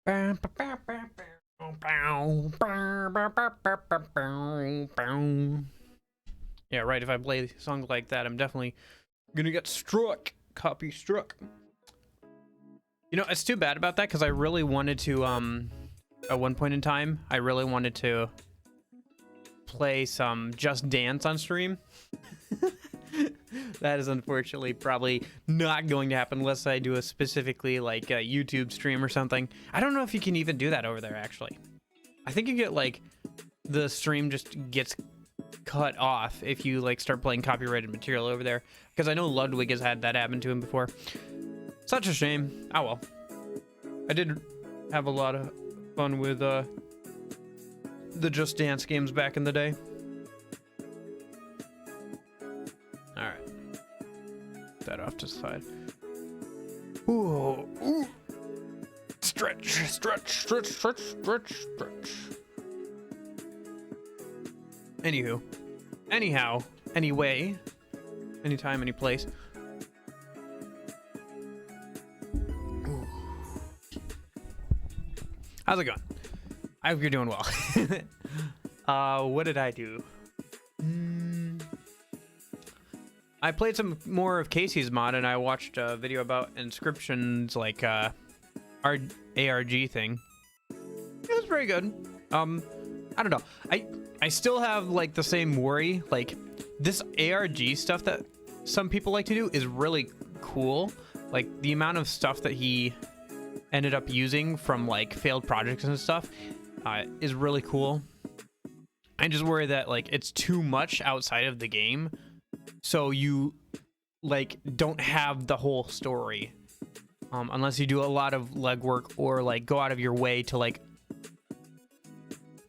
Yeah, right. If I play songs like that, I'm definitely gonna get struck. Copy struck. You know, it's too bad about that because I really wanted to, at one point in time, I really wanted to play some Just Dance on stream. That is unfortunately probably not going to happen unless I do a specifically like a YouTube stream or something. I don't know if you can even do that over there, actually. I think you get like the stream just gets cut off if you like start playing copyrighted material over there, because I know Ludwig has had that happen to him before. Such a shame. Oh well. I did have a lot of fun with the Just Dance games back in the day. Alright. That off to the side. Ooh, ooh. Stretch, stretch, stretch, stretch, stretch, stretch. Anywho. Anyhow. Anyway. Anytime, any place. Ooh. How's it going? I hope you're doing well. What did I do? I played some more of Casey's mod, and I watched a video about Inscription's like ARG thing. It was pretty good. I don't know. I still have like the same worry. Like this ARG stuff that some people like to do is really cool. Like the amount of stuff that he ended up using from like failed projects and stuff is really cool. I just worry that like it's too much outside of the game, so you like don't have the whole story unless you do a lot of legwork or like go out of your way to like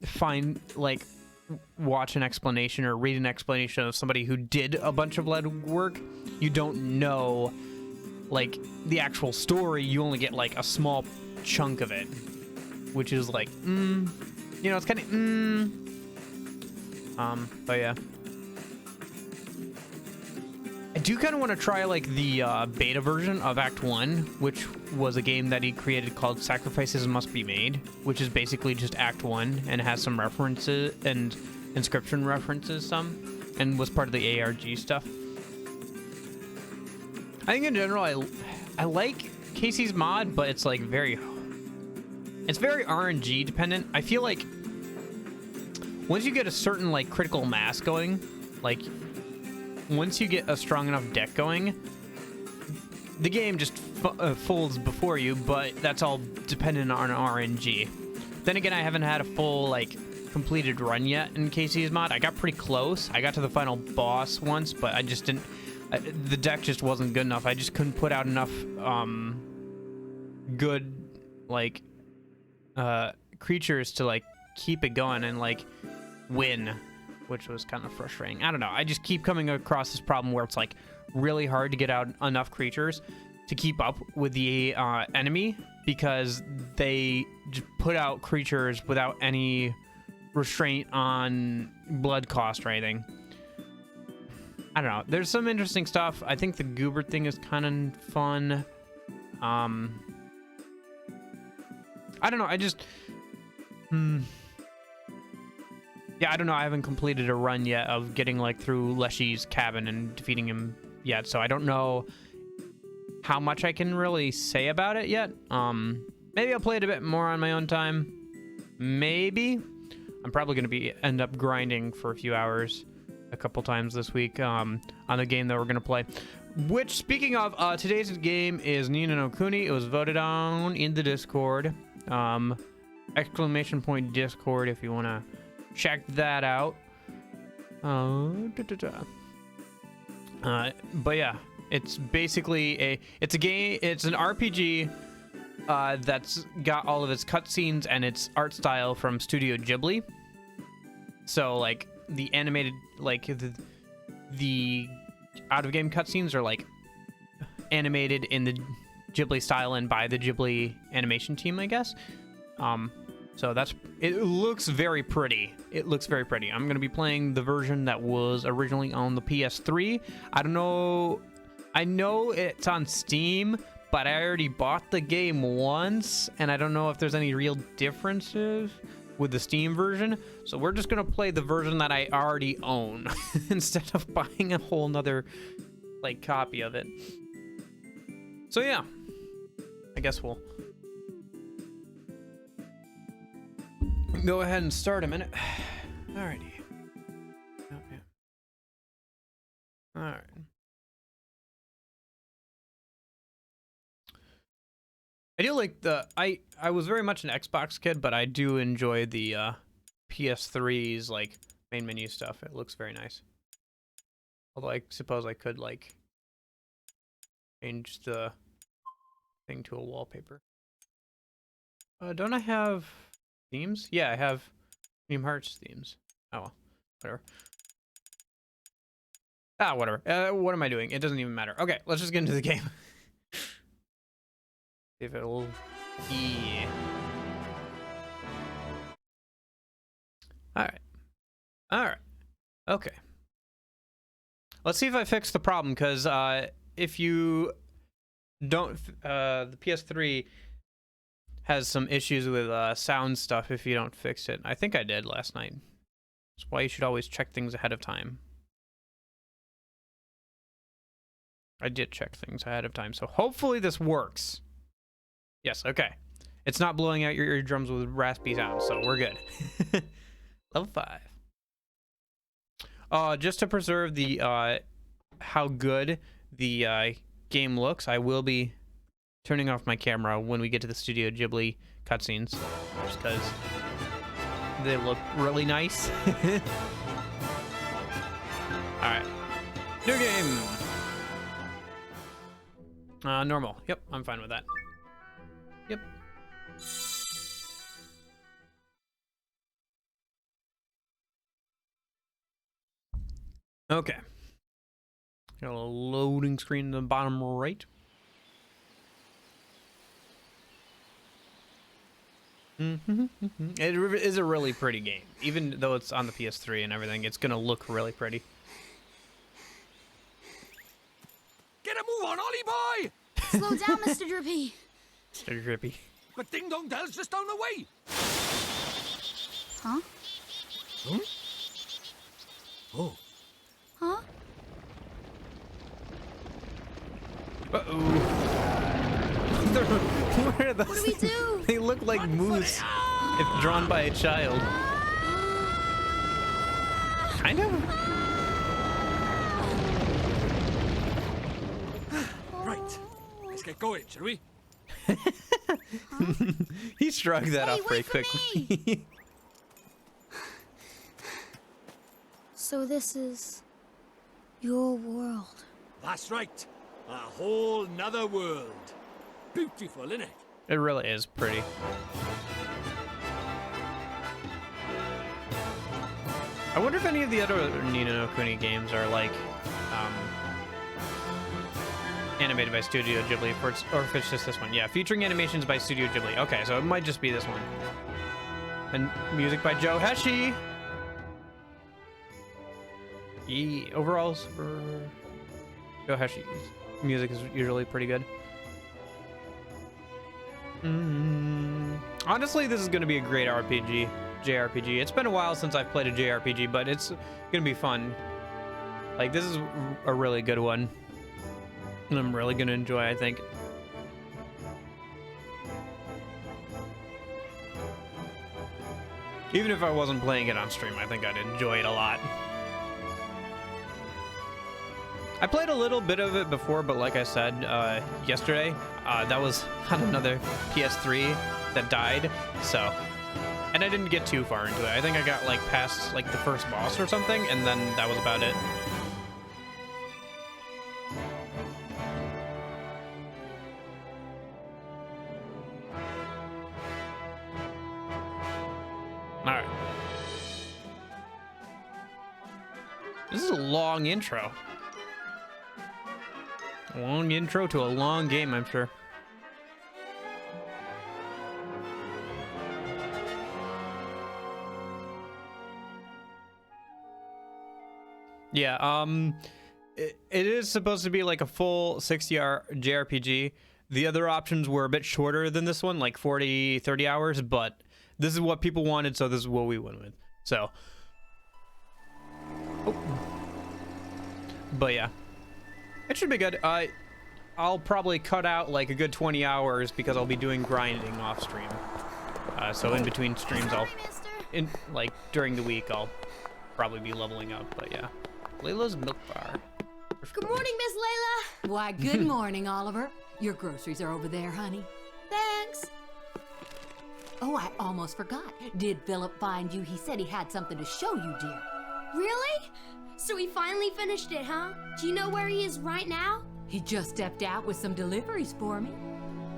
find like watch an explanation or read an explanation of somebody who did a bunch of legwork. You don't know like the actual story. You only get like a small chunk of it, which is like you know, it's kind of but yeah, I do kind of want to try like the beta version of Act 1, which was a game that he created called Sacrifices Must Be Made, which is basically just Act 1 and has some references and Inscription references and was part of the ARG stuff. I think in general I like Casey's mod, but it's like very RNG dependent. I feel like once you get a certain like critical mass going, like once you get a strong enough deck going, the game just folds before you, but that's all dependent on RNG. Then again, I haven't had a full like completed run yet in Casey's mod. I got pretty close. I got to the final boss once, but I just didn't the deck just wasn't good enough. I just couldn't put out enough good like creatures to like keep it going and like win, which was kind of frustrating. I don't know. I just keep coming across this problem where it's like really hard to get out enough creatures to keep up with the enemy, because they just put out creatures without any restraint on blood cost or anything. I don't know. There's some interesting stuff. I think the goober thing is kind of fun. I don't know. I just yeah, I don't know. I haven't completed a run yet of getting like through Leshy's cabin and defeating him yet, so I don't know how much I can really say about it yet. Maybe I'll play it a bit more on my own time. Maybe. I'm probably going to end up grinding for a few hours a couple times this week on the game that we're going to play. Which, speaking of, today's game is Ni no Kuni. It was voted on in the Discord. Exclamation point Discord if you want to check that out. But yeah, it's basically it's a game. It's an RPG that's got all of its cutscenes and its art style from Studio Ghibli. So like the animated, like the out of game cutscenes are like animated in the Ghibli style and by the Ghibli animation team, I guess. So it looks very pretty. It looks very pretty. I'm going to be playing the version that was originally on the PS3. I don't know. I know it's on Steam, but but I already bought the game once, and I don't know if there's any real differences with the Steam version. So we're just gonna play the version that I already own instead of buying a whole nother like copy of it. So yeah, I guess we'll go ahead and start a minute. Alrighty. Okay. All right. I do like the I was very much an Xbox kid, but I do enjoy the PS3's like main menu stuff. It looks very nice. Although I suppose I could like change the thing to a wallpaper. Don't I have themes? Yeah, I have Kingdom Hearts themes. Oh well, whatever. Ah, whatever. What am I doing? It doesn't even matter. Okay, let's just get into the game. See if it'll... Yeah. Alright. Alright. Okay. Let's see if I fix the problem, because if you don't... the PS3 has some issues with sound stuff if you don't fix it. I think I did last night. That's why you should always check things ahead of time. I did check things ahead of time, so hopefully this works. Yes, okay. It's not blowing out your eardrums with raspy sounds, so we're good. Level 5. Just to preserve the how good the game looks, I will be turning off my camera when we get to the Studio Ghibli cutscenes, just because they look really nice. Alright. New game! Normal. Yep, I'm fine with that. Yep. Okay. Got a little loading screen in the bottom right. It is a really pretty game. Even though it's on the PS3 and everything, it's gonna look really pretty. Get a move on, Ollie boy! Slow down, Mr. Drippy. Mr. Drippy. But Ding Dong Dell's just down the way. Huh? Huh? Oh. Huh? Uh-oh. What are those? What do we do? They look like moose if drawn by a child. Kind of? Right. Let's get going, shall we? He shrugged that off very wait for quickly. So this is your world. That's right. A whole nother world. Beautiful, isn't it? It really is pretty. I wonder if any of the other Ni no Kuni games are like animated by Studio Ghibli, or if it's just this one. Yeah, featuring animations by Studio Ghibli. Okay, so it might just be this one. And music by Joe Hisaishi. Yeah, overalls for Joe Hisaishi. Music is usually pretty good. Honestly, this is going to be a great JRPG. It's been a while since I've played a JRPG, but it's going to be fun. Like, this is a really good one. And I'm really going to enjoy, I think. Even if I wasn't playing it on stream, I think I'd enjoy it a lot. I played a little bit of it before, but like I said yesterday, that was on another PS3 that died, so... And I didn't get too far into it. I think I got like past like the first boss or something, and then that was about it. Alright. This is a long intro. A long intro to a long game, I'm sure. Yeah, it is supposed to be like a full 60-hour JRPG. The other options were a bit shorter than this one, like 40, 30 hours, but this is what people wanted, so this is what we went with. So, but yeah, it should be good. I'll probably cut out like a good 20 hours because I'll be doing grinding off stream. So in between streams, like during the week, I'll probably be leveling up. But yeah, Layla's milk bar. Good morning, Miss Layla. Why, good morning, Oliver. Your groceries are over there, honey. Thanks. Oh, I almost forgot. Did Philip find you? He said he had something to show you, dear. Really? So he finally finished it, huh? Do you know where he is right now? He just stepped out with some deliveries for me.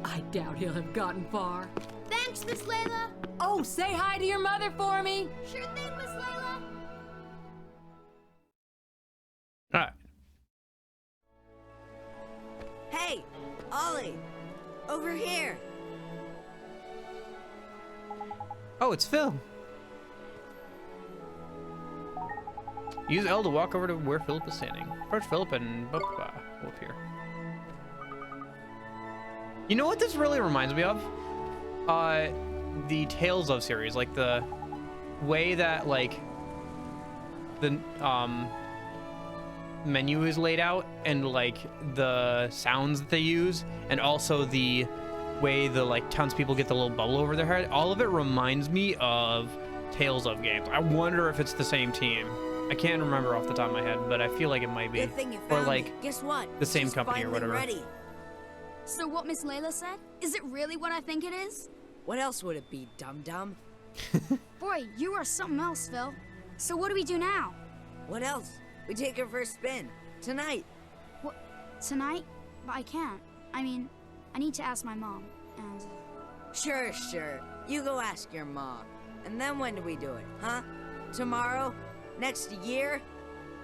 I doubt he'll have gotten far. Thanks, Miss Layla. Oh, say hi to your mother for me. Sure thing, Miss Layla. All right. Hey, Ollie, over here. Oh, it's Phil. Use L to walk over to where Philip is standing. Approach Philip and will appear. You know what this really reminds me of? The Tales of series, like the way that like the menu is laid out and like the sounds that they use, and also the way the like townspeople get the little bubble over their head. All of it reminds me of Tales of games. I wonder if it's the same team. I can't remember off the top of my head, but I feel like it might be. Good thing you Or found like me. Guess what? the same She's company or finally whatever. Ready. So what Miss Layla said? Is it really what I think it is? What else would it be, dum-dum? Boy, you are something else, Phil. So what do we do now? What else? We take her for a spin. Tonight. What? Tonight? But I can't. I mean, I need to ask my mom, and... Sure. You go ask your mom. And then when do we do it, huh? Tomorrow? Next year?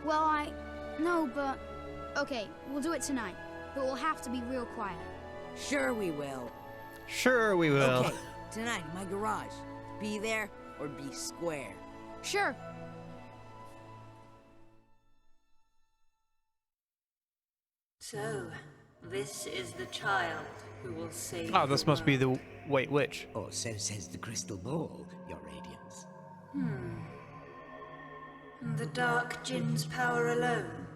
Well, No, but... Okay, we'll do it tonight. But we'll have to be real quiet. Sure we will. Sure we will. Okay, tonight in my garage. Be there or be square. Sure. So, this is the child who will save. Oh, this must be the White Witch. Or so says the crystal ball, Your Radiance. The Dark Jinn's power alone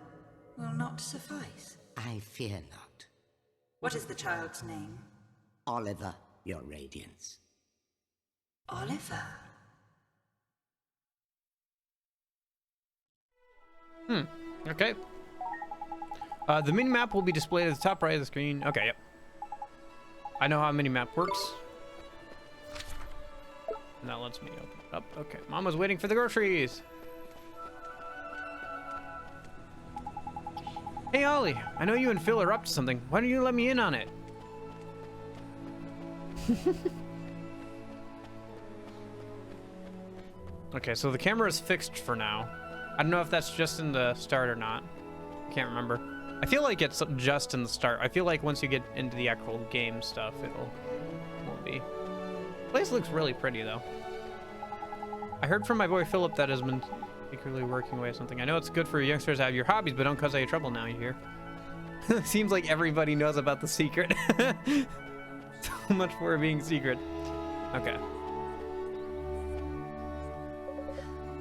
will not suffice. I fear not. What is the child's name? Oliver, Your Radiance. Oliver. Okay. The mini-map will be displayed at the top right of the screen. Okay, yep. I know how a mini-map works. And that lets me open it up. Okay, Mama's waiting for the groceries. Hey, Ollie. I know you and Phil are up to something. Why don't you let me in on it? Okay, so the camera is fixed for now. I don't know if that's just in the start or not. I can't remember. I feel like it's just in the start. I feel like once you get into the actual game stuff, won't be. The place looks really pretty though. I heard from my boy Philip that has been secretly working away at something. I know it's good for youngsters to have your hobbies, but don't cause any trouble now, you hear? Seems like everybody knows about the secret. So much for it being secret. Okay.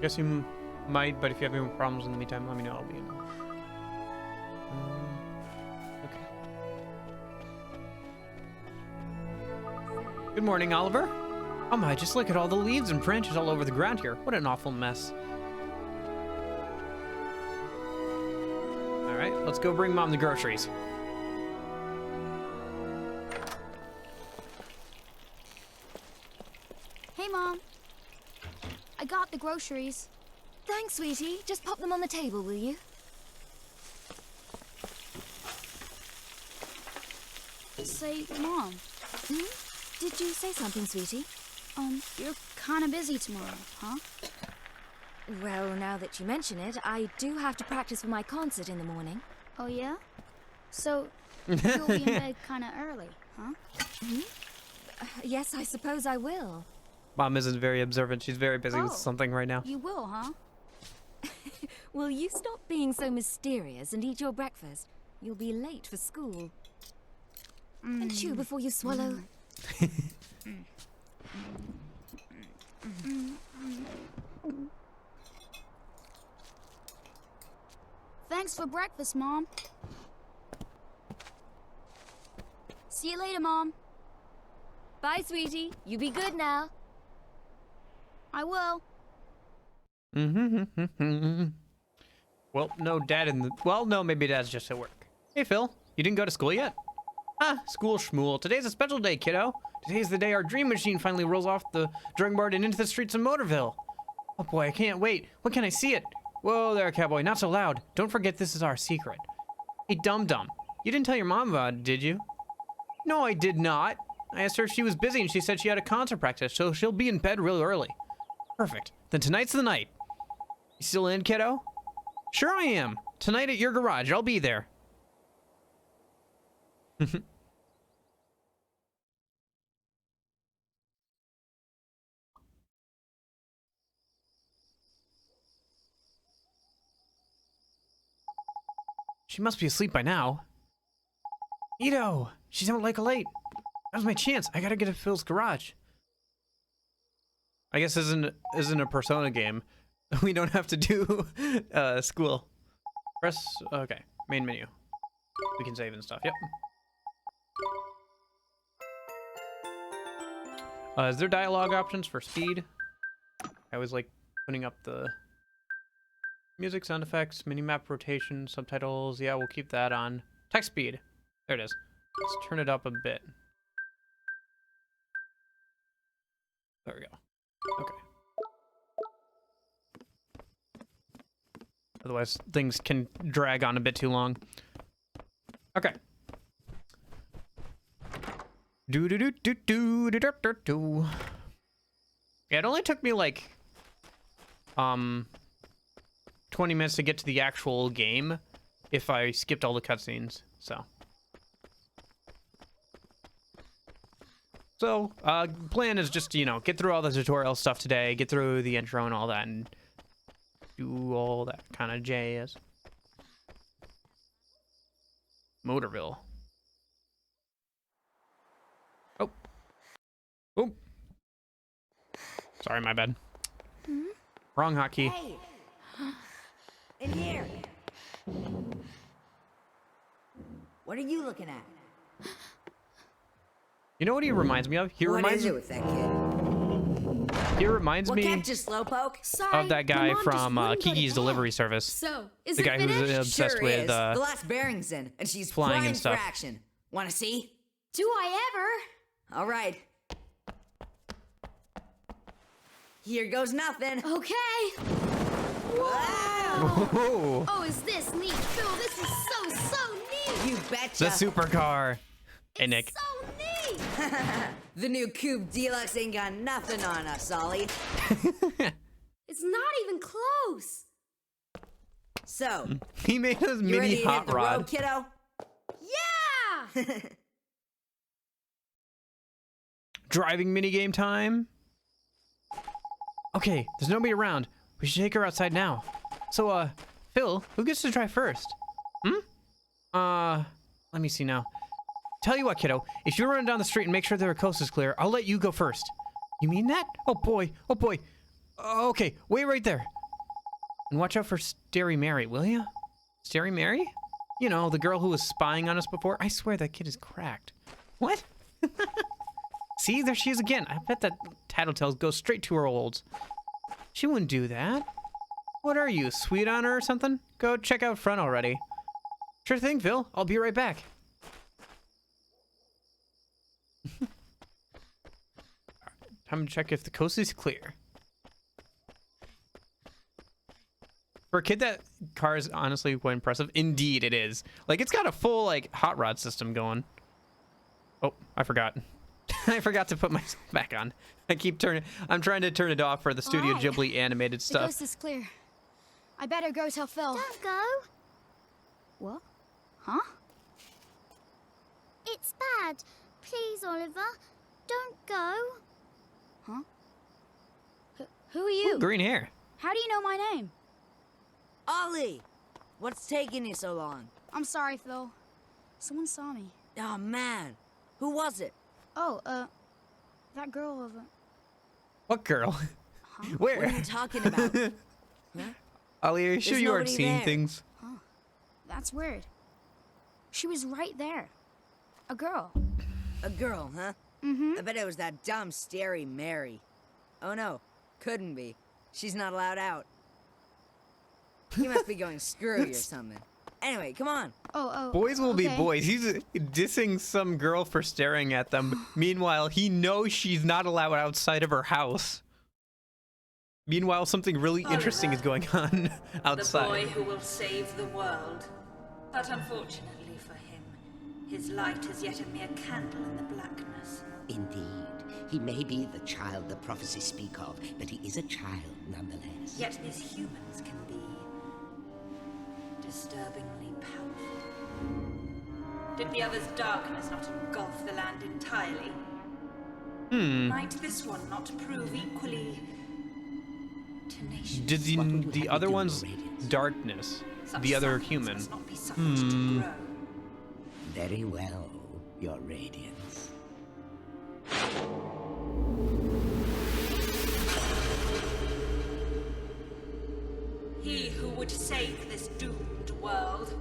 Guess you might, but if you have any problems in the meantime, let me know. I'll be in. Okay. Good morning, Oliver. Oh my, just look at all the leaves and branches all over the ground here. What an awful mess. All right, let's go bring Mom the groceries. Hey, Mom. I got the groceries. Thanks, sweetie. Just pop them on the table, will you? Say, Mom, Did you say something, sweetie? you're kind of busy tomorrow, huh? Well, now that you mention it, I do have to practice for my concert in the morning. Oh, yeah? So, you'll be in bed kind of early, huh? Yes, I suppose I will. Mom isn't very observant. She's very busy with Oh. something right now. You will, huh? Will you stop being so mysterious and eat your breakfast? You'll be late for school. And chew before you swallow. Thanks for breakfast, Mom. See you later, Mom. Bye, sweetie. You be good now. I will. Well, no dad in the... Well, no, maybe dad's just at work. Hey, Phil. You didn't go to school yet? Ah, school schmool. Today's a special day, kiddo. Today's the day our dream machine finally rolls off the drawing board and into the streets of Motorville. Oh boy, I can't wait. When can I see it? Whoa there, cowboy. Not so loud. Don't forget this is our secret. Hey, dum-dum. You didn't tell your mom about it, did you? No, I did not. I asked her if she was busy and she said she had a concert practice, so she'll be in bed real early. Perfect. Then tonight's the night. You still in, kiddo? Sure I am. Tonight at your garage. I'll be there. She must be asleep by now. Ito! She's out like late. That was my chance. I gotta get to Phil's garage. I guess isn't a Persona game. We don't have to do school. Press okay. Main menu. We can save and stuff. Yep. Is there dialogue options for speed? I always like putting up the music, sound effects, mini-map rotation, subtitles. Yeah, we'll keep that on. Text speed. There it is. Let's turn it up a bit. There we go. Okay. Otherwise, things can drag on a bit too long. Okay. Do do do do do do do do do. Yeah, it only took me like 20 minutes to get to the actual game if I skipped all the cutscenes. So, plan is just, you know, get through all the tutorial stuff today, get through the intro and all that, and do all that kind of jazz. Motorville. Oh. Oh. Sorry, my bad. Wrong hotkey. Hey! In here! What are you looking at? You know what he reminds me of? He What reminds is it with that kid? He reminds What me kept you, slowpoke? Sorry, of that guy from Kiki's Delivery Service. So, is The it guy who's finished? obsessed Sure with is. The last bearing's in, and she's flying and primed for stuff. action. Wanna see? Do I ever? All right. Here goes nothing. Okay. Wow! Oh, Oh, is this neat, Phil? This is so neat. You betcha. the supercar. Hey, Nick. So neat. The new Coupe Deluxe ain't got nothing on us, Ollie. It's not even close. So, He made his you ready mini to hit hot the road, rod. kiddo? Yeah. Driving minigame time. Okay, there's nobody around. We should take her outside now. So, Phil, who gets to drive first? Let me see now. Tell you what, kiddo, if you run down the street and make sure their coast is clear, I'll let you go first. You mean that? Oh boy, oh boy. Okay, wait right there. And watch out for Stary Mary, will ya? Stary Mary? You know, the girl who was spying on us before. I swear that kid is cracked. What? See, there she is again. I bet that tattletale goes straight to her olds. She wouldn't do that. What are you, sweet on her or something? Go check out front already. Sure thing, Phil. I'll be right back. Time to check if the coast is clear. For a kid, that car is honestly quite impressive. Indeed, it is. Like, it's got a full, like, hot rod system going. Oh, I forgot. I forgot to put my back on. I'm trying to turn it off for the Studio Alright. Ghibli animated The stuff. coast is clear. I better go tell Phil. Don't go. What? Huh? It's bad. Please, Oliver. Don't go. Huh? Who are you? Ooh, green hair. How do you know my name? Ollie! What's taking you so long? I'm sorry, Phil. Someone saw me. Oh, man. Who was it? Oh, that girl over. What girl? What are Where? you talking about? Ollie, are you sure There's you aren't nobody seeing there. things? That's weird. She was right there. A girl. A girl, huh? Mm-hmm. I bet it was that dumb, starey Mary. Oh no, couldn't be. She's not allowed out. He must be going screwy or something. Anyway, come on. Oh. Boys will be okay. boys. He's dissing some girl for staring at them. Meanwhile, he knows she's not allowed outside of her house. Meanwhile, something really interesting is going on outside. The boy who will save the world. But unfortunately for him, his light is yet a mere candle in the blackness. Indeed. He may be the child the prophecies speak of, but he is a child nonetheless. Yet these humans can be disturbingly powerful. Did the other's darkness not engulf the land entirely? Might this one not prove equally tenacious? Did the other one's darkness, the other human? Must not be suffered to grow. Very well, Your Radiance. He who would save this doomed world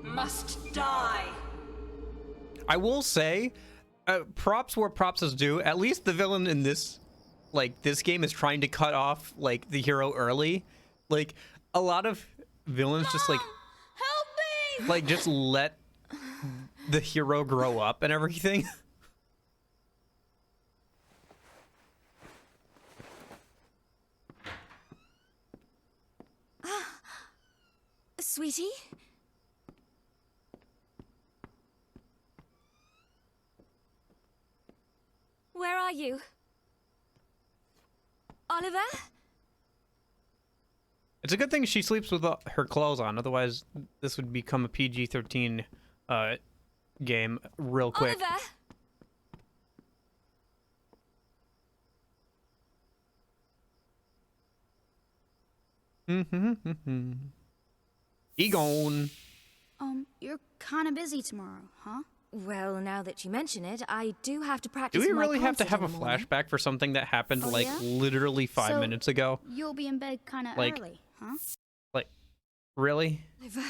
must die. I will say, props where props is due. At least the villain in this, this game is trying to cut off, the hero early. Like, a lot of villains just, Help me! just let the hero grow up and everything. Sweetie? Where are you? Oliver? It's a good thing she sleeps with her clothes on. Otherwise, this would become a PG-13 game real quick. Oliver? Egon. You're kind of busy tomorrow, huh? Well, now that you mention it, I do have to Do practice we for my really have to concert have a in the morning. flashback for something that happened, Oh, yeah? literally 5 So, minutes ago? You'll be in bed kind of Like- early, huh? Really? Oliver.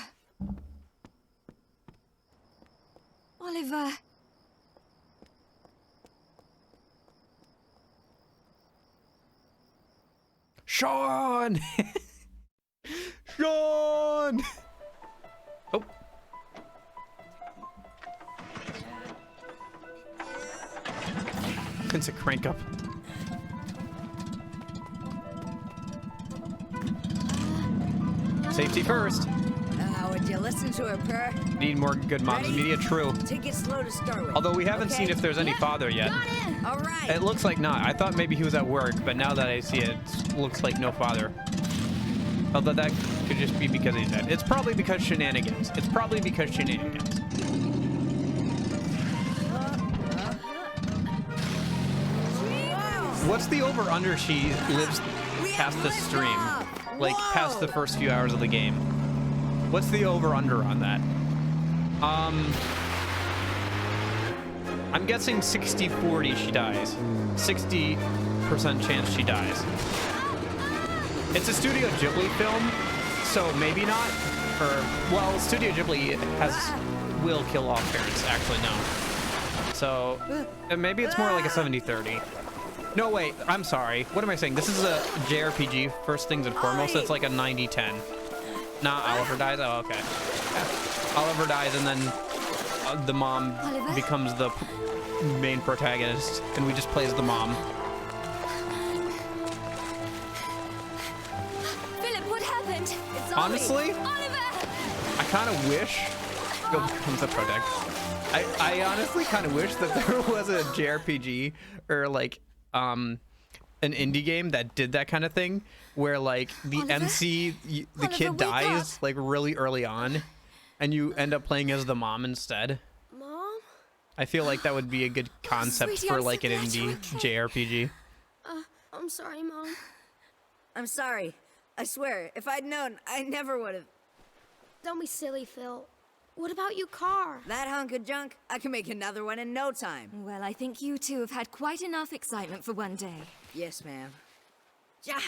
Oliver. Sean! Sean! Oh. It's a crank up. Safety first. Would you listen to her purr? Need more good moms Ready? media, true. Take it slow to start with. Although we haven't okay? seen if there's any father yet. Got it! All right. It looks like not. I thought maybe he was at work, but now that I see it, it looks like no father. Although that could just be because he's dead. It's probably because shenanigans. It's probably because shenanigans. What's the over-under she lives past the stream? Like, past the first few hours of the game. What's the over-under on that? I'm guessing 60-40 she dies. 60% chance she dies. It's a Studio Ghibli film, so maybe not. Or, well, Studio Ghibli will kill off parents, actually, no. So, maybe it's more like a 70-30. No, wait, I'm sorry. What am I saying? This is a JRPG, first things and foremost. It's like a 90-10. Nah, Oliver dies? Oh, okay. Yeah. Oliver dies, and then the mom Oliver? becomes the main protagonist, and we just plays the mom. Philip, what happened? It's Honestly, Oliver! I kind of wish... Go becomes a protect. I honestly kind of wish that there was a JRPG or an indie game that did that kind of thing, where the Oliver? MC, the Oliver, kid wake dies up. really early on, and you end up playing as the mom instead. Mom? I feel like that would be a good concept Sweetie, for I'm so an glad indie you're okay. JRPG. I'm sorry, Mom. I'm sorry. I swear, if I'd known, I never would have. Don't be silly, Phil. What about your car? That hunk of junk, I can make another one in no time. Well, I think you two have had quite enough excitement for one day. Yes, ma'am. Yeah,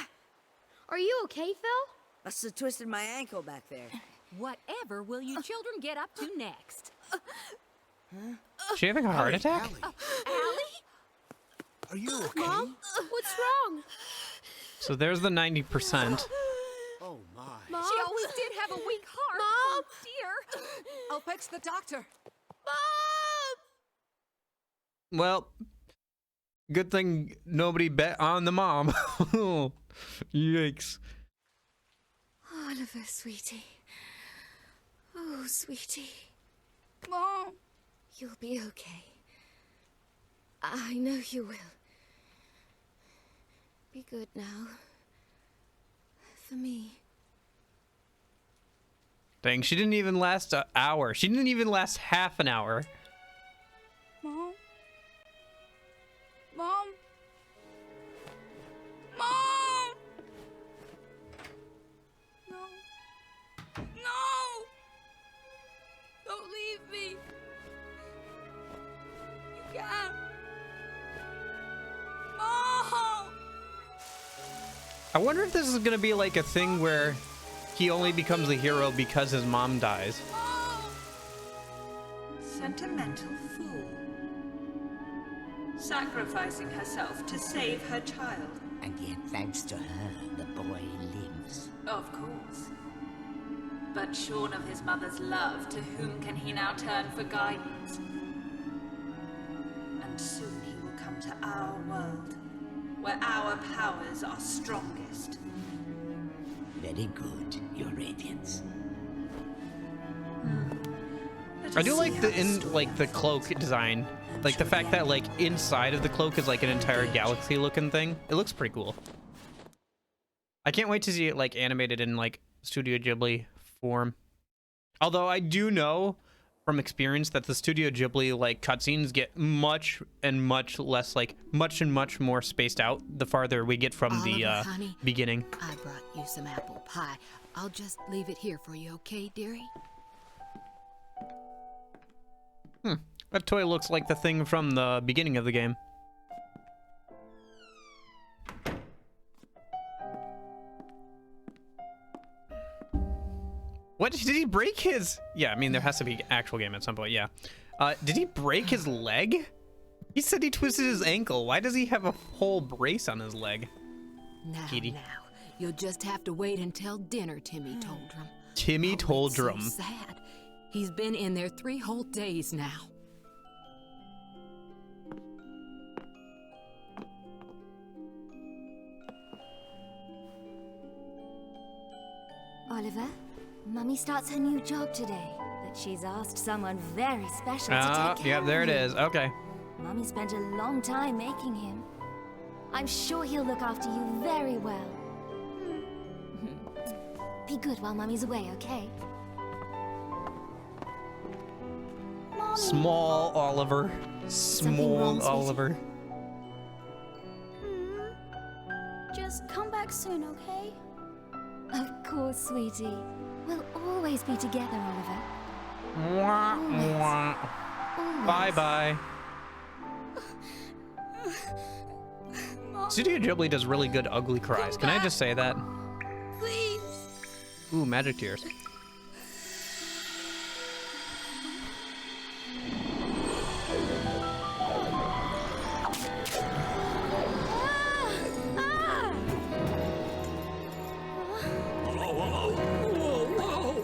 Are you okay, Phil? must have twisted my ankle back there. Whatever will you children get up to next? Is she having a heart attack? Allie? Are you okay? Mom? What's wrong? So there's the 90%. Oh my. Mom? She always did have a weak heart. Mom! Oh, dear. I'll fetch the doctor. Mom! Well, good thing nobody bet on the mom. Yikes. Oliver, sweetie. Oh, sweetie. Mom! You'll be okay. I know you will. Be good now. For me. Dang, she didn't even last an hour. She didn't even last half an hour. Mom? Mom? Mom! No. No! Don't leave me. You can't. Mom! I wonder if this is gonna be like a thing where he only becomes a hero because his mom dies. Sentimental fool. Sacrificing herself to save her child. And yet, thanks to her, the boy lives. Of course. But shorn of his mother's love, to whom can he now turn for guidance? And soon he will come to our world, where our powers are strongest. Very good, Your Radiance. I do like the cloak design, like the fact that like inside of the cloak is like an entire galaxy looking thing. It looks pretty cool. I can't wait to see it like animated in like Studio Ghibli form. Although I do know from experience that the Studio Ghibli like cutscenes get much more spaced out the farther we get from Oliver, the honey, beginning. I brought you some apple pie. I'll just leave it here for you, okay, dearie? That toy looks like the thing from the beginning of the game. What, did he break his? Yeah, I mean there has to be actual game at some point. Yeah. Did he break his leg? He said he twisted his ankle. Why does he have a whole brace on his leg? Now, Kitty. now, you'll just have to wait until dinner, Timmy Toldrum. Timmy It's Toldrum. so sad. He's been in there 3 whole days now. Oliver, Mummy starts her new job today, but she's asked someone very special to take care Yeah, of there it him. is. Okay. Mummy spent a long time making him. I'm sure he'll look after you very well. Be good while Mummy's away, okay? Mommy. Small Oliver. Something wrong, Small sweetie? Oliver. Just come back soon, okay? Of course, sweetie. We'll always be together, Oliver. Mwah, mwah. Always. Bye-bye. Studio Ghibli does really good ugly cries. Can I just say that? Please. Ooh, magic tears.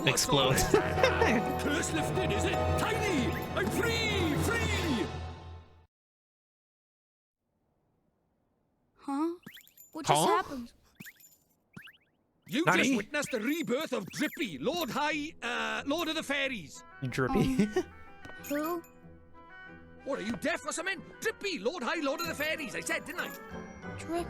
Explodes. Curse lifted, is it? Tiny! I'm free! Free! Huh? What just Huh? happened? You Nani? just witnessed the rebirth of Drippy, Lord of the Fairies. Drippy. Who? What, are you deaf or something? Drippy, Lord of the Fairies, I said, didn't I? Drippy.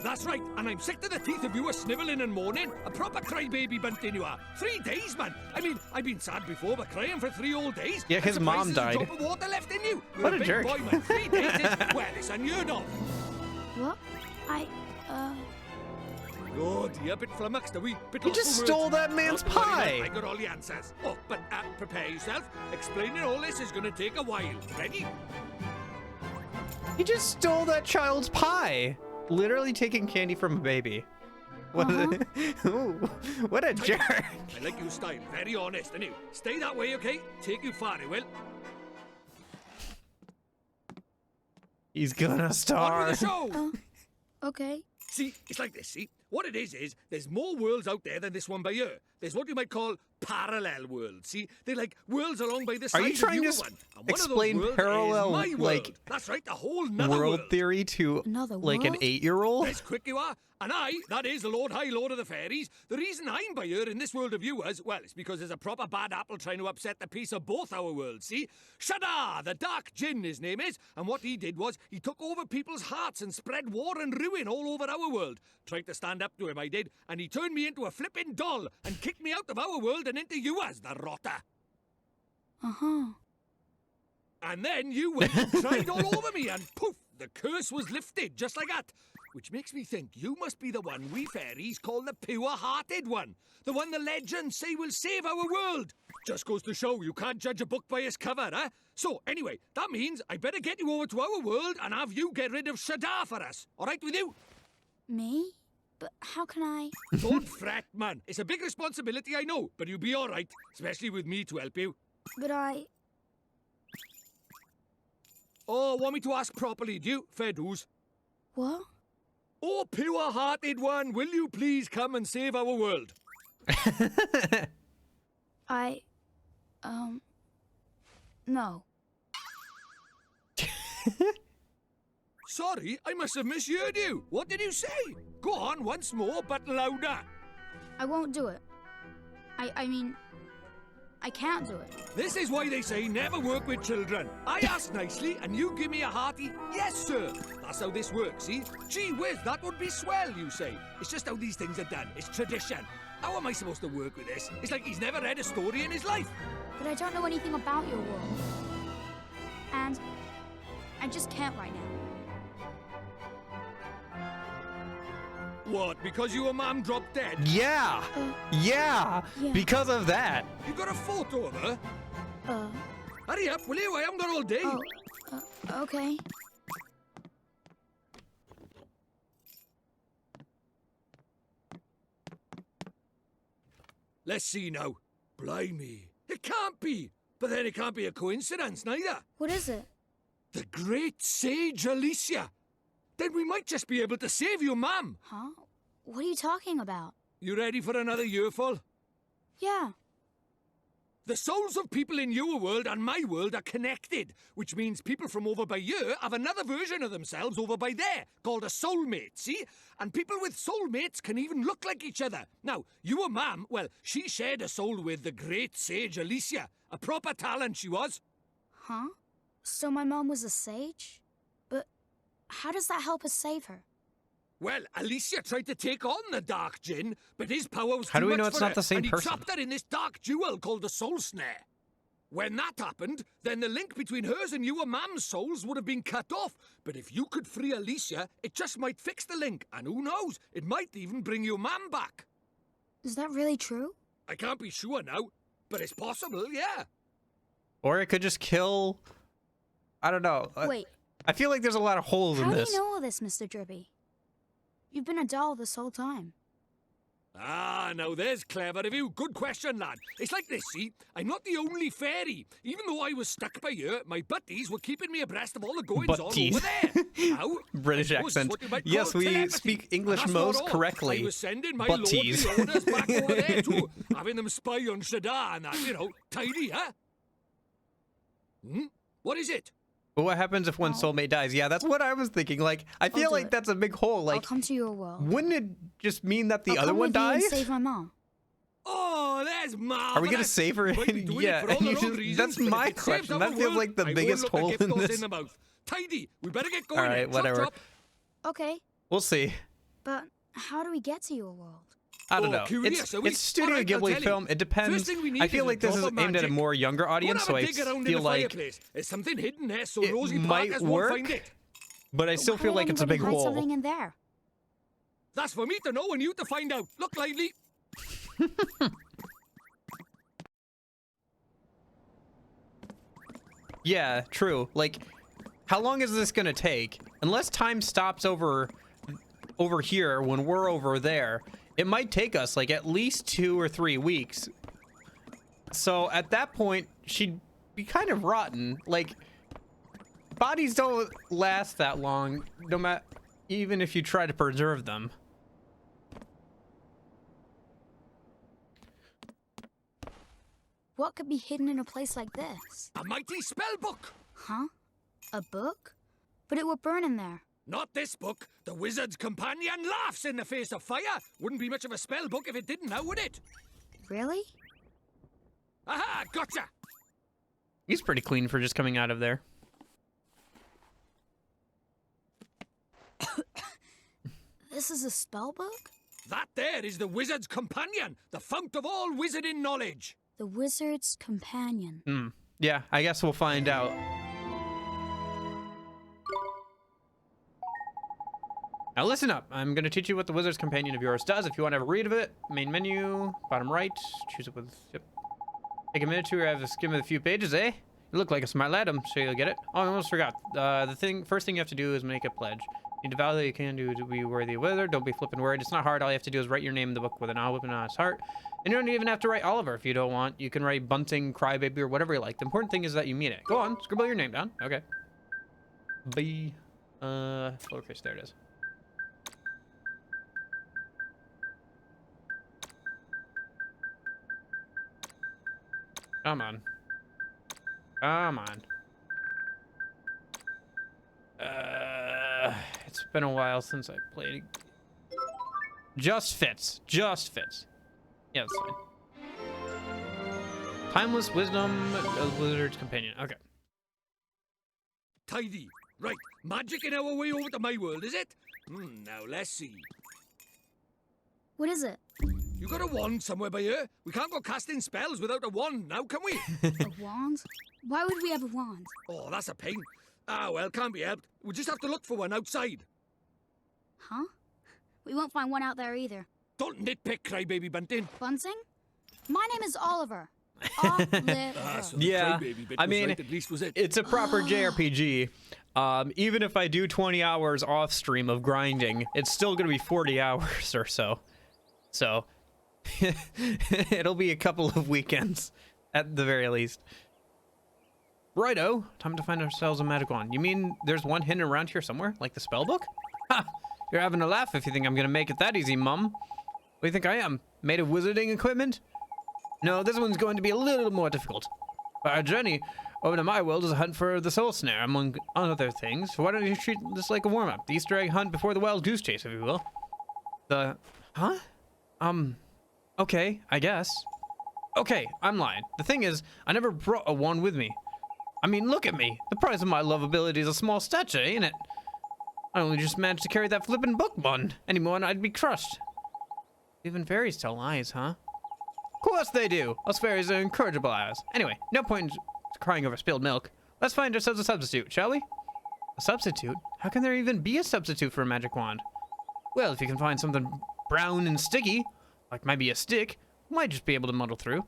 That's right, and I'm sick to the teeth of you a snivelling and moaning. A proper crybaby bunting you are. 3 days, man. I mean, I've been sad before, but crying for 3 whole days? Yeah, his I'm mom surprised there's died. a drop of water left in you. You're What a big jerk. boy, man. 3 days is, well, it's unheard of. What? Oh dear, bit flummoxed, are we? Bit You lost just for stole words. that man's Not to worry, pie. lad, I got all the answers. Oh, but prepare yourself. Explaining all this is gonna take a while. Ready? He just stole that child's pie. Literally taking candy from a baby. What, Ooh, what a jerk. I like your style, very honest, and you stay that way, okay? Take you far, it will. He's gonna On star. with the show! Okay. See, it's like this, see? What it is there's more worlds out there than this one by here. There's what you might call parallel worlds, see? They're like worlds along by the side Are you of trying your to one. And one explain of those worlds parallel, is my world. like, That's right, the whole nother World world. theory to Another like an world? 8-year-old? As quick you are. And I, that is the Lord High Lord of the Fairies, the reason I'm by here in this world of yours, well, it's because there's a proper bad apple trying to upset the peace of both our worlds, see? Shada, the Dark Djinn, his name is, and what he did was he took over people's hearts and spread war and ruin all over our world. Tried to stand up to him, I did, and he turned me into a flippin' doll and kicked me out of our world and into yours, the rotter. Uh-huh. And then you went and tried all over me, and poof, the curse was lifted, just like that. Which makes me think you must be the one we fairies call the pure-hearted one. The one the legends say will save our world. Just goes to show you can't judge a book by its cover, huh? So, anyway, that means I better get you over to our world and have you get rid of Shada for us. All right with you? Me? But how can I? Don't fret, man. It's a big responsibility, I know, but you'll be all right, especially with me to help you. But I... Oh, want me to ask properly, do you? Fair dues. What? Oh, pure-hearted one, will you please come and save our world? No. Sorry, I must have misheard you. What did you say? Go on once more, but louder. I won't do it. I mean, I can't do it. This is why they say never work with children. I ask nicely, and you give me a hearty, yes, sir. That's how this works, see? Gee whiz, that would be swell, you say. It's just how these things are done. It's tradition. How am I supposed to work with this? It's like he's never read a story in his life. But I don't know anything about your world. And I just can't right now. What, because your mum dropped dead? Yeah. Yeah. Yeah. Because of that. You got a photo of her? Hurry up, will you? I haven't got all day. Okay. Let's see now. Blimey. It can't be. But then it can't be a coincidence, neither. What is it? The great sage Alicia. Then we might just be able to save your mum. Huh? What are you talking about? You ready for another earful? Yeah. The souls of people in your world and my world are connected, which means people from over by here have another version of themselves over by there, called a soulmate, see? And people with soulmates can even look like each other. Now, your mum, well, she shared a soul with the great sage Alicia. A proper talent she was. Huh? So my mom was a sage? But how does that help us save her? Well, Alicia tried to take on the Dark Djinn, but his power was How too do we much know it's for not her, the same and he person? trapped her in this dark jewel called the Soul Snare. When that happened, then the link between hers and your mum's souls would have been cut off. But if you could free Alicia, it just might fix the link, and who knows, it might even bring your mum back. Is that really true? I can't be sure now, but it's possible, yeah. Or it could just kill. I don't know. Wait, I feel like there's a lot of holes how in do this. you know all this, Mr. Drippy? You've been a doll this whole time. Ah, now there's clever of you. Good question, lad. It's like this, see? I'm not the only fairy. Even though I was stuck by here, my buddies were keeping me abreast of all the goings-on Butties. over there. How? British I suppose it's accent. what you might Yes, call we telepathy. speak English And that's not most all. correctly. I was sending my Butties. lordly orders back over there too, having them spy on Shada and that, you know, tidy, huh? What is it? But what happens if one soulmate dies? Yeah, that's what I was thinking. Like, I feel do like it. that's a big hole. I'll Like, come to your world. wouldn't it just mean that the I'll other come one with you and dies? save my mom. Oh, there's marvelous. Are we gonna save her? Might be doing it Yeah, for all and the you wrong just- reasons, that's but if my it saves question. our That feels world, like the I won't biggest look a hole gift in horse this. the mouth. Tidy. We better get going. All right, then. Chop, whatever. chop. Okay, We'll see. but how do we get to your world? I don't Oh, know. curious, are we? It's Studio All right, I'll Ghibli tell you. film. It depends. First thing we need I feel is a like this is drop of aimed at a magic. more younger Go and audience, have so a I dig around in feel the like fireplace. There's something hidden there, so it Rosie might Parkers work. won't find it. But I still Why feel would like it's a anybody big hide hole. something in there? That's for me to know and you to find out. Look lively. Yeah, true. Like, how long is this gonna take? Unless time stops over here when we're over there, it might take us like at least 2 or 3 weeks. So at that point, she'd be kind of rotten. Like, bodies don't last that long, no matter, even if you try to preserve them. What could be hidden in a place like this? A mighty spell book. Huh? A book? But it would burn in there. Not this book. The wizard's companion laughs in the face of fire. Wouldn't be much of a spell book if it didn't now, would it? Really? Aha, gotcha. He's pretty clean for just coming out of there. This is a spell book? That there is the wizard's companion, the fount of all wizarding knowledge. The wizard's companion. Hmm. Yeah, I guess we'll find out. Now listen up. I'm going to teach you what the wizard's companion of yours does. If you want to have a read of it, main menu, bottom right, choose it with... Yep. Take a minute to have a skim of a few pages, eh? You look like a smart lad. I'm sure you'll get it. Oh, I almost forgot. First thing you have to do is make a pledge. You need to vow that you can do to be worthy of wizard. Don't be flipping worried. It's not hard. All you have to do is write your name in the book with an owl whipping on his heart. And you don't even have to write Oliver if you don't want. You can write Bunting, Crybaby, or whatever you like. The important thing is that you mean it. Go on, scribble your name down. Okay. B. Lowercase. There it is. Come on. Come on. It's been a while since I played. Just fits. Just fits. Yeah, that's fine. Timeless wisdom, wizard's companion. Okay. Tidy. Right, magic in our way over to my world, is it? Now let's see. What is it? You got a wand somewhere by here? We can't go casting spells without a wand now, can we? A wand? Why would we have a wand? Oh, that's a pain. Ah, well, can't be helped. We just have to look for one outside. Huh? We won't find one out there either. Don't nitpick, Crybaby Bunting. Bunting? My name is Oliver. Oliver. So the Yeah, Crybaby bit I was mean, right, at least was it? it's a proper JRPG. Even if I do 20 hours off stream of grinding, it's still gonna be 40 hours or so. So, it'll be a couple of weekends at the very least. Righto, time to find ourselves a magic wand. You mean there's one hidden around here somewhere, like the spell book? Ha! You're having a laugh if you think I'm gonna make it that easy, Mum. What do you think I am? Made of wizarding equipment? No, this one's going to be a little more difficult. Our journey over to my world is a hunt for the soul snare, among other things. So why don't you treat this like a warm-up? The Easter egg hunt before the wild goose chase, if you will. Huh? Okay, I guess. Okay, I'm lying. The thing is, I never brought a wand with me. I mean, look at me. The price of my love ability is a small stature, ain't it? I only just managed to carry that flippin' book bun. Any more and I'd be crushed. Even fairies tell lies, huh? Of course they do. Us fairies are incorrigible as. Anyway, no point in crying over spilled milk. Let's find ourselves a substitute, shall we? A substitute? How can there even be a substitute for a magic wand? Well, if you can find something brown and sticky, like maybe a stick, we might just be able to muddle through.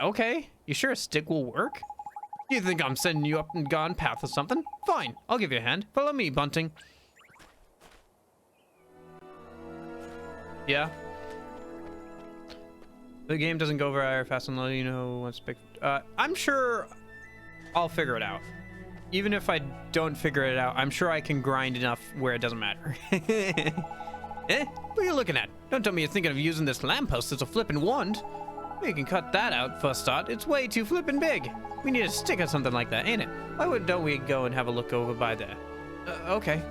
Okay. You sure a stick will work? You think I'm sending you up and gone path or something? Fine, I'll give you a hand. Follow me, Bunting. Yeah. The game doesn't go very fast and let you know what's big. I'm sure I'll figure it out. Even if I don't figure it out, I'm sure I can grind enough where it doesn't matter. Eh? What are you looking at? Don't tell me you're thinking of using this lamppost as a flippin' wand. We can cut that out for a start. It's way too flippin' big. We need a stick or something like that, ain't it? Why don't we go and have a look over by there? Okay.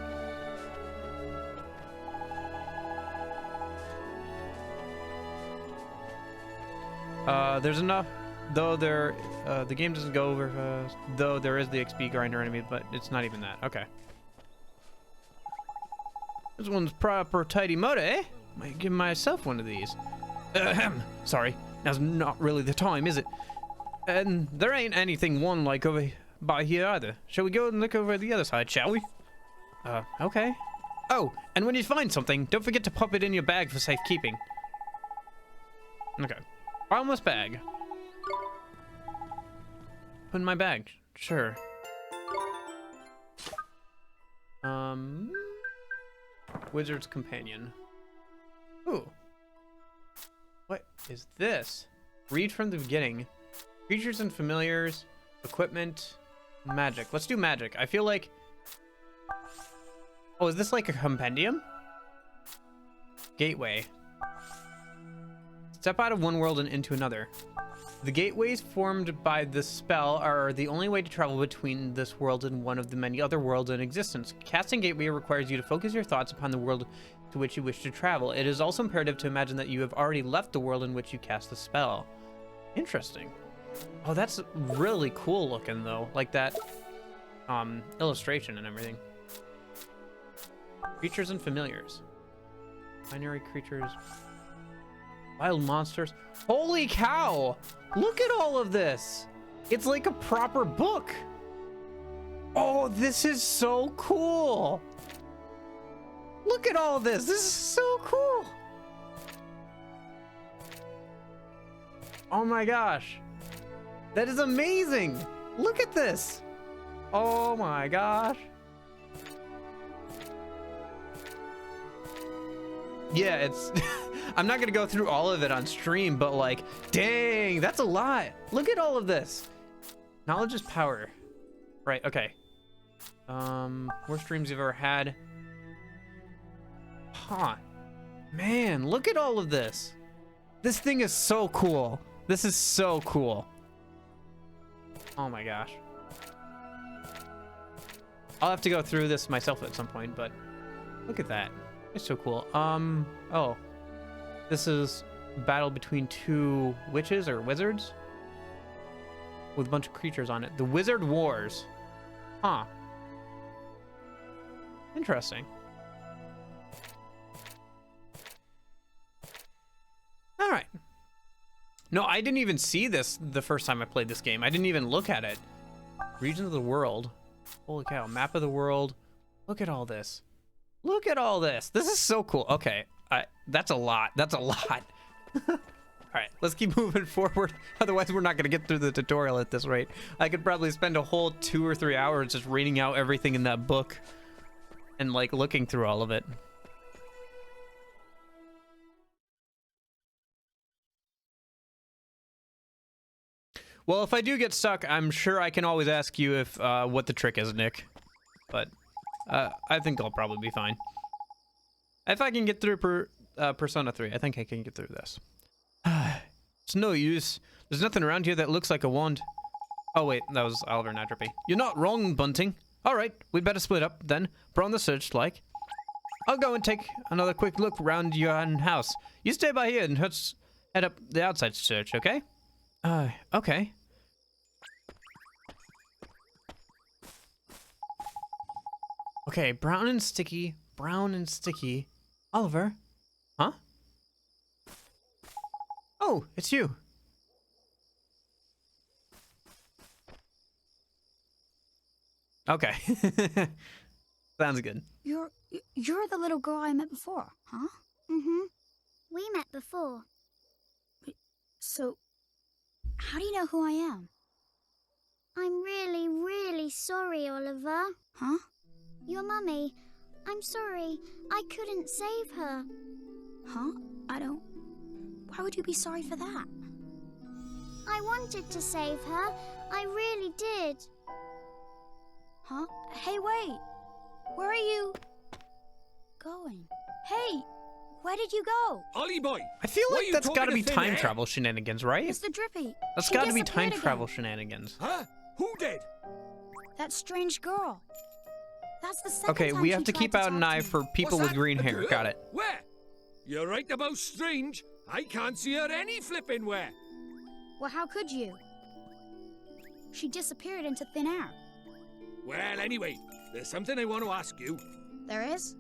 There's enough, though the game doesn't go over fast, though there is the XP grinder enemy, but it's not even that. Okay. This one's proper tidy motor, eh? Might give myself one of these. Ahem. Sorry, now's not really the time, is it? And there ain't anything one like over by here either. Shall we go and look over the other side, shall we? Okay. Oh, and when you find something, don't forget to pop it in your bag for safekeeping. Okay. Bottomless bag. Put in my bag. Sure. Wizard's Companion. Ooh. What is this? Read from the beginning. Creatures and familiars, equipment, magic. Let's do magic. I feel like... Oh, is this like a compendium? Gateway. Step out of one world and into another. The gateways formed by this spell are the only way to travel between this world and one of the many other worlds in existence. Casting Gateway requires you to focus your thoughts upon the world to which you wish to travel. It is also imperative to imagine that you have already left the world in which you cast the spell. Interesting. Oh, that's really cool looking though. Like that illustration and everything. Creatures and familiars. Binary creatures. Wild monsters. Holy cow! Look at all of this! It's like a proper book! Oh, this is so cool! Look at all this! This is so cool! Oh my gosh! That is amazing! Look at this! Oh my gosh! Yeah, it's... I'm not gonna go through all of it on stream, but like, dang, that's a lot. Look at all of this. Knowledge is power. Right, okay. Worst dreams you've ever had. Huh. Man, look at all of this. This thing is so cool. This is so cool. Oh my gosh. I'll have to go through this myself at some point, but look at that. It's so cool. Oh. This is battle between two witches or wizards with a bunch of creatures on it. The Wizard Wars. Huh. Interesting. All right. No, I didn't even see this the first time I played this game. I didn't even look at it. Regions of the world. Holy cow. Map of the world. Look at all this. Look at all this. This is so cool. Okay. That's a lot. That's a lot. All right, let's keep moving forward. Otherwise, we're not going to get through the tutorial at this rate. I could probably spend a whole 2 or 3 hours just reading out everything in that book and like looking through all of it. Well, if I do get stuck, I'm sure I can always ask you if what the trick is, Nick. But I think I'll probably be fine. If I can get through Persona 3, I think I can get through this. It's no use. There's nothing around here that looks like a wand. Oh wait, that was Oliver and Atrophy. You're not wrong, Bunting. Alright, we better split up then. We're on the search, like. I'll go and take another quick look around your house. You stay by here and head up the outside search, okay? Okay. Okay, brown and sticky. Brown and sticky. Oliver? Huh? Oh, it's you. Okay. Sounds good. You're the little girl I met before, huh? Mm-hmm. We met before. So, how do you know who I am? I'm really, really sorry, Oliver. Huh? Your mummy. I'm sorry. I couldn't save her. Huh? Why would you be sorry for that? I wanted to save her. I really did. Huh? Hey, wait. Where are you going? Hey, where did you go? Ollie boy! I feel why like you that's talking gotta to be thin time air? travel shenanigans, right? It's the Drippy. That's She gotta be disappeared time again. travel shenanigans. Huh? Who did? That strange girl. That's the second Okay, time we she have to tried keep to out talk an to eye me. for people What's with that? green A hair. girl? Got it. Where? You're right about strange. I can't see her any flipping where. Well, how could you? She disappeared into thin air. Well, anyway, there's something I want to ask you. There is?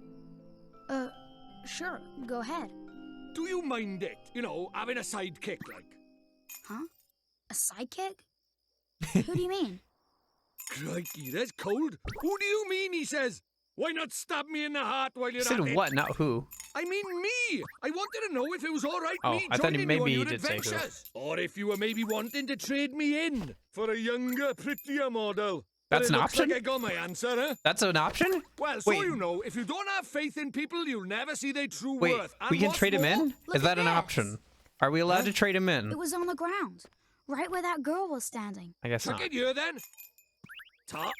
Sure. Go ahead. Do you mind it? You know, having a sidekick like? Huh? A sidekick? Who do you mean? Crikey, that's cold. Who do you mean, he says? Why not stab me in the heart while you're You said at it? what, not who. I mean me! I wanted to know if it was alright Oh, me I thought joining maybe you he on your did say who. adventures. Or if you were maybe wanting to trade me in for a younger, prettier model. But That's it an looks option? like I got my answer, huh? That's an option? Well, so Wait. you know, if you don't have faith in people, you'll never see their true Wait, worth. And we can what's trade him more, in? look Is that at an this. option? Are we allowed to trade him in? It was on the ground, right where that girl was standing. I guess Check not. it here then. Ta.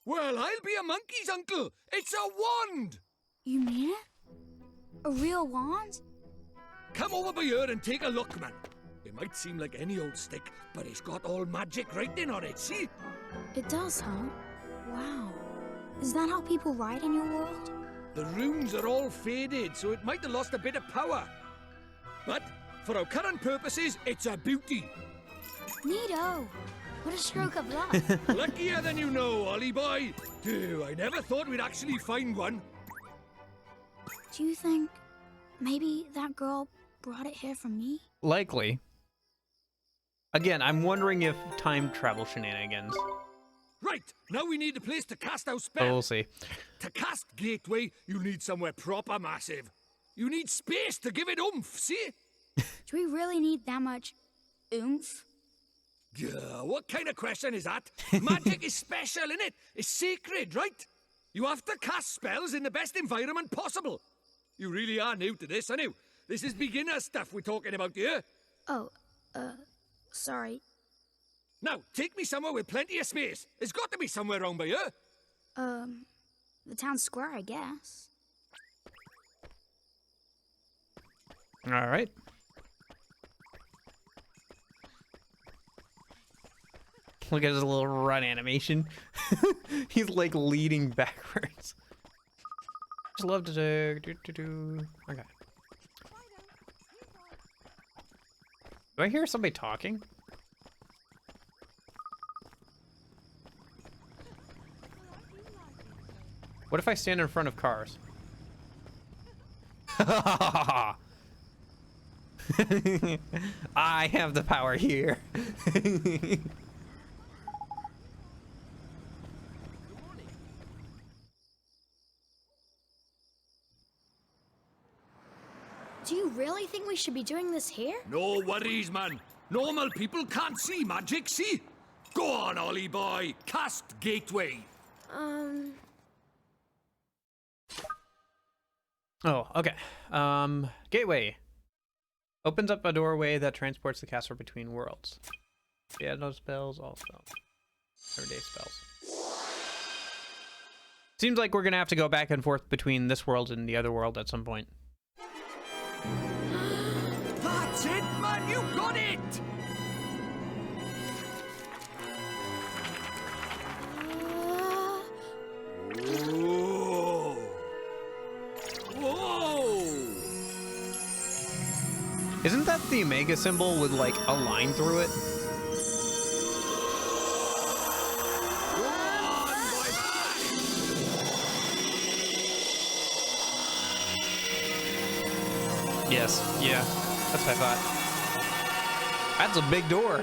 Well, I'll be a monkey's uncle. It's a wand. You mean it? A real wand? Come over by here and take a look, man. It might seem like any old stick, but it's got all magic writing on it, see? It does, huh? Wow. Is that how people write in your world? The runes are all faded, so it might have lost a bit of power. But for our current purposes, it's a beauty. Neato. What a stroke of luck. Luckier than you know, Ollie boy. Dude, I never thought we'd actually find one. Do you think maybe that girl brought it here for me? Likely. Again, I'm wondering if time travel shenanigans. Right, now we need a place to cast our But spell. we'll see. To cast Gateway, you need somewhere proper massive. You need space to give it oomph, see? Do we really need that much oomph? Yeah, what kind of question is that? Magic is special, innit? It's sacred, right? You have to cast spells in the best environment possible. You really are new to this, aren't you? This is beginner stuff we're talking about here. Oh, sorry. Now, take me somewhere with plenty of space. There's got to be somewhere around by here. The town square, I guess. All right. Look at his little run animation. He's like leading backwards. Just love to do. Okay. Do I hear somebody talking? What if I stand in front of cars? I have the power here. Do you really think we should be doing this here? No worries, man. Normal people can't see magic, see? Go on, Ollie boy. Cast Gateway. Oh, okay. Gateway. Opens up a doorway that transports the caster between worlds. Yeah, no spells, all spells. Everyday spells. Seems like we're gonna have to go back and forth between this world and the other world at some point. That's it, man. You got it. Whoa. Whoa. Isn't that the Omega symbol with like a line through it? Yes, yeah, that's what I thought. That's a big door.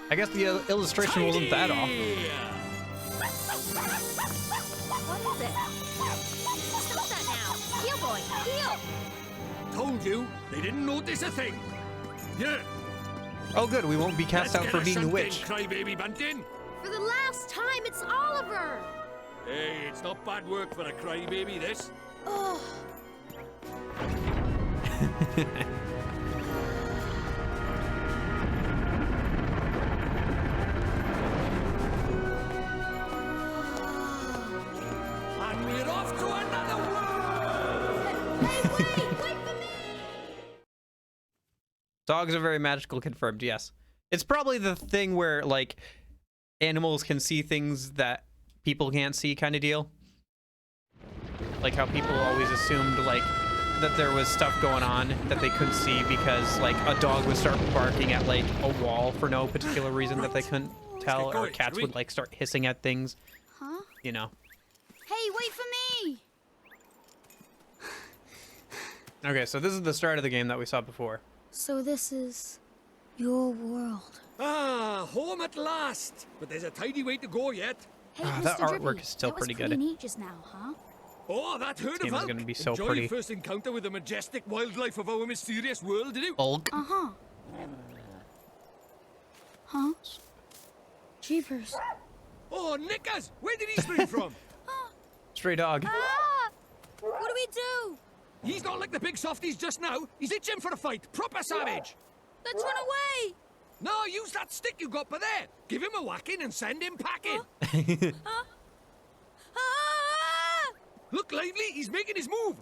I guess the illustration wasn't that off. What is it? Stop that now! Heel boy, heel! Told you, they didn't notice a thing. Yeah. Oh good, we won't be cast out for being a witch. Crybaby Bunting. For the last time, it's Oliver! Hey, it's not bad work for a crybaby, this. Oh, And we're off to another world! hey, wait for me! Dogs are very magical, confirmed, yes. It's probably the thing where, like, animals can see things that people can't see kind of deal. Like how people always assumed, like, that there was stuff going on that they couldn't see because, like, a dog would start barking at, like, a wall for no particular reason that they couldn't tell, get or going, cats shall we? would, like, start hissing at things, Huh? you know. Hey, wait for me! Okay, so this is the start of the game that we saw before. So this is your world. Ah, home at last. But there's a tidy way to go yet. Hey, that Mr. artwork Drippy, is still that was pretty pretty good. neat just now, huh? Oh, that herd of game is elk. gonna be so Enjoy pretty. your first encounter with the majestic wildlife of our mysterious world, did you? Bulk. Uh-huh. Huh? Jeepers. Oh, Nickers! Where did he spring from? Stray dog. Ah! What do we do? He's not like the big softies just now. He's itching for a fight. Proper savage. Let's run away! No, use that stick you got by there. Give him a whacking and send him packing. Ah! Look lively, he's making his move.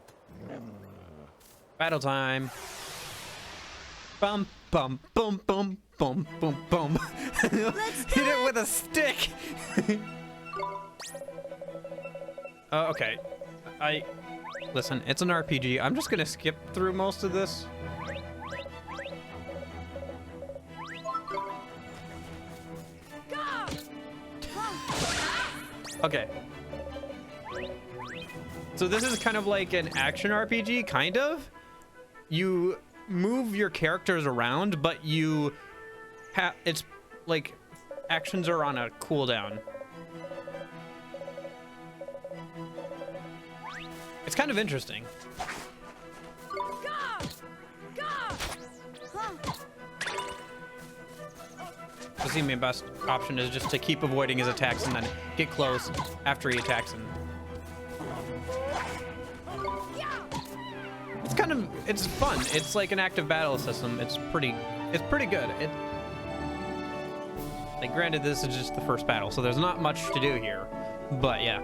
Battle time. Bum bum bum bum bum bum bum. Hit it with a stick. Okay. Listen, it's an RPG. I'm just gonna skip through most of this. Okay. So this is kind of like an action RPG, kind of. You move your characters around, but you have, it's like actions are on a cooldown. It's kind of interesting. I think my best option is just to keep avoiding his attacks and then get close after he attacks him. It's kind of, it's fun. It's like an active battle system. It's pretty good. Like, granted, this is just the first battle, so there's not much to do here, but yeah.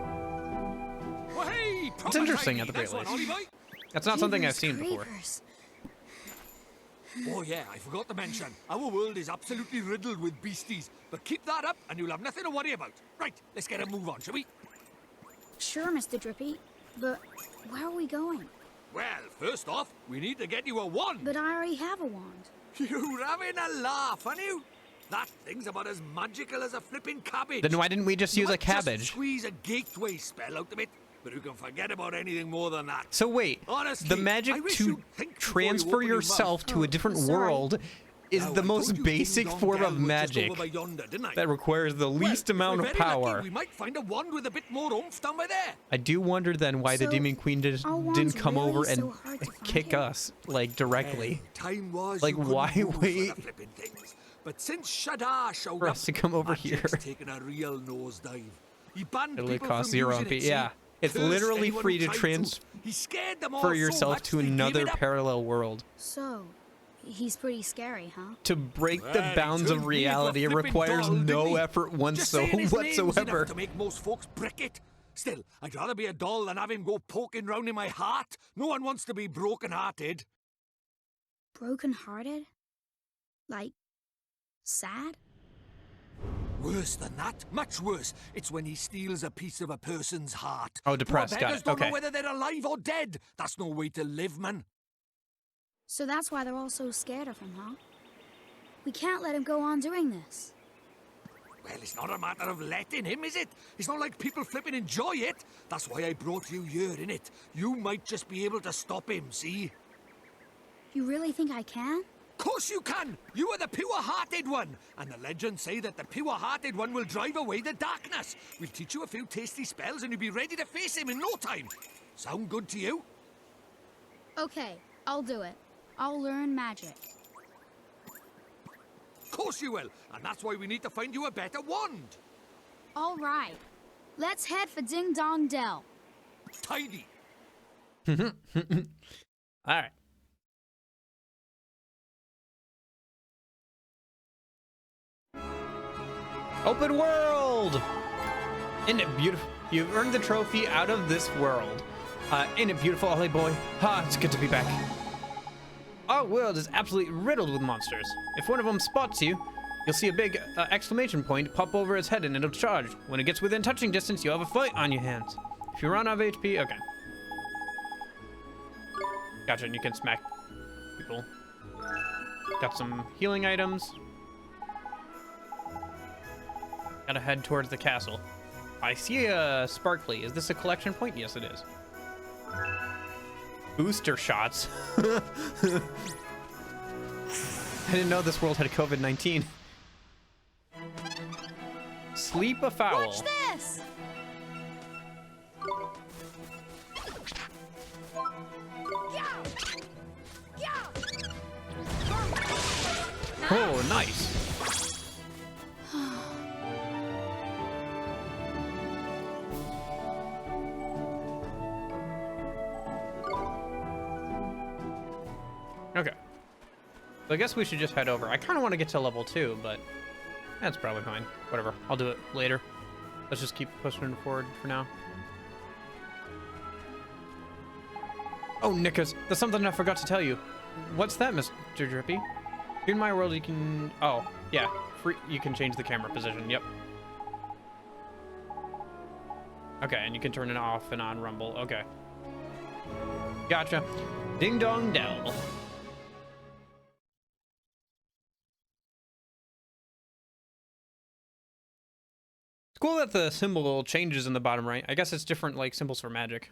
Well, hey, It's interesting at the very least. That's not something I've seen before. Oh yeah, I forgot to mention, our world is absolutely riddled with beasties, but keep that up and you'll have nothing to worry about. Right, let's get a move on, shall we? Sure, Mr. Drippy, but where are we going? Well, first off, we need to get you a wand. But I already have a wand. You're having a laugh, aren't you? That thing's about as magical as a flipping cabbage. Then why didn't we just You use a might just cabbage? squeeze a gateway spell out of it, but you can forget about anything more than that. So wait, Honestly, the magic I wish to you'd think before you transfer open your yourself mouth. to a different sorry. world is Now, the I most told you basic Ding Dong form Dell of was just magic over by yonder, didn't I? that requires the least Well, amount if of we're very lucky, power. we might find a wand with a bit more oomph down by there. I do wonder then why the So, Demon Queen just are wands didn't come really over and so hard to find kick here? us, like, directly. Time was Like, you couldn't why move for wait the flipping things. But since Shadar showed for up, us to come over magic's here? taken a real nosedive. He banned It'll people cost from 0 using MP. it, see? Yeah, it's Cursed literally anyone free who to tried transfer He scared them all so yourself much to they gave another it up. parallel world. So, he's pretty scary, huh? To break the Well, he bounds turned of me into a reality flipping requires doll, didn't no he? effort Just saying his name's whatsoever. enough to make most folks brick it. Still, I'd rather be a doll than have him go poking round in my heart. No one wants to be broken-hearted. Broken-hearted? Like, sad? Worse than that, much worse. It's when he steals a piece of a person's heart. Oh, depressed, Poor got beggars it, don't okay. know whether they're alive or dead. That's no way to live, man. So that's why they're all so scared of him, huh? We can't let him go on doing this. Well, it's not a matter of letting him, is it? It's not like people flipping enjoy it. That's why I brought you here, innit? You might just be able to stop him, see? You really think I can? Course you can! You are the pure-hearted one! And the legends say that the pure-hearted one will drive away the darkness. We'll teach you a few tasty spells and you'll be ready to face him in no time. Sound good to you? Okay, I'll do it. I'll learn magic. Course you will, and that's why we need to find you a better wand. All right. Let's head for Ding Dong Dell. Tidy. All right. Open world! Isn't it beautiful? You've earned the trophy out of this world. Ain't it beautiful, Ollie boy? Ha, it's good to be back. Our world is absolutely riddled with monsters. If one of them spots you, you'll see a big exclamation point pop over its head and it'll charge. When it gets within touching distance, you'll have a fight on your hands. If you run out of HP, okay. Gotcha, and you can smack people. Got some healing items. Gotta head towards the castle. I see a sparkly. Is this a collection point? Yes, it is. Booster shots. I didn't know this world had COVID-19. Sleep a foul. Watch this! Oh, nice. Okay. So I guess we should just head over. I kind of want to get to level 2, but that's probably fine. Whatever. I'll do it later. Let's just keep pushing forward for now. Oh, Nickers, there's something I forgot to tell you. What's that, Mr. Drippy? In my world, you can... Oh, yeah. You can change the camera position. Yep. Okay, and you can turn it off and on rumble. Okay. Gotcha. Ding dong dell. It's cool that the symbol changes in the bottom right. I guess it's different, like, symbols for magic.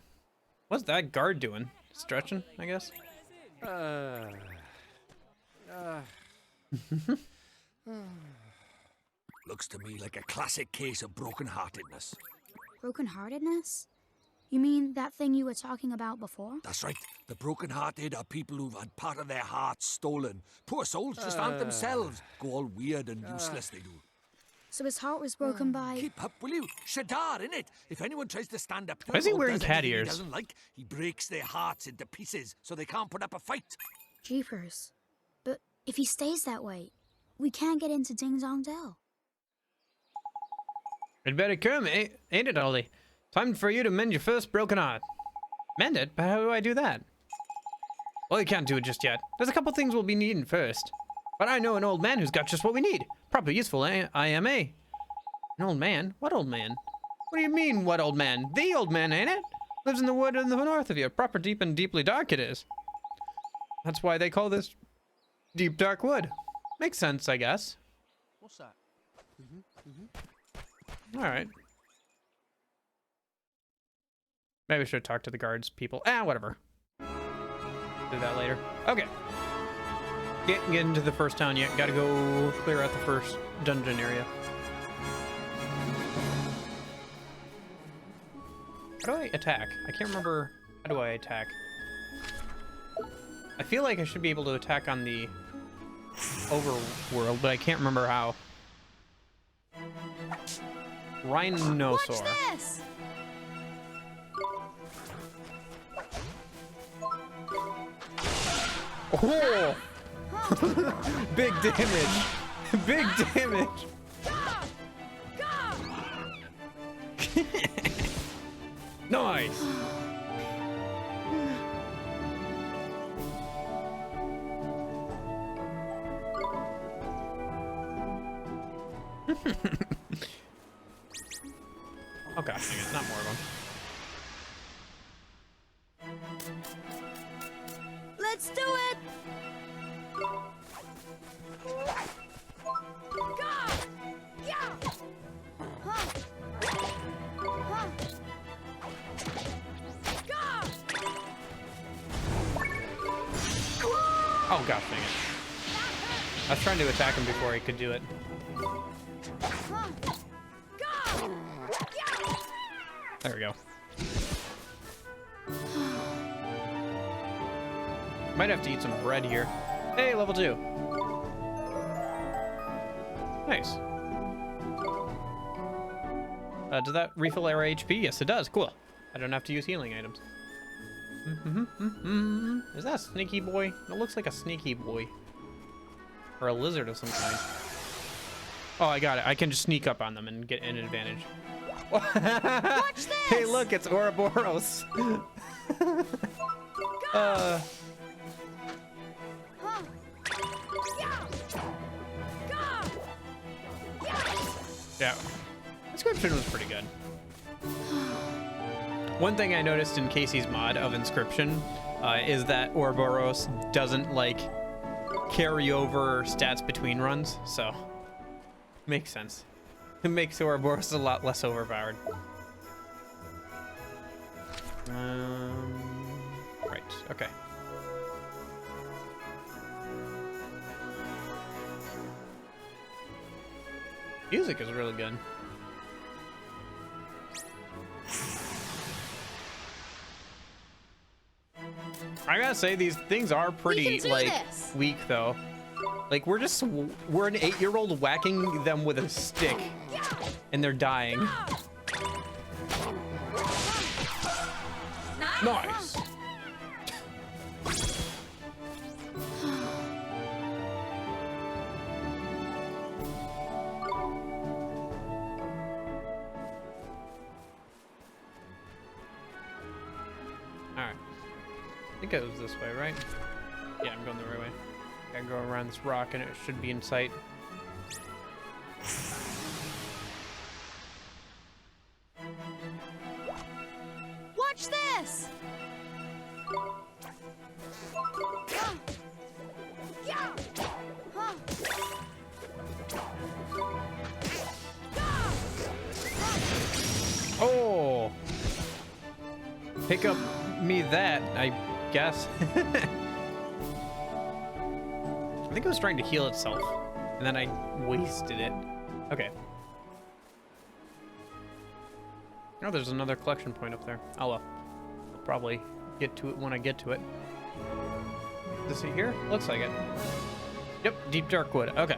What's that guard doing? Stretching, I guess? Looks to me like a classic case of broken-heartedness. Broken-heartedness? You mean that thing you were talking about before? That's right. The broken-hearted are people who've had part of their hearts stolen. Poor souls just aren't themselves. Go all weird and useless, they do. So his heart was broken by... Keep up, will you? Shadar, innit? If anyone tries to stand up to Why is he him or wearing does cat anything he ears? doesn't like, he breaks their hearts into pieces so they can't put up a fight. Jeepers. But if he stays that way, we can't get into Ding Dong Dell. It better come, ain't it, Ollie? Time for you to mend your first broken heart. Mend it? But how do I do that? Well, you can't do it just yet. There's a couple things we'll be needing first. But I know an old man who's got just what we need. Proper useful IMA. An old man? What old man? What do you mean, what old man? The old man, ain't it? Lives in the wood in the north of you. Proper deep and deeply dark it is. That's why they call this deep dark wood. Makes sense, I guess. What's that? Alright. Maybe I should talk to the guards people. Whatever. Do that later. Okay. Get into the first town yet. Gotta go clear out the first dungeon area. How do I attack? I can't remember. How do I attack? I feel like I should be able to attack on the overworld, but I can't remember how. Rhinosaur. Watch this! Oh! Big damage. Big damage. Nice. Oh gosh, dang it, not more of them. Let's do it! Oh gosh, dang it. I was trying to attack him before he could do it. There we go. Might have to eat some bread here. Hey, level 2. Nice. Does that refill our HP? Yes, it does. Cool. I don't have to use healing items. Is that a sneaky boy? It looks like a sneaky boy. Or a lizard of some kind. Oh, I got it. I can just sneak up on them and get an advantage. Watch this! Hey, look, it's Ouroboros. Yeah. Inscription was pretty good. One thing I noticed in Casey's mod of Inscription is that Ouroboros doesn't, like, carry over stats between runs, so makes sense. It makes Ouroboros a lot less overpowered. Right, okay. Music is really good. I gotta say, these things are pretty, like, weak, though. Like, we're an 8-year-old whacking them with a stick, and they're dying. Nice. Alright. I think it was this way, right? Yeah, I'm going the right way. Gotta go around this rock and it should be in sight. Watch this! Oh! Pick up me that, I guess. I think it was trying to heal itself, and then I wasted it. Okay. Oh, there's another collection point up there. I'll probably get to it when I get to it. Is it here? Looks like it. Yep, deep dark wood. Okay.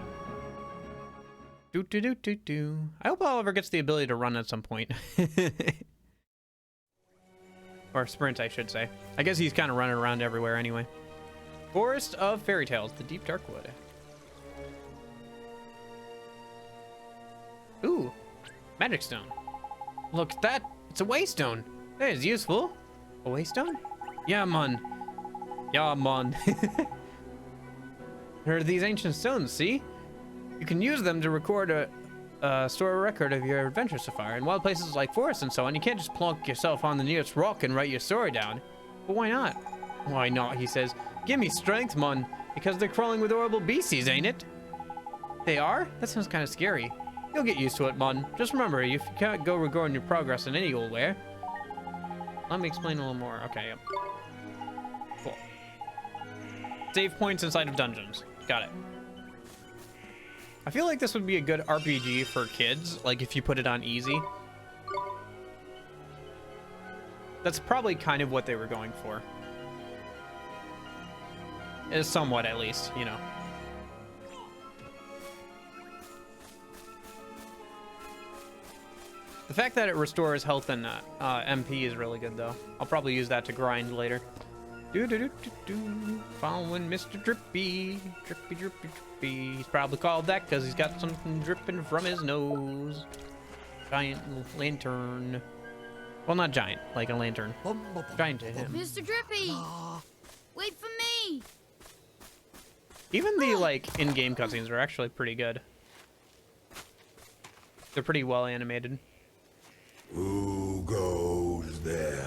Do. I hope Oliver gets the ability to run at some point. Or sprint, I should say. I guess he's kind of running around everywhere anyway. Forest of Fairy Tales, the deep dark wood. Ooh, magic stone. Look at that. It's a waystone. That is useful. A waystone? Yeah, man. Yeah, man. There are these ancient stones, see? You can use them to record store a record of your adventure so far. In wild places like forests and so on, you can't just plonk yourself on the nearest rock and write your story down. But why not? Why not, he says. Give me strength, man. Because they're crawling with horrible beasties, ain't it? They are? That sounds kind of scary. You'll get used to it, man. Just remember, you can't go recording your progress in any old way. Let me explain a little more. Okay, yep. Cool. Save points inside of dungeons. Got it. I feel like this would be a good RPG for kids, like if you put it on easy. That's probably kind of what they were going for. Is somewhat, at least, you know. The fact that it restores health and MP is really good, though. I'll probably use that to grind later. Following Mr. Drippy. Drippy, drippy, drippy. He's probably called that because he's got something dripping from his nose. Giant lantern. Well, not giant, like a lantern. Giant to him. Mr. Drippy! Wait for me! Even the, like, in-game cutscenes are actually pretty good. They're pretty well animated. Who goes there?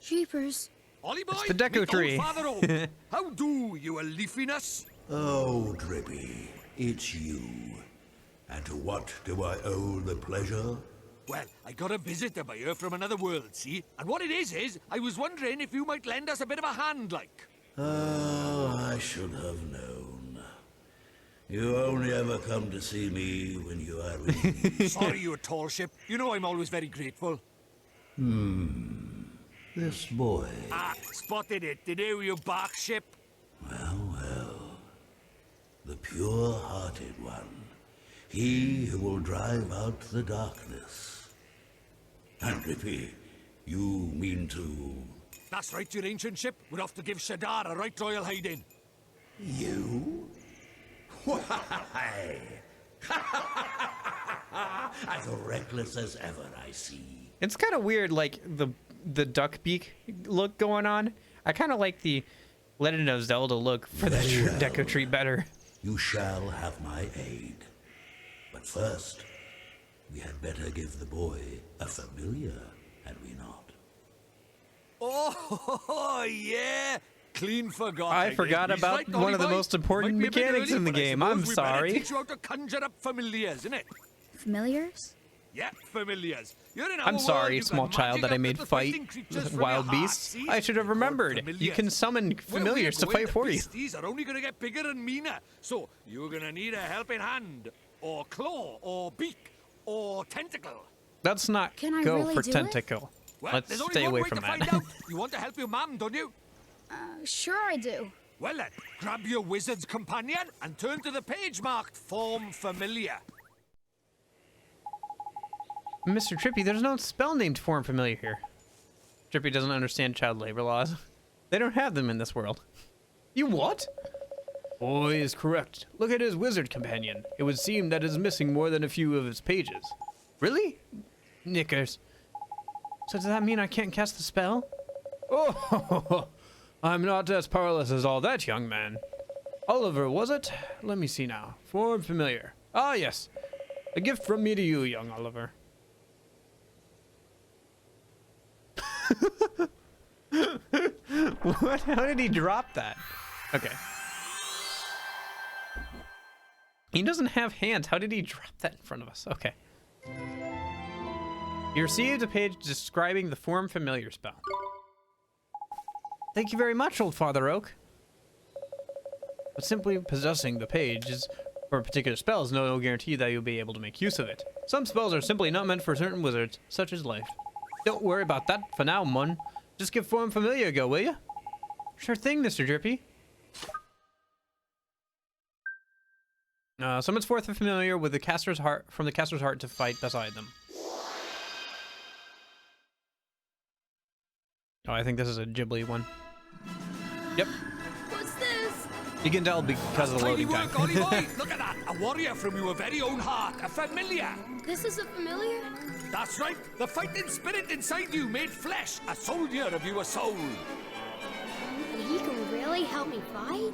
Jeepers. Ollie boy, It's the Deco Tree. How do, you a leafiness? Oh, Drippy, it's you. And to what do I owe the pleasure? Well, I got a visitor by here from another world, see? And what it is I was wondering if you might lend us a bit of a hand, like. Oh, I should have known. You only ever come to see me when you are in need. Sorry, you tall ship. You know I'm always very grateful. This boy. Ah, spotted it. Did you bark ship? Well, well. The pure-hearted one. He who will drive out the darkness. And Drippy, you mean to... That's right, your ancient ship. We're off to give Shadar a right royal hiding. You? Why? As reckless as ever, I see. It's kind of weird, like, the duck beak look going on. I kind of like the Legend of Zelda look for the Deco Tree better. You shall have my aid. But first, we had better give the boy a familiar, had we not? Oh, yeah. Clean forgot. I forgot He's about right, one of the Ollie boy. most important Might be a bit mechanics early, in the but I game. suppose I'm we better sorry. teach you how to conjure up familiars, innit? Familiars? Yeah, familiars. You're in our I'm sorry, world, you small can child, magic that I up made little fight fighting creatures from wild your heart, beasts. see? I should have Called remembered. You familiars. can summon Where familiars we're to going, fight for the you. beasties are only going to get bigger and meaner. So you're going to need a helping hand, or claw, or beak, or tentacle. Let's not Can I go really for do it? tentacle. Well, Let's there's only stay one away way from to that. find out. You want to help your mum, don't you? Sure I do. Well then, grab your wizard's companion and turn to the page marked Form Familiar. Mr. Trippy, there's no spell named Form Familiar here. Trippy doesn't understand child labor laws. They don't have them in this world. You what? Boy is correct. Look at his wizard companion. It would seem that is missing more than a few of its pages. Really? Knickers. So does that mean I can't cast the spell? Oh, I'm not as powerless as all that, young man. Oliver, was it? Let me see now. Form Familiar. Ah, yes. A gift from me to you, young Oliver. What? How did he drop that? Okay. He doesn't have hands. How did he drop that in front of us? Okay. You received a page describing the Form Familiar spell. Thank you very much, old Father Oak. But simply possessing the page is, for a particular spell is no guarantee that you'll be able to make use of it. Some spells are simply not meant for certain wizards, such as life. Don't worry about that for now, Mun. Just give Form Familiar a go, will you? Sure thing, Mr. Drippy. Summons forth the familiar with the caster's heart from the caster's heart to fight beside them. Oh, I think this is a Ghibli one. Yep. What's this? You can tell because of the loading time. Ollie boy. Look at that. A warrior from your very own heart. A familiar. This is a familiar? That's right. The fighting spirit inside you made flesh. A soldier of your soul. And he can really help me fight?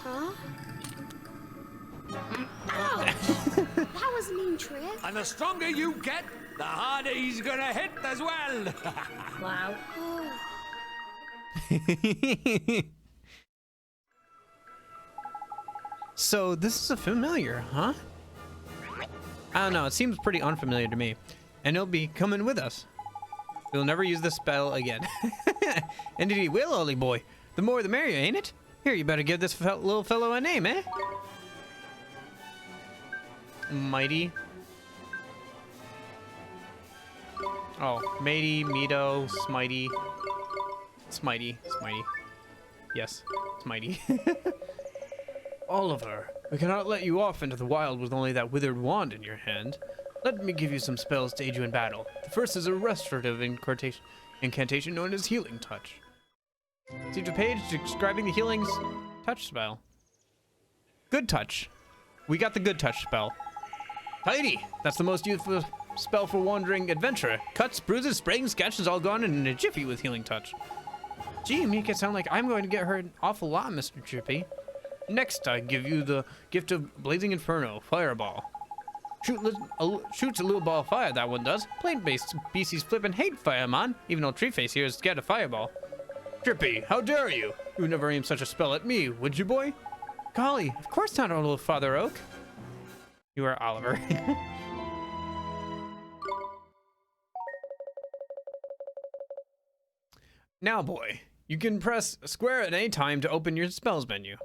Huh? Ouch! That was a mean trick. And the stronger you get, the harder he's gonna hit as well. Wow. So this is a familiar, huh? I don't know. It seems pretty unfamiliar to me. And it'll be coming with us. We'll never use this spell again. Indeed he will, Ollie boy. The more the merrier, ain't it? Here, you better give this little fellow a name, eh? Mighty. Oh, Matey, Mito, Smitey. Smitey. Yes, Smitey. Oliver, we cannot let you off into the wild with only that withered wand in your hand. Let me give you some spells to aid you in battle. The first is a restorative incantation known as Healing Touch. Received a page describing the Healing's Touch spell. Good Touch. We got the Good Touch spell. Tidy! That's the most useful spell for wandering adventurer. Cuts, bruises, sprains, scratches all gone in a jiffy with Healing Touch. Gee, make it sound like I'm going to get hurt an awful lot, Mr. Jippy. Next, I give you the gift of Blazing Inferno, Fireball. Shoots a little ball of fire, that one does. Plant-based species flippin' hate fire, man. Even old Treeface here is scared of Fireball. Drippy, how dare you? You would never aim such a spell at me, would you, boy? Golly, of course not, old Father Oak. You are Oliver. Now, boy, you can press square at any time to open your spells menu.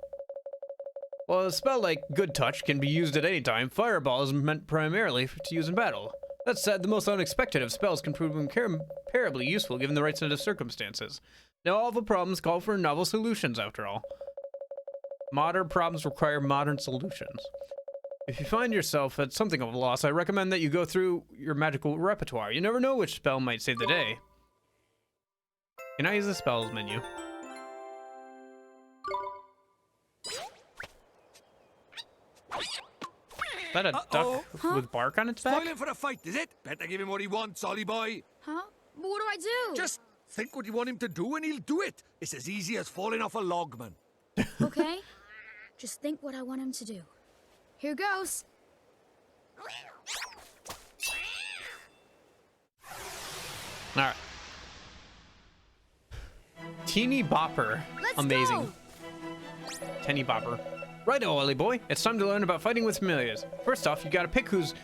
While a spell like Good Touch can be used at any time, Fireball is meant primarily to use in battle. That said, the most unexpected of spells can prove incomparably useful given the right set of circumstances. Now, all the problems call for novel solutions, after all. Modern problems require modern solutions. If you find yourself at something of a loss, I recommend that you go through your magical repertoire. You never know which spell might save the day. Can I use the spells menu? Is that a duck with bark on its back? Spoiling for a fight, is it? Better give him what he wants, Ollie boy. Huh? But what do I do? Just think what you want him to do and he'll do it. It's as easy as falling off a log, man. Okay. Just think what I want him to do. Here goes. All right. Teeny Bopper. Let's Amazing. go. Teeny Bopper. Right, Ollie boy. It's time to learn about fighting with familiars. First off, you gotta pick who's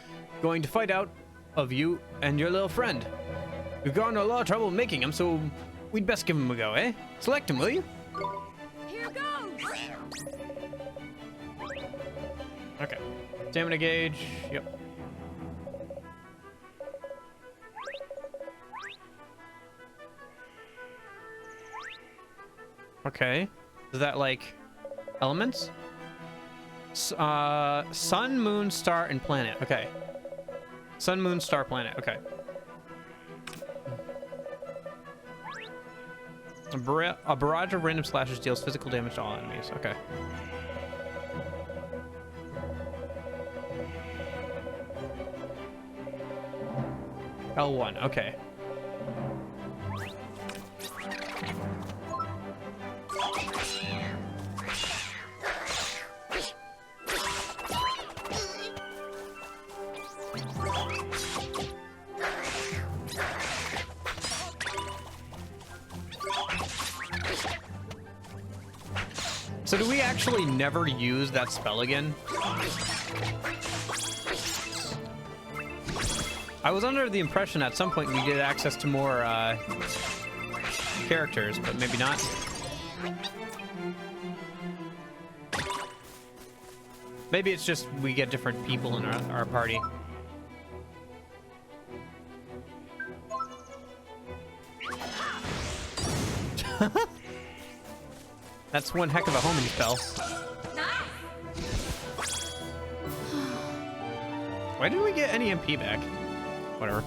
going to fight out of you and your little friend. We've gone to a lot of trouble making him, so we'd best give him a go, eh? Select him, will you? Here goes. Okay. Stamina gauge. Yep. Okay. Is that like elements? Sun, moon, star, and planet. Okay. Sun, moon, star, planet. Okay. A barrage of random slashes deals physical damage to all enemies. Okay. L1. Okay. So do we actually never use that spell again? I was under the impression at some point we get access to more characters, but maybe not. Maybe it's just we get different people in our party. That's one heck of a homing spell. Why didn't we get any MP back? Whatever.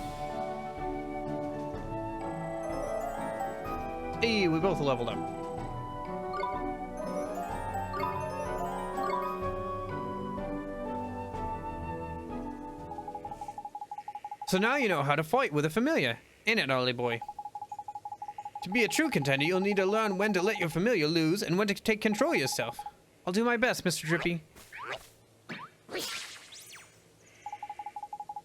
Hey, we both leveled up. So now you know how to fight with a familiar, ain't it, Ollie boy? To be a true contender, you'll need to learn when to let your familiar lose and when to take control of yourself. I'll do my best, Mr. Drippy.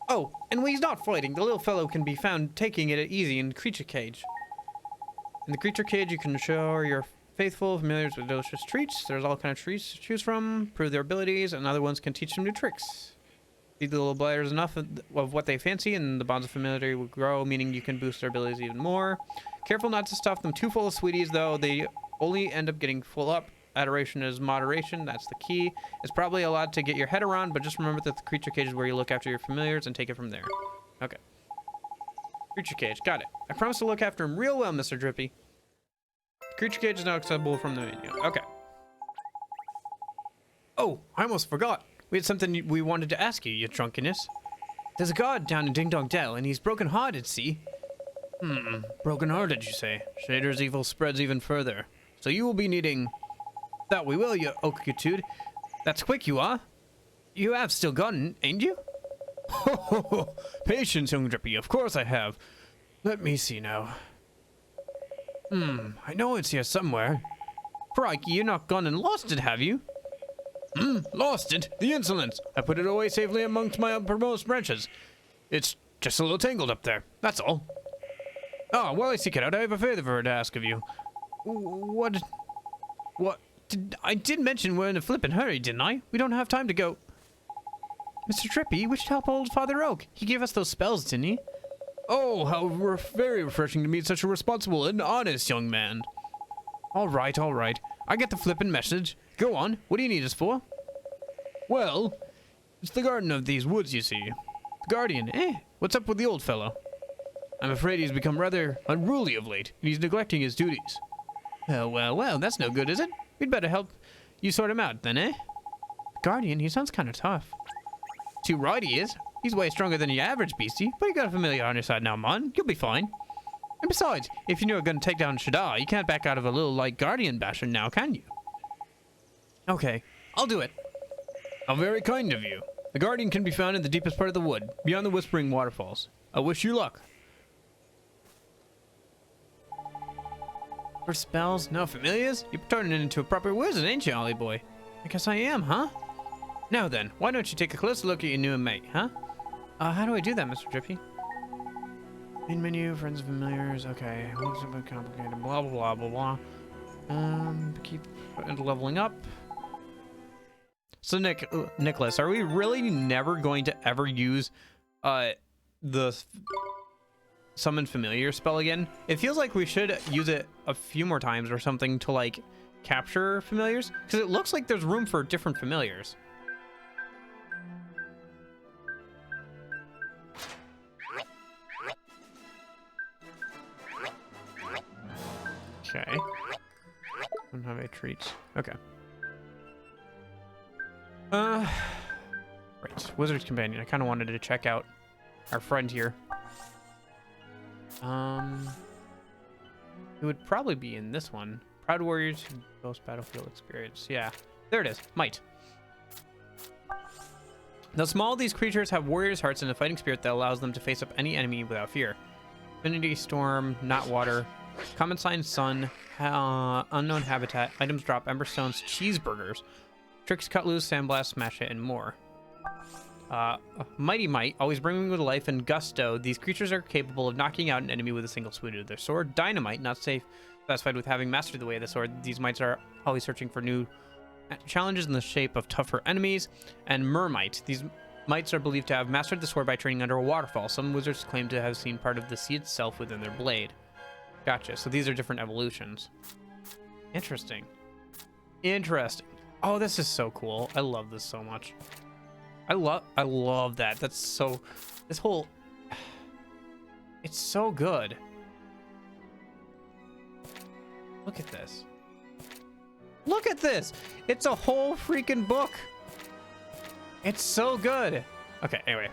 Oh, and when he's not fighting, the little fellow can be found taking it easy in the creature cage. In the creature cage, you can show your faithful familiars with delicious treats. There's all kinds of treats to choose from, prove their abilities, and other ones can teach them new tricks. Feed the little blighters enough of what they fancy, and the bonds of familiarity will grow, meaning you can boost their abilities even more. Careful not to stuff them too full of sweeties, though. They only end up getting full up. Adoration is moderation. That's the key. It's probably a lot to get your head around, but just remember that the creature cage is where you look after your familiars and take it from there. Okay. Creature cage. Got it. I promise to look after him real well, Mr. Drippy. Creature cage is now accessible from the menu. Okay. Oh, I almost forgot. We had something we wanted to ask you, your drunkenness. There's a guard down in Ding Dong Dell, and he's broken-hearted, see? Broken-hearted, you say? Shader's evil spreads even further. So you will be needing... That we will, your oakitude. That's quick, you are. You have still gotten, ain't you? Ho, ho, ho. Patience, young Drippy. Of course I have. Let me see now. I know it's here somewhere. Crikey, you're not gone and lost it, have you? Lost it? The insolence! I put it away safely amongst my uppermost branches. It's just a little tangled up there, that's all. Ah, while I seek it out, I have a favor to ask of you. What? I did mention we're in a flippin' hurry, didn't I? We don't have time to go. Mr. Drippy, you wish to help old Father Oak. He gave us those spells, didn't he? Oh, how very refreshing to meet such a responsible and honest young man. All right. I get the flippin' message. Go on, what do you need us for? Well, it's the guardian of these woods, you see. The guardian, what's up with the old fellow? I'm afraid he's become rather unruly of late, and he's neglecting his duties. Well, that's no good, is it? We'd better help you sort him out, then, The guardian, he sounds kind of tough. Too right he is. He's way stronger than your average beastie, but you got a familiar on your side now, Mon. You'll be fine. And besides, if you knew you're going to take down Shadar, you can't back out of a little light guardian basher now, can you? Okay, I'll do it. How very kind of you. The guardian can be found in the deepest part of the wood, beyond the Whispering Waterfalls. I wish you luck. For spells, no familiars? You're turning into a proper wizard, ain't you, Ollie boy? I guess I am, huh? Now then, why don't you take a closer look at your new mate, huh? How do I do that, Mr. Drippy? Main menu, friends and familiars, okay. Looks a bit complicated, blah, blah, blah, blah, blah. Keep leveling up. So, Nicholas, are we really never going to ever use the Summon Familiar spell again? It feels like we should use it a few more times or something to, like, capture familiars. Because it looks like there's room for different familiars. Okay. Don't have any treats. Okay. Right. Wizard's Companion. I kind of wanted to check out our friend here. It would probably be in this one. Proud Warriors who boast battlefield experience. Yeah. There it is. Might. Though small, these creatures have warriors' hearts and a fighting spirit that allows them to face up any enemy without fear. Affinity, Storm, Not Water, Common Sign, Sun, Unknown Habitat, Items Drop, Emberstones, Cheeseburgers, Tricks Cut Loose, Sandblast, Smash It, and more. Mighty Might, always bringing with life, and Gusto. These creatures are capable of knocking out an enemy with a single swing of their sword. Dynamite, not satisfied with having mastered the way of the sword. These mites are always searching for new challenges in the shape of tougher enemies. And Mermite, these mites are believed to have mastered the sword by training under a waterfall. Some wizards claim to have seen part of the sea itself within their blade. Gotcha. So these are different evolutions. Interesting. Interesting. Oh, this is so cool. I love this so much. I love that. That's so... This whole... It's so good. Look at this. Look at this! It's a whole freaking book! It's so good! Okay, anyway.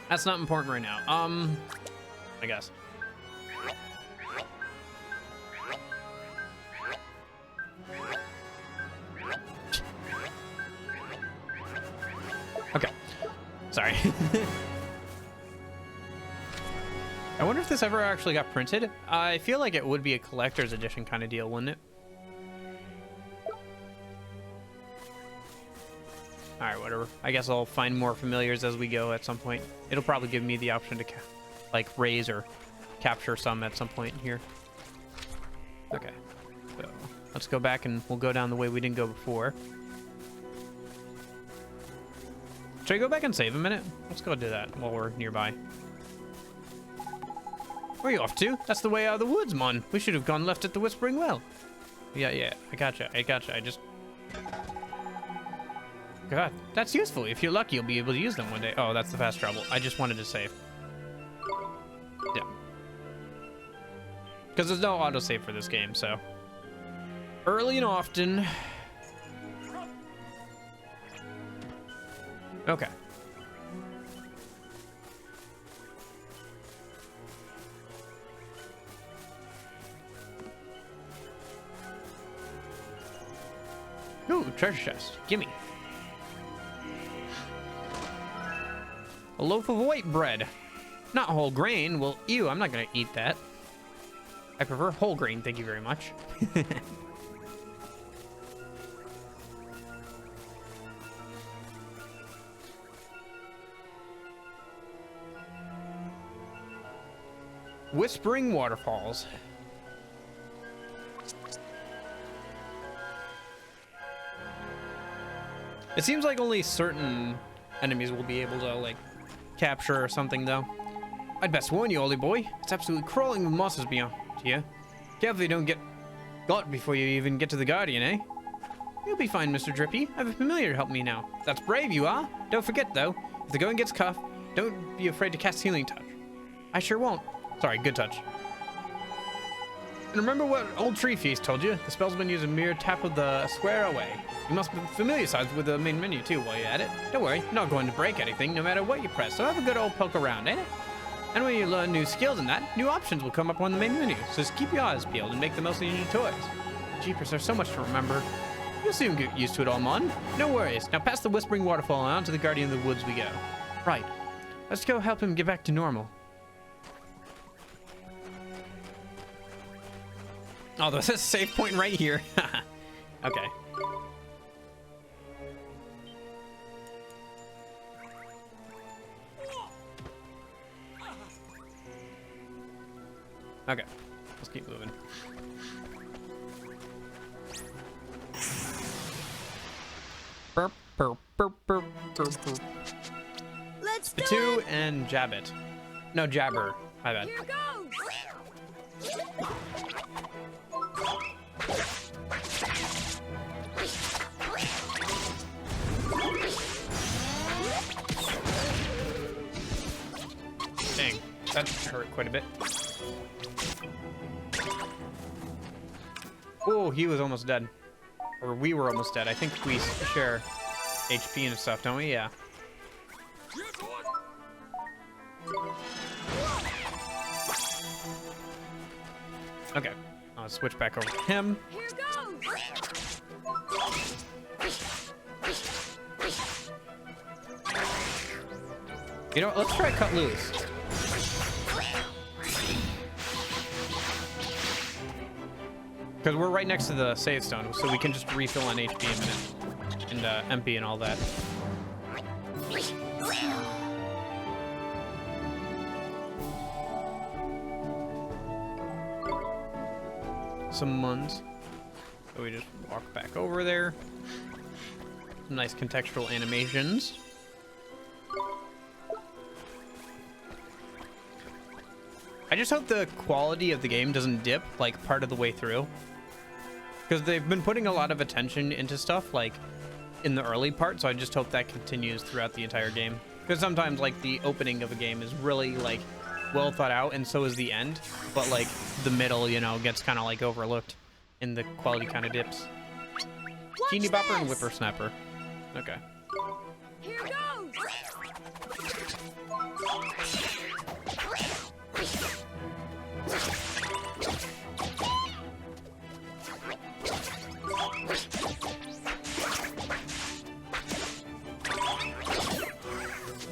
That's not important right now. I guess. Okay. Sorry. I wonder if this ever actually got printed. I feel like it would be a collector's edition kind of deal, wouldn't it? Alright, whatever. I guess I'll find more familiars as we go at some point. It'll probably give me the option to like raise or capture some at some point here. Okay. So let's go back and we'll go down the way we didn't go before. Should I go back and save a minute? Let's go do that while we're nearby. Where are you off to? That's the way out of the woods, mon. We should have gone left at the Whispering Well. Yeah, I gotcha. I just... God, that's useful. If you're lucky, you'll be able to use them one day. Oh, that's the fast travel. I just wanted to save. Yeah. Because there's no autosave for this game, so... Early and often... Okay. Ooh, treasure chest. Gimme. A loaf of white bread. Not whole grain. Well, ew, I'm not gonna eat that. I prefer whole grain, thank you very much. Whispering Waterfalls. It seems like only certain enemies will be able to, like, capture or something, though. I'd best warn you, oldie boy. It's absolutely crawling with monsters beyond here. Careful you don't get got before you even get to the Guardian, eh? You'll be fine, Mr. Drippy. I have a familiar to help me now. That's brave, you are. Don't forget, though, if the going gets tough, don't be afraid to cast Healing Touch. I sure won't. Sorry, Good Touch. And remember what old Tree Feast told you? The spell's been used a mere tap of the square away. You must be familiarized with the main menu, too, while you're at it. Don't worry, you're not going to break anything, no matter what you press, so have a good old poke around, ain't it? And when you learn new skills and that, new options will come up on the main menu, so just keep your eyes peeled and make the most of your new toys. Jeepers, there's so much to remember. You'll soon get used to it all, Mon. No worries. Now past the Whispering Waterfall and on to the Guardian of the Woods we go. Right. Let's go help him get back to normal. Oh, there's a save point right here. Okay. Okay, let's keep moving. Burp, burp, burp, burp, burp, burp. Let's do Two it! and Jabbit. No, Jabber. My bad. Here goes! Dang, that hurt quite a bit. Oh, he was almost dead. Or we were almost dead. I think we share HP and stuff, don't we? Yeah. Okay. I'll switch back over to him. Here goes! You know what? Let's try cut loose. Because we're right next to the save stone, so we can just refill on HP in a minute. And MP and all that. Some muns. So we just walk back over there. Some nice contextual animations. I just hope the quality of the game doesn't dip like part of the way through. Because they've been putting a lot of attention into stuff like in the early part, so I just hope that continues throughout the entire game. Because sometimes like the opening of a game is really like well thought out, and so is the end, but like the middle, you know, gets kind of like overlooked and the quality kind of dips. Teeny bopper and whippersnapper. Okay. Here goes!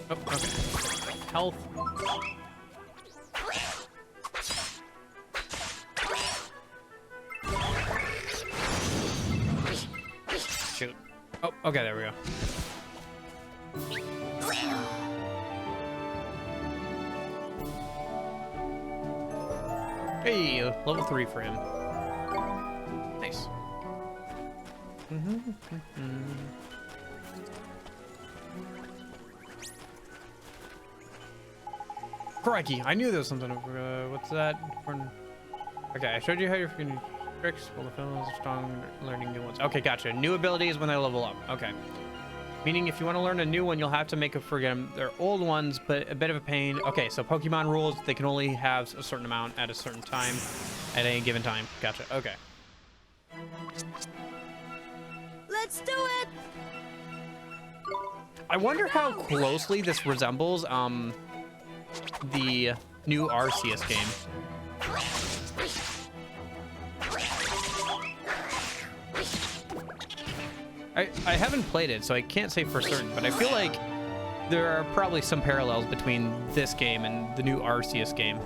Oh, okay. Health. Shoot. Oh, okay, there we go. Hey, level 3 for him. Nice. Crikey, I knew there was something over. What's that? Okay, I showed you how you're freaking tricks. Well, the film is strong, learning new ones. Okay, gotcha. New abilities when they level up. Okay. Meaning if you want to learn a new one, you'll have to make a forget them. They're old ones, but a bit of a pain. Okay, so Pokemon rules, they can only have a certain amount at a certain time, at any given time. Gotcha. Okay. Let's do it! I wonder how closely this resembles the new Arceus game. I haven't played it, so I can't say for certain, but I feel like there are probably some parallels between this game and the new Arceus game.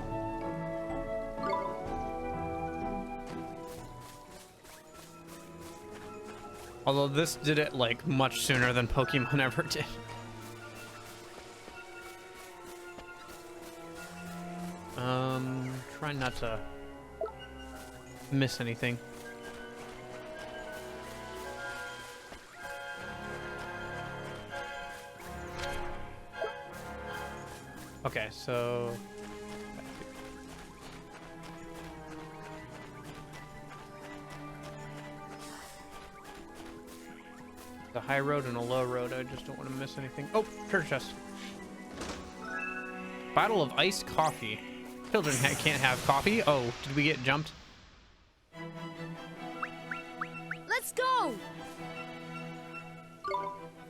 Although this did it like much sooner than Pokemon ever did. Try not to miss anything. Okay, so the high road and a low road. I just don't want to miss anything. Oh, treasure chest. Bottle of iced coffee. Children can't have coffee. Oh, did we get jumped? Let's go!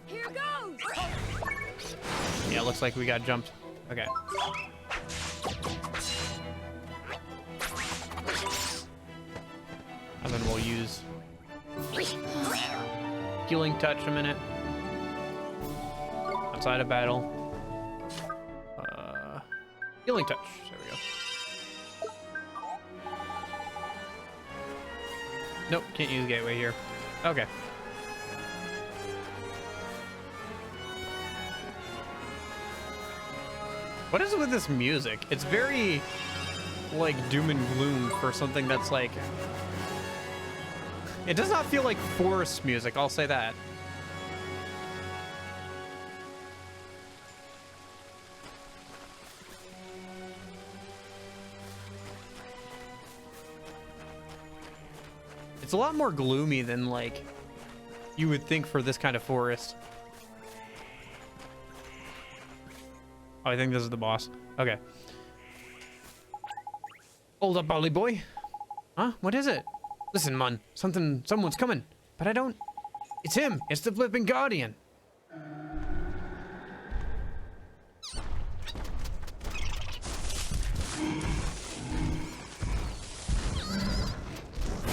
Here goes! Yeah, looks like we got jumped. Okay. And then we'll use healing touch a minute. Outside of battle. Healing touch. There we go. Nope, can't use gateway here. Okay. What is it with this music? It's very like doom and gloom for something that's like, it does not feel like forest music, I'll say that. It's a lot more gloomy than like you would think for this kind of forest. Oh, I think this is the boss. Okay. Hold up, Bolly boy. Huh? What is it? Listen, man. Someone's coming. But I don't... It's him. It's the flipping Guardian.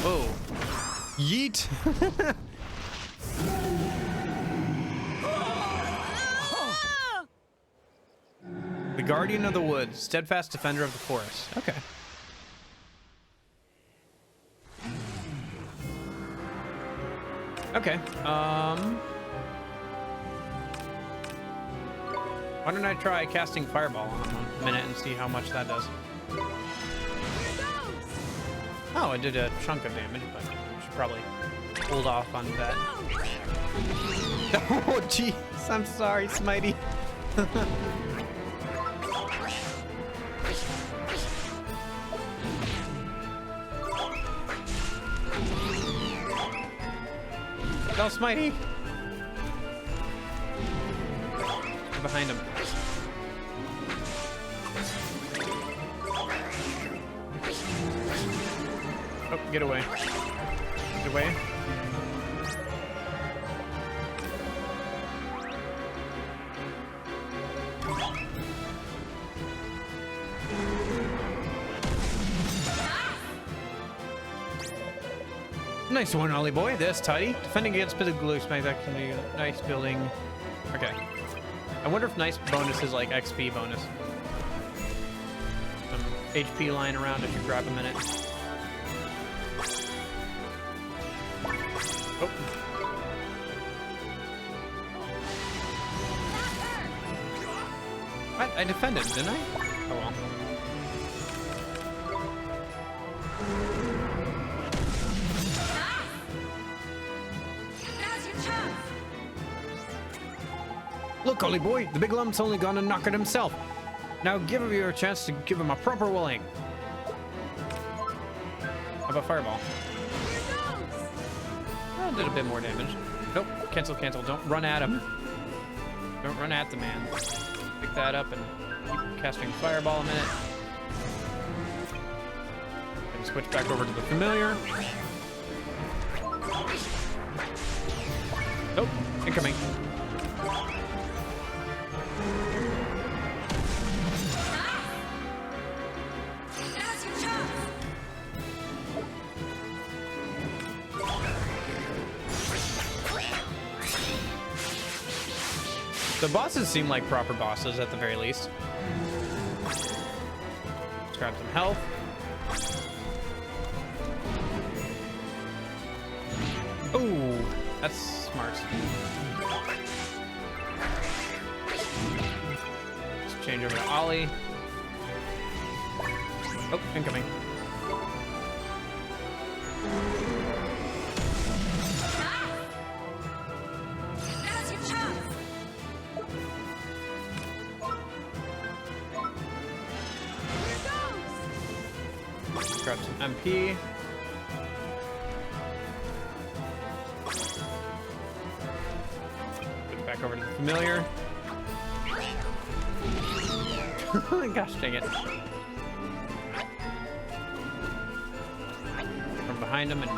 Whoa. Yeet. The Guardian of the Woods, steadfast defender of the forest. Okay. Okay. Why don't I try casting Fireball on him a minute and see how much that does? Oh, it did a chunk of damage, but I should probably hold off on that. Oh, jeez. I'm sorry, Smitey. Go, Smitey! Behind him. Oh, get away. Get away. Nice one, Ollie boy. This tidy. Defending against physical expect that can be a nice building. Okay. I wonder if nice bonus is like XP bonus. Some HP lying around if you grab a minute. Oh. What? I defended, didn't I? Oh well. Look, Ollie boy, the big lump's only gonna knock it himself. Now give him your chance to give him a proper willing. How about Fireball? That did a bit more damage. Nope, cancel, cancel. Don't run at him. Don't run at the man. Pick that up and keep casting Fireball a minute. And switch back over to the familiar. Nope, incoming. The bosses seem like proper bosses at the very least. Let's grab some health. Oh, that's smart. Let's change over to Ollie. Oh, incoming. Grab some MP. Put back over to the familiar. Gosh dang it. From behind him and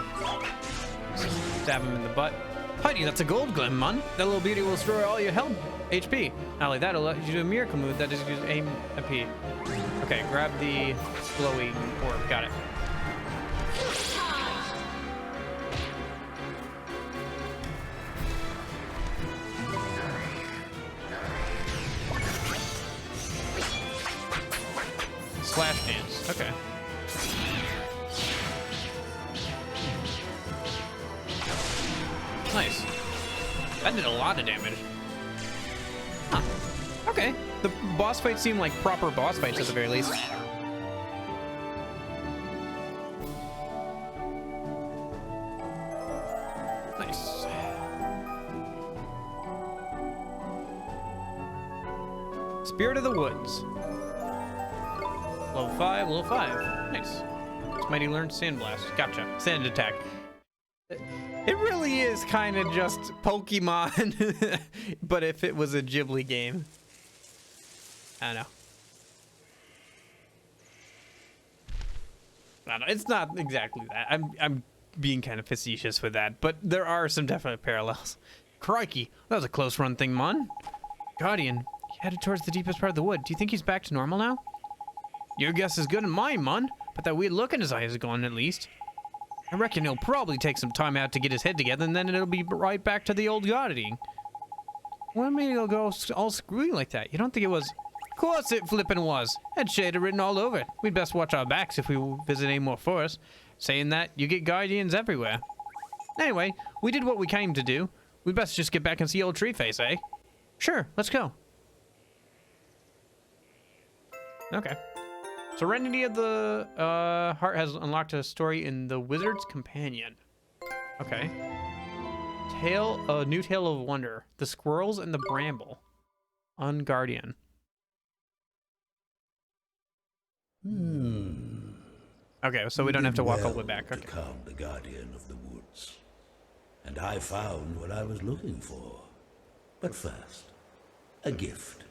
stab him in the butt. Heidi, that's a gold gem, man. That little beauty will destroy all your health HP. Not only that, it'll let you do a miracle move that is use aim MP. Okay, grab the glowing orb. Got it. Slash dance. Okay. Nice. That did a lot of damage. Huh. Okay. The boss fights seem like proper boss fights at the very least. Nice. Spirit of the Woods. Level 5, level 5. Nice. Smitey learned Sandblast. Gotcha. Sand attack. It really is kind of just Pokemon, but if it was a Ghibli game. I don't know. I don't know. It's not exactly that. being kind of facetious with that, but there are some definite parallels. Crikey, that was a close run thing, man. Guardian, he headed towards the deepest part of the wood. Do you think he's back to normal now? Your guess is good as mine, man. But that weird look in his eyes is gone, at least. I reckon he'll probably take some time out to get his head together, and then it'll be right back to the old Guardian. What made it go all screwy like that? You don't think it was... Of course it flippin' was. Had shade written all over it. We'd best watch our backs if we visit any more forests. Saying that, you get Guardians everywhere. Anyway, we did what we came to do. We'd best just get back and see old Treeface, eh? Sure, let's go. Okay. Serenity of the Heart has unlocked a story in The Wizard's Companion. Okay. A new tale of wonder. The Squirrels and the Bramble. On Guardian. Okay, so we don't have to walk all the way back. Okay. To calm the Guardian of the Woods. And I found what I was looking for. But first, a gift.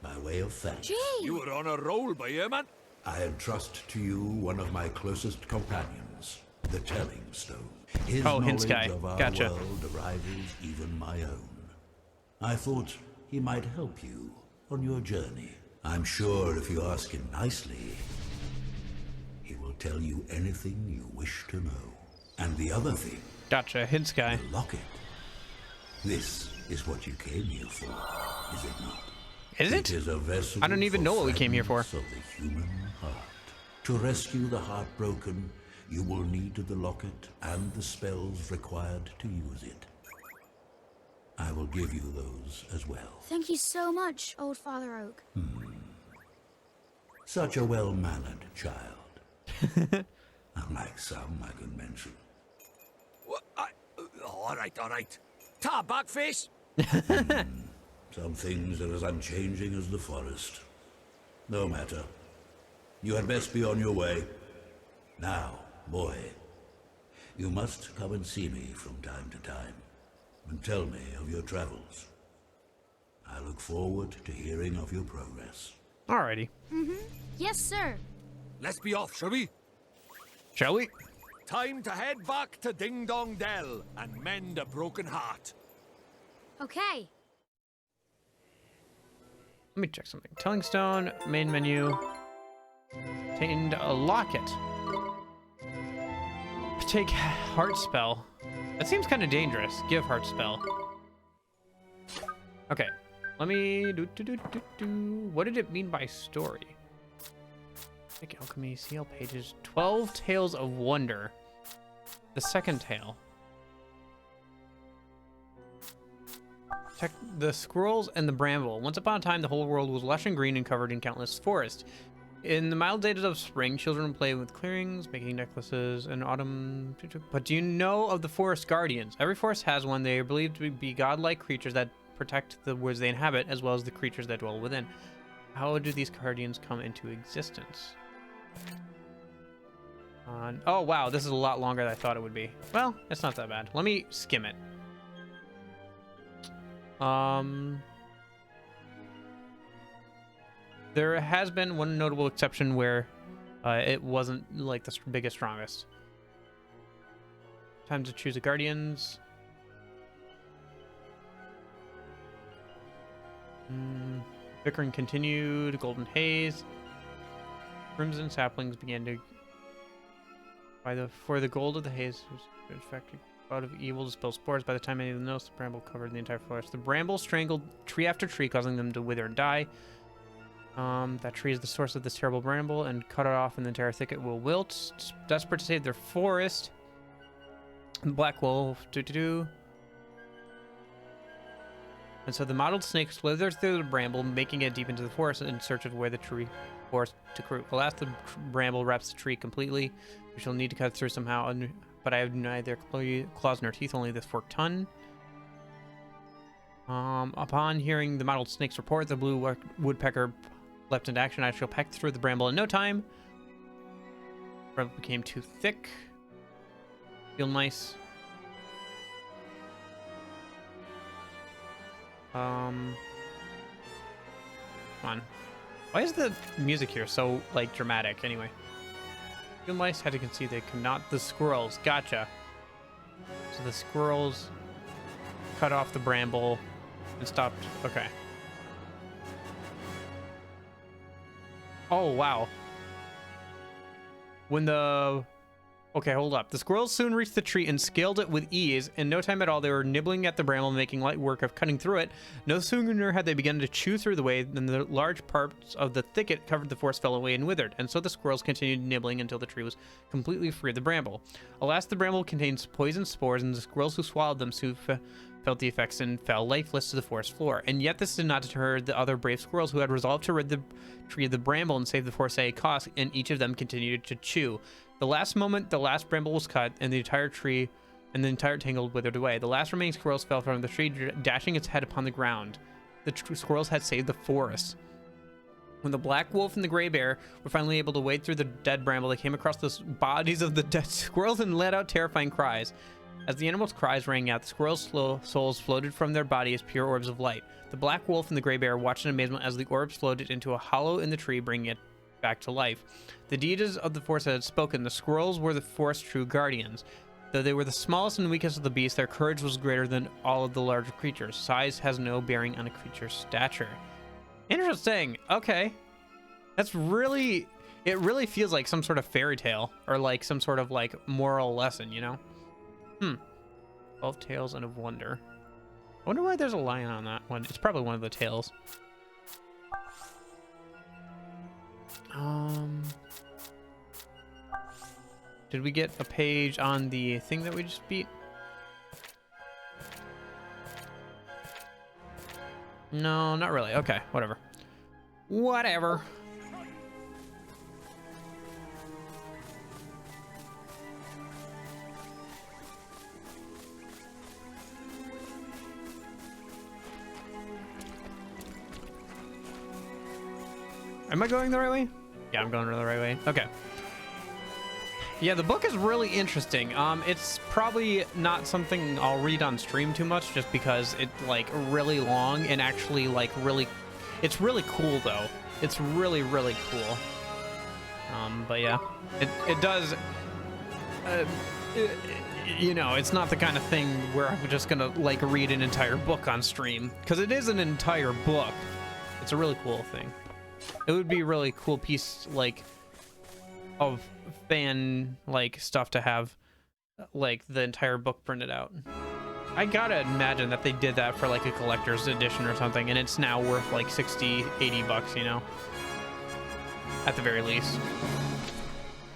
By way of thanks. Gee! You were on a roll by here, man. I entrust to you one of my closest companions, the Telling Stone. His Hint knowledge Sky. of our Gotcha. world rivals even my own. I thought he might help you on your journey. I'm sure if you ask him nicely, he will tell you anything you wish to know. And the other thing, Gotcha. Hint Sky. the locket. This is what you came here for, is it not? Is it? It is a vessel I don't even know what we came here for. fragments of the human heart. To rescue the heartbroken, you will need the locket and the spells required to use it. I will give you those as well. Thank you so much, Old Father Oak. Such a well-mannered child. Unlike some I can mention. What? All right. Ta, backface. Some things are as unchanging as the forest. No matter. You had best be on your way. Now, boy, you must come and see me from time to time, and tell me of your travels. I look forward to hearing of your progress. Alrighty. Yes, sir. Let's be off, shall we? Shall we? Time to head back to Ding Dong Dell and mend a broken heart. Okay. Let me check something. Telling Stone, main menu. Obtained a locket. Take Heart Spell. That seems kind of dangerous. Give Heart Spell. Okay. Let me What did it mean by story? Take Alchemy, CL pages. 12 Tales of Wonder. The second tale. The Squirrels and the Bramble. Once upon a time, the whole world was lush and green and covered in countless forests. In the mild days of spring, children play with clearings, making necklaces, and autumn... But do you know of the Forest Guardians? Every forest has one. They are believed to be godlike creatures that protect the woods they inhabit, as well as the creatures that dwell within. How do these guardians come into existence? Oh, wow, this is a lot longer than I thought it would be. Well, it's not that bad. Let me skim it. There has been one notable exception where it wasn't like the biggest, strongest. Time to choose the guardians. Bickering continued. Golden haze. Crimson saplings began to. For the gold of the haze was infected. Cloud of evil dispel spores. By the time any of them noticed, the bramble covered the entire forest. The bramble strangled tree after tree, causing them to wither and die. That tree is the source of this terrible bramble, and cut it off and the entire thicket will wilt. Desperate to save their forest. Black wolf. And so the mottled snake slithers through the bramble, making it deep into the forest in search of where the tree forest to crew. Alas, the bramble wraps the tree completely. We shall need to cut through somehow, but I have neither claws nor teeth, only this forked tongue. Upon hearing the mottled snake's report, the blue woodpecker leapt into action. I shall peck through the bramble in no time. Bramble became too thick. Feel nice. Come on. Why is the music here so, like, dramatic, anyway? The mice had to concede they could not. The squirrels, gotcha. So the squirrels cut off the bramble and stopped. Okay. Oh, wow. When the... Okay, hold up. The squirrels soon reached the tree and scaled it with ease. In no time at all, they were nibbling at the bramble, making light work of cutting through it. No sooner had they begun to chew through the way than the large parts of the thicket covered the forest fell away and withered. And so the squirrels continued nibbling until the tree was completely free of the bramble. Alas, the bramble contains poison spores, and the squirrels who swallowed them soon felt the effects and fell lifeless to the forest floor. And yet this did not deter the other brave squirrels who had resolved to rid the tree of the bramble and save the forest at a cost, and each of them continued to chew. The last moment, the last bramble was cut, and the entire tree and the entire tangle withered away. The last remaining squirrels fell from the tree, dashing its head upon the ground. The squirrels had saved the forest. When the black wolf and the gray bear were finally able to wade through the dead bramble, they came across the bodies of the dead squirrels and let out terrifying cries. As the animals' cries rang out, the squirrels' souls floated from their body as pure orbs of light. The black wolf and the gray bear watched in amazement as the orbs floated into a hollow in the tree, bringing it back to life. The deities of the forest had spoken. The squirrels were the forest's true guardians. Though they were the smallest and weakest of the beasts, their courage was greater than all of the larger creatures. Size has no bearing on a creature's stature. Interesting. Okay. That's really... It really feels like some sort of fairy tale, or like some sort of like moral lesson, you know? 12 Tales and of Wonder. I wonder why there's a lion on that one. It's probably one of the tales. Did we get a page on the thing that we just beat? No, not really. Okay, whatever. Whatever. Am I going the right way? Yeah, I'm going the right way. Okay. Yeah, the book is really interesting. It's probably not something I'll read on stream too much, just because it's like really long and actually like really, it's really cool though. It's really, really cool. But yeah, it does. You know, it's not the kind of thing where I'm just gonna like read an entire book on stream, because it is an entire book. It's a really cool thing. It would be a really cool piece, like, of fan, like, stuff to have, like, the entire book printed out. I gotta imagine that they did that for, like, a collector's edition or something, and it's now worth, like, 60, 80 bucks, you know? At the very least.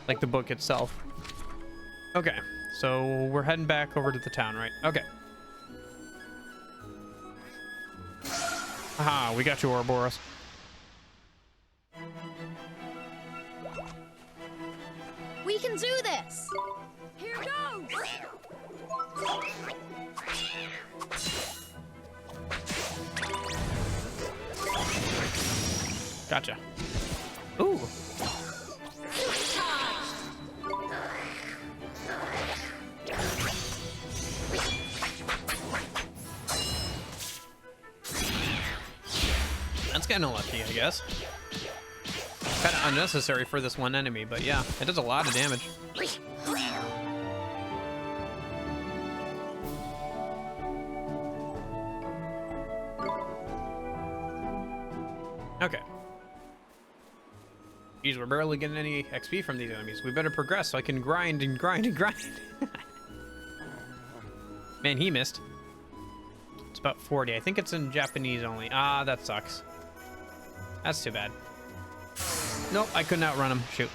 Like, the book itself. Okay, so we're heading back over to the town, right? Okay. Aha, we got you, Ouroboros. We can do this! Here goes! Gotcha. Ooh. That's kind of lucky, I guess. Kind of unnecessary for this one enemy, but yeah, it does a lot of damage. Okay. Geez, we're barely getting any XP from these enemies. We better progress so I can grind and grind and grind. Man, he missed. It's about 40. I think it's in Japanese only. Ah, that sucks. That's too bad. Nope, I couldn't outrun him. Shoot.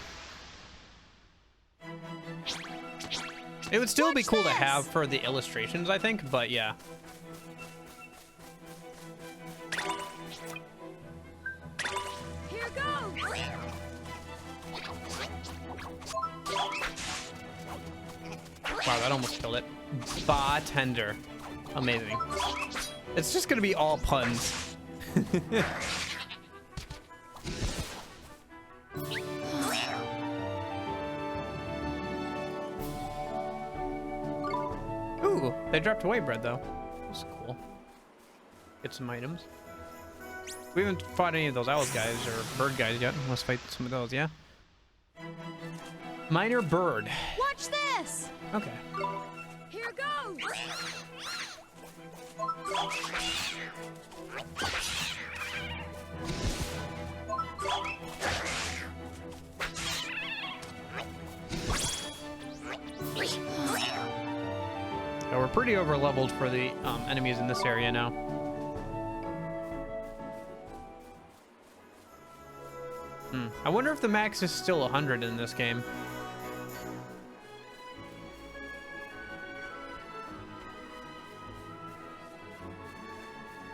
It would still be cool to have for the illustrations, I think, but yeah. Here goes! Wow, that almost killed it. Bartender. Amazing. It's just gonna be all puns. Ooh, they dropped away bread though. That's cool. Get some items. We haven't fought any of those owl guys or bird guys yet. Let's fight some of those, yeah? Minor bird. Watch this! Okay. Here goes! So we're pretty over leveled for the enemies in this area now. I wonder if the max is still 100 in this game.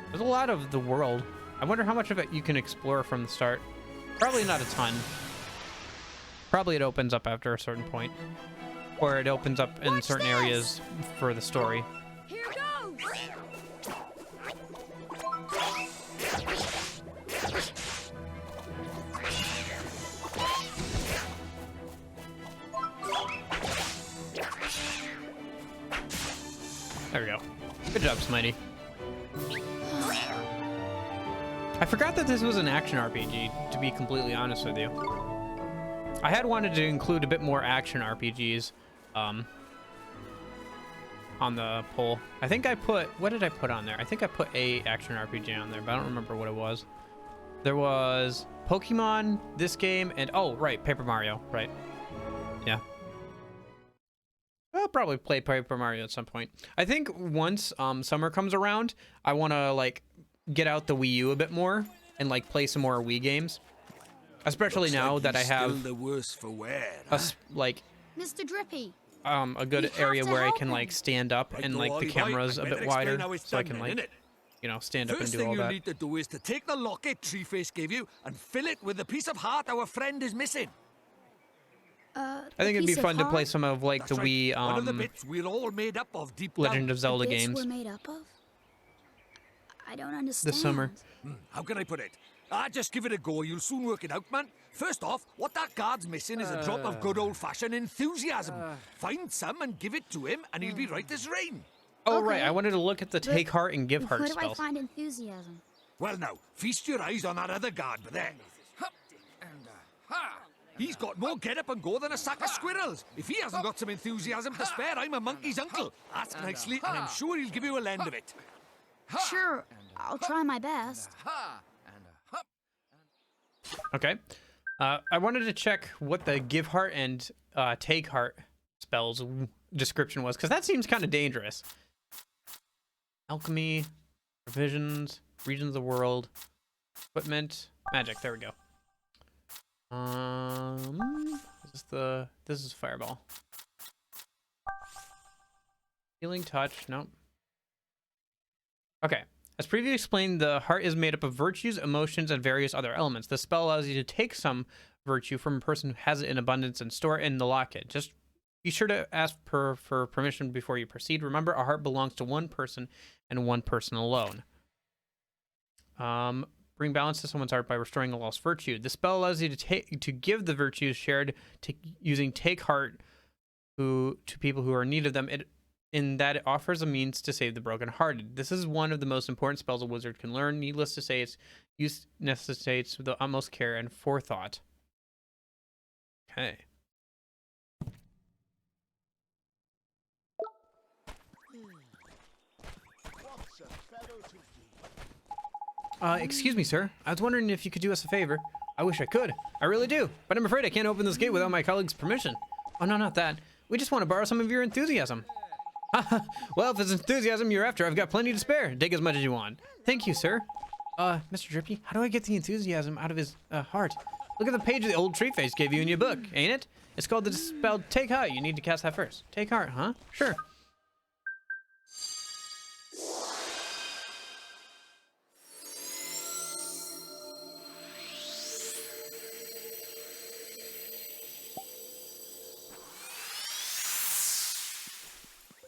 There's a lot of the world. I wonder how much of it you can explore from the start. Probably not a ton. Probably it opens up after a certain point. Or it opens up in certain areas for the story. Here goes! There we go. Good job, Smitey. I forgot that this was an action RPG, to be completely honest with you. I had wanted to include a bit more action RPGs on the poll. I think I put... What did I put on there? I think I put a action RPG on there, but I don't remember what it was. There was Pokemon, this game, and... Oh, right, Paper Mario. Right. Yeah. I'll probably play Paper Mario at some point. I think once summer comes around, I want to, like, get out the Wii U a bit more and, like, play some more Wii games. Especially now that I have the worse for wear, like Mr. Drippy. A good area where I can like stand up and like the camera's a bit wider, so I can like, you know, stand up and do all that. First thing you need to do is to take the locket Treeface gave you and fill it with the piece of heart our friend is missing. I think it'd be fun to play some of like That's the right. Wii One of the bits we're all made up of deep Legend down. of Zelda The bits games we're made up of? I don't understand. this summer. How can I put it? Just give it a go. You'll soon work it out, man. First off, what that guard's missing is a drop of good old-fashioned enthusiasm. Find some and give it to him, and he'll be right as rain. Oh, Okay. right. I wanted to look at the take heart and give heart Where do I spells. find enthusiasm? Well, now, feast your eyes on that other guard, but there. He's got more get up and go than a sack of squirrels. If he hasn't got some enthusiasm to spare, I'm a monkey's uncle. Ask nicely, and I'm sure he'll give you a lend of it. Sure, I'll try my best. Okay. I wanted to check what the give heart and take heart spells description was, because that seems kind of dangerous. Alchemy, provisions, regions of the world, equipment, magic. There we go. This is fireball. Healing touch. Nope. Okay. As previously explained, the heart is made up of virtues, emotions, and various other elements. The spell allows you to take some virtue from a person who has it in abundance and store it in the locket. Just be sure to ask for permission before you proceed. Remember, a heart belongs to one person and one person alone. Bring balance to someone's heart by restoring a lost virtue. The spell allows you to give the virtues shared using take heart to people who are in need of them. In that it offers a means to save the brokenhearted. This is one of the most important spells a wizard can learn. Needless to say, its use necessitates the utmost care and forethought. Okay. Excuse me, sir. I was wondering if you could do us a favor. I wish I could. I really do. But I'm afraid I can't open this gate without my colleague's permission. Oh, no, not that. We just want to borrow some of your enthusiasm. Well, if it's enthusiasm you're after, I've got plenty to spare. Take as much as you want. Thank you, sir. Mr. Drippy, how do I get the enthusiasm out of his heart? Look at the page the old Treeface gave you in your book, ain't it? It's called the spell Take Heart. You need to cast that first. Take Heart, huh? Sure.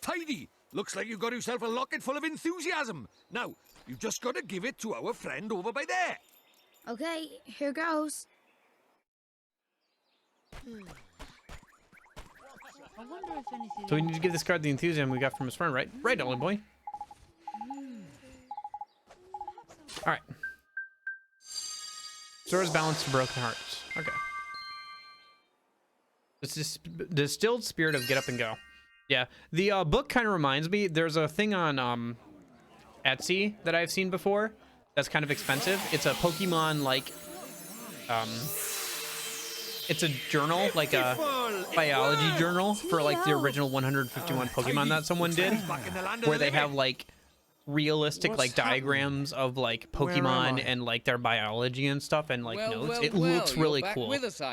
Tidy! Looks like you've got yourself a locket full of enthusiasm. Now, you've just got to give it to our friend over by there. Okay, here goes. So we need to give this card the enthusiasm we got from his friend, right? Right, Dolly boy. All right. Restores balance to broken hearts. Okay. It's just distilled spirit of get up and go. Yeah, the book kind of reminds me. There's a thing on Etsy that I've seen before that's kind of expensive. It's a Pokemon like it's a journal, like a biology journal for like the original 151 Pokemon that someone did, where they have like realistic like diagrams of like Pokemon and like their biology and stuff and like notes. It looks really cool.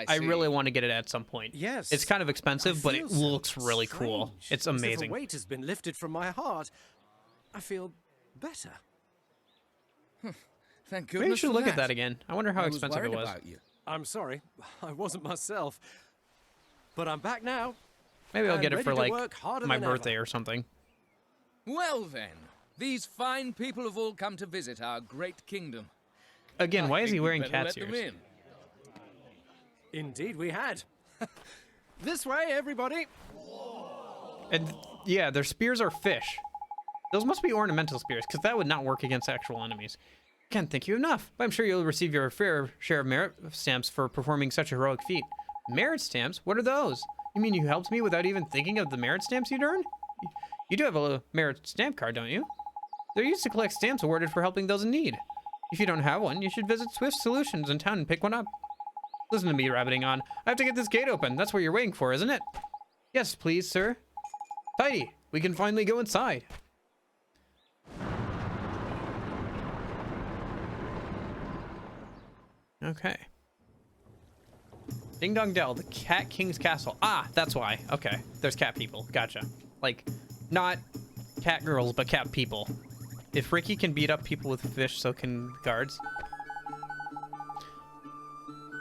I really want to get it at some point. Yes. It's kind of expensive, but it looks really cool. It's amazing. As if a weight has been lifted from my heart. I feel better. Thank goodness. Maybe you should look at that again. I wonder how expensive it was. I'm sorry, I wasn't myself. But I'm back now. Maybe I'll get it for like my than birthday or something. Well then, these fine people have all come to visit our great kingdom. Again, why is he wearing cat cat's ears? Indeed we had. This way, everybody. And yeah, their spears are fish. Those must be ornamental spears, because that would not work against actual enemies. Can't thank you enough, but I'm sure you'll receive your fair share of merit stamps for performing such a heroic feat. Merit stamps? What are those? You mean you helped me without even thinking of the merit stamps you'd earned? You do have a merit stamp card, don't you? They're used to collect stamps awarded for helping those in need. If you don't have one, you should visit Swift Solutions in town and pick one up. Listen to me rabbiting on. I have to get this gate open. That's what you're waiting for, isn't it? Yes, please, sir. Tidy, we can finally go inside. Okay. Ding Dong Dell, the Cat King's Castle. Ah, that's why. Okay, there's cat people. Gotcha. Like, not cat girls, but cat people. If Ricky can beat up people with fish, so can guards.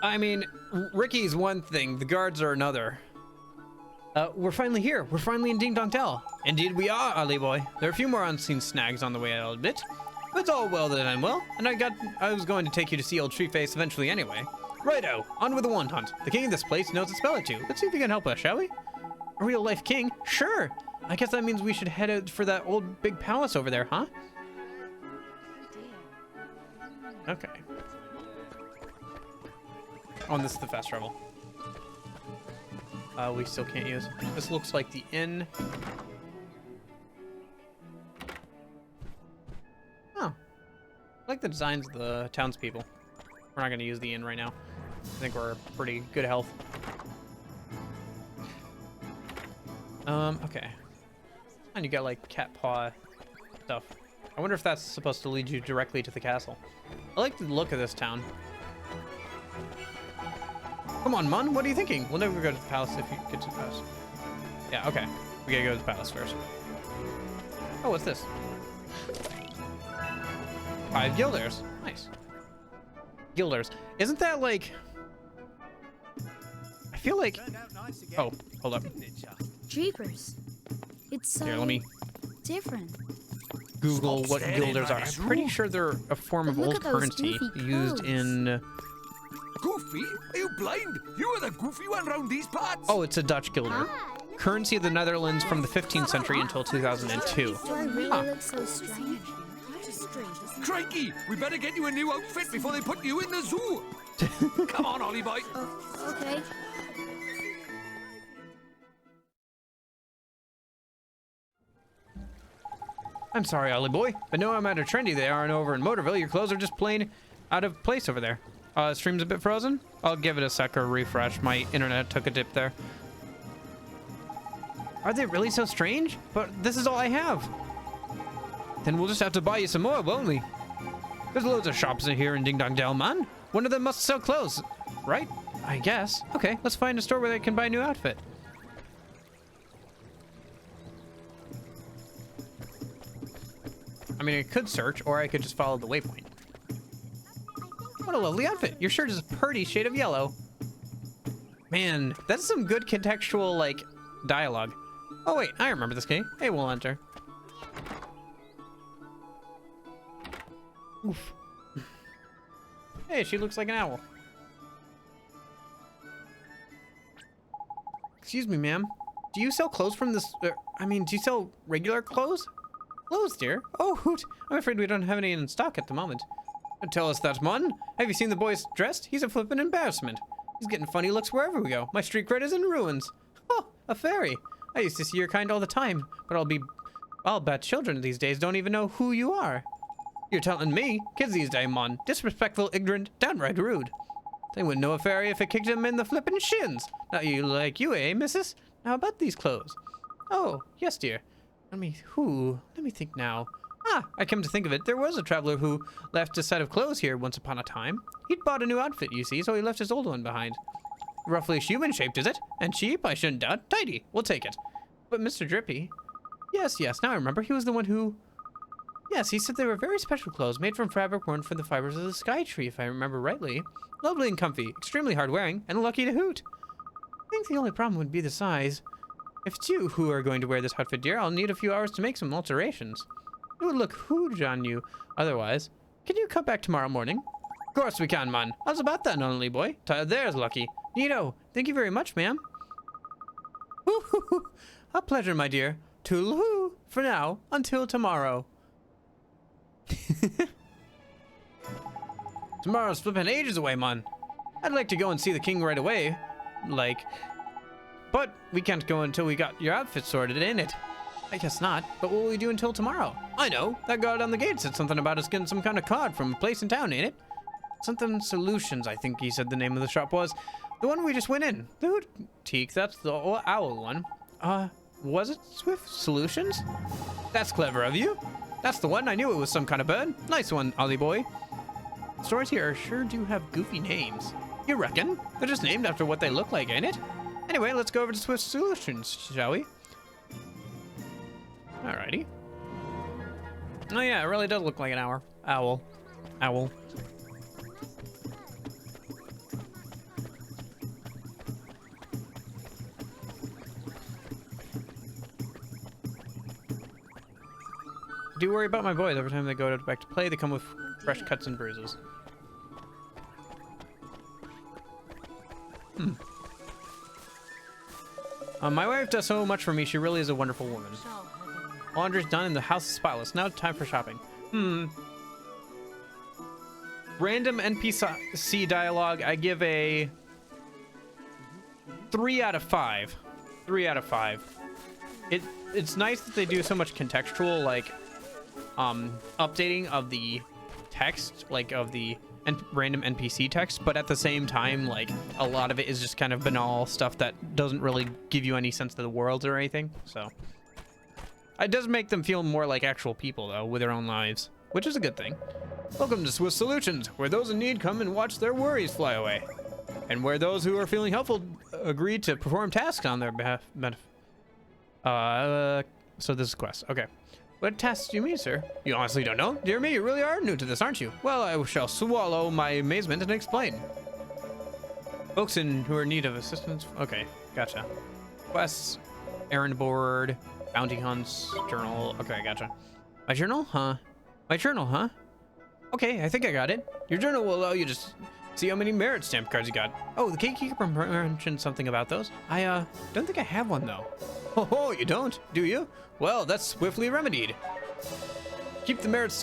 I mean, Ricky's one thing, the guards are another. We're finally here. We're finally in Ding Dong Dell. Indeed we are, Ali boy. There are a few more unseen snags on the way, I'll admit. But it's all well that I'm well, and I was going to take you to see old Treeface eventually anyway. Righto, on with the wand hunt. The king of this place knows a spell or two. Let's see if he can help us, shall we? A real-life king? Sure. I guess that means we should head out for that old big palace over there, huh? Okay. Oh, and this is the fast travel. We still can't use. This looks like the inn. Oh. I like the designs of the townspeople. We're not going to use the inn right now. I think we're pretty good health. Okay. And you got like cat paw stuff. I wonder if that's supposed to lead you directly to the castle. I like the look of this town. Come on, Mun, what are you thinking? We'll never go to the palace if you get to the palace. Yeah, okay. We gotta go to the palace first. Oh, what's this? 5 guilders. Nice. Guilders. Isn't that like... I feel like... Oh, hold up. Jeepers. It's so Here, let me different. Google what guilders are. I'm pretty sure they're a form of old currency used in... Goofy? Are you blind? You are the goofy one round these parts. Oh, it's a Dutch guilder. Currency of the Netherlands from the 15th century until 2002. Do I really look so strange? Crikey, we better get you a new outfit before they put you in the zoo. Come on, Ollie boy. Okay. I'm sorry, Ollie boy, but no matter how trendy they are and over in Motorville, your clothes are just plain out of place over there. Stream's a bit frozen? I'll give it a sec or refresh. My internet took a dip there. Are they really so strange? But this is all I have. Then we'll just have to buy you some more, won't we? There's loads of shops in here in Ding Dong Dell, man. One of them must sell clothes, right? I guess. Okay, let's find a store where they can buy a new outfit. I mean, I could search, or I could just follow the waypoint. What a lovely outfit. Your shirt is a pretty shade of yellow. Man, that's some good contextual, like, dialogue. Oh, wait, I remember this game. Hey, we'll enter. Oof. Hey, she looks like an owl. Excuse me, ma'am. Do you sell clothes from this... I mean, do you sell regular clothes? Clothes, dear? Oh, hoot. I'm afraid we don't have any in stock at the moment. Don't tell us that, Mon. Have you seen the boy dressed? He's a flippin' embarrassment. He's getting funny looks wherever we go. My street cred is in ruins. Oh, a fairy. I used to see your kind all the time, but I'll bet children these days don't even know who you are. You're telling me? Kids these days, mon. Disrespectful, ignorant, downright rude. They wouldn't know a fairy if it kicked them in the flippin' shins. Not you like you, eh, missus? Now how about these clothes? Oh, yes, dear. Let me think now. Ah, I come to think of it, there was a traveler who left a set of clothes here once upon a time. He'd bought a new outfit, you see, so he left his old one behind. Roughly human-shaped, is it? And cheap, I shouldn't doubt. Tidy, we'll take it. But Mr. Drippy... Yes, now I remember. He was the one who... Yes, he said they were very special clothes, made from fabric worn from the fibers of the sky tree, if I remember rightly. Lovely and comfy, extremely hard-wearing, and lucky to hoot. I think the only problem would be the size. If it's you who are going to wear this outfit, dear, I'll need a few hours to make some alterations. It would look huge on you otherwise. Can you come back tomorrow morning? Of course we can, man. How's about that, only boy? There's lucky. Neato. Thank you very much, ma'am. A pleasure, my dear. Toodle-hoo. For now, until tomorrow. Tomorrow's flipping ages away, man. I'd like to go and see the king right away. But we can't go until we got your outfit sorted, ain't it? I guess not, but what will we do until tomorrow? I know, that guard on the gate said something about us getting some kind of card from a place in town, ain't it? Something Solutions, I think he said the name of the shop was. The one we just went in. The boutique, that's the owl one. Was it Swift Solutions? That's clever of you. That's the one, I knew it was some kind of bird. Nice one, Ollie boy. Stores here sure do have goofy names. You reckon? They're just named after what they look like, ain't it? Anyway, let's go over to Swift Solutions, shall we? Alrighty. Oh yeah, it really does look like an owl. Owl. Do worry about my boys. Every time they go back to play, they come with fresh cuts and bruises. My wife does so much for me. She really is a wonderful woman. Laundry's done and the house is spotless. Now time for shopping. Random NPC dialogue, I give a 3 out of 5. 3 out of 5. It's nice that they do so much contextual, like, updating of the text, like of the random NPC text, but at the same time, like, a lot of it is just kind of banal stuff that doesn't really give you any sense of the world or anything, so. It does make them feel more like actual people, though, with their own lives, which is a good thing. Welcome to Swiss Solutions, where those in need come and watch their worries fly away, and where those who are feeling helpful agree to perform tasks on their behalf. So this is a quest. Okay. What tasks do you mean, sir? You honestly don't know? Dear me, you really are new to this, aren't you? Well, I shall swallow my amazement and explain. Folks who are in need of assistance. Okay, gotcha. Quests, errand board, bounty hunts, journal. Okay, gotcha. My journal, huh? My journal, huh? Okay, I think I got it. Your journal will allow you to see how many merit stamp cards you got. Oh, the gatekeeper mentioned something about those. I don't think I have one though. Oh, you don't, do you? Well, that's swiftly remedied. Keep the merit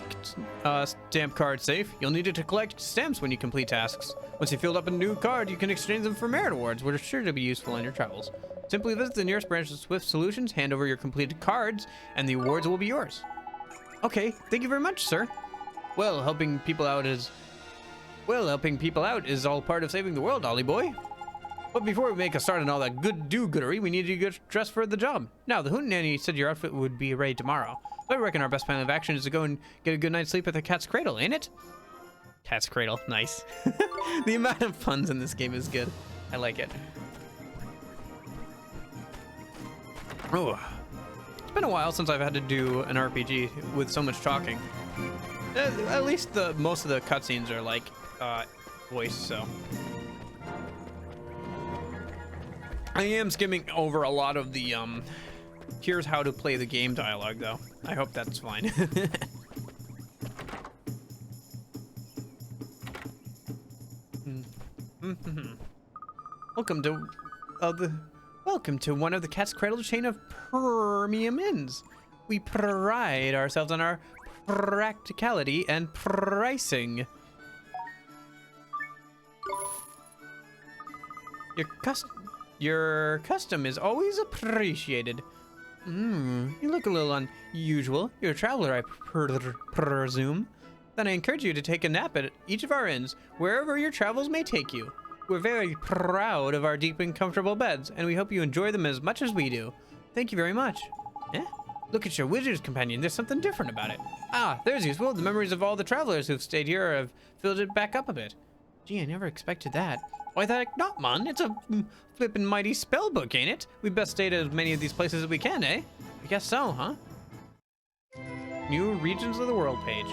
stamp card safe. You'll need it to collect stamps when you complete tasks. Once you filled up a new card, you can exchange them for merit awards, which are sure to be useful on your travels. Simply visit the nearest branch of Swift Solutions, hand over your completed cards, and the awards will be yours. Okay, thank you very much, sir. Well, helping people out is all part of saving the world, Ollie boy. But before we make a start on all that good do-goodery, we need to get dressed for the job. Now, the Hootenanny said your outfit would be ready tomorrow. So I reckon our best plan of action is to go and get a good night's sleep at the cat's cradle, ain't it? Cat's cradle, nice. The amount of puns in this game is good. I like it. Oh, it's been a while since I've had to do an RPG with so much talking. At least most of the cutscenes are like voice, so. I am skimming over a lot of the here's how to play the game dialogue, though. I hope that's fine. Welcome to one of the Cat's Cradle chain of premium inns. We pride ourselves on our practicality and pricing. Your custom is always appreciated. You look a little unusual. You're a traveler, I presume. Then I encourage you to take a nap at each of our inns, wherever your travels may take you. We're very proud of our deep and comfortable beds, and we hope you enjoy them as much as we do. Thank you very much. Eh? Look at your wizard's companion. There's something different about it. Ah, there's useful. The memories of all the travelers who've stayed here have filled it back up a bit. Gee, I never expected that. Why, that not, man. It's a flippin' mighty spell book, ain't it? We best stay at as many of these places as we can, eh? I guess so, huh? New regions of the world page.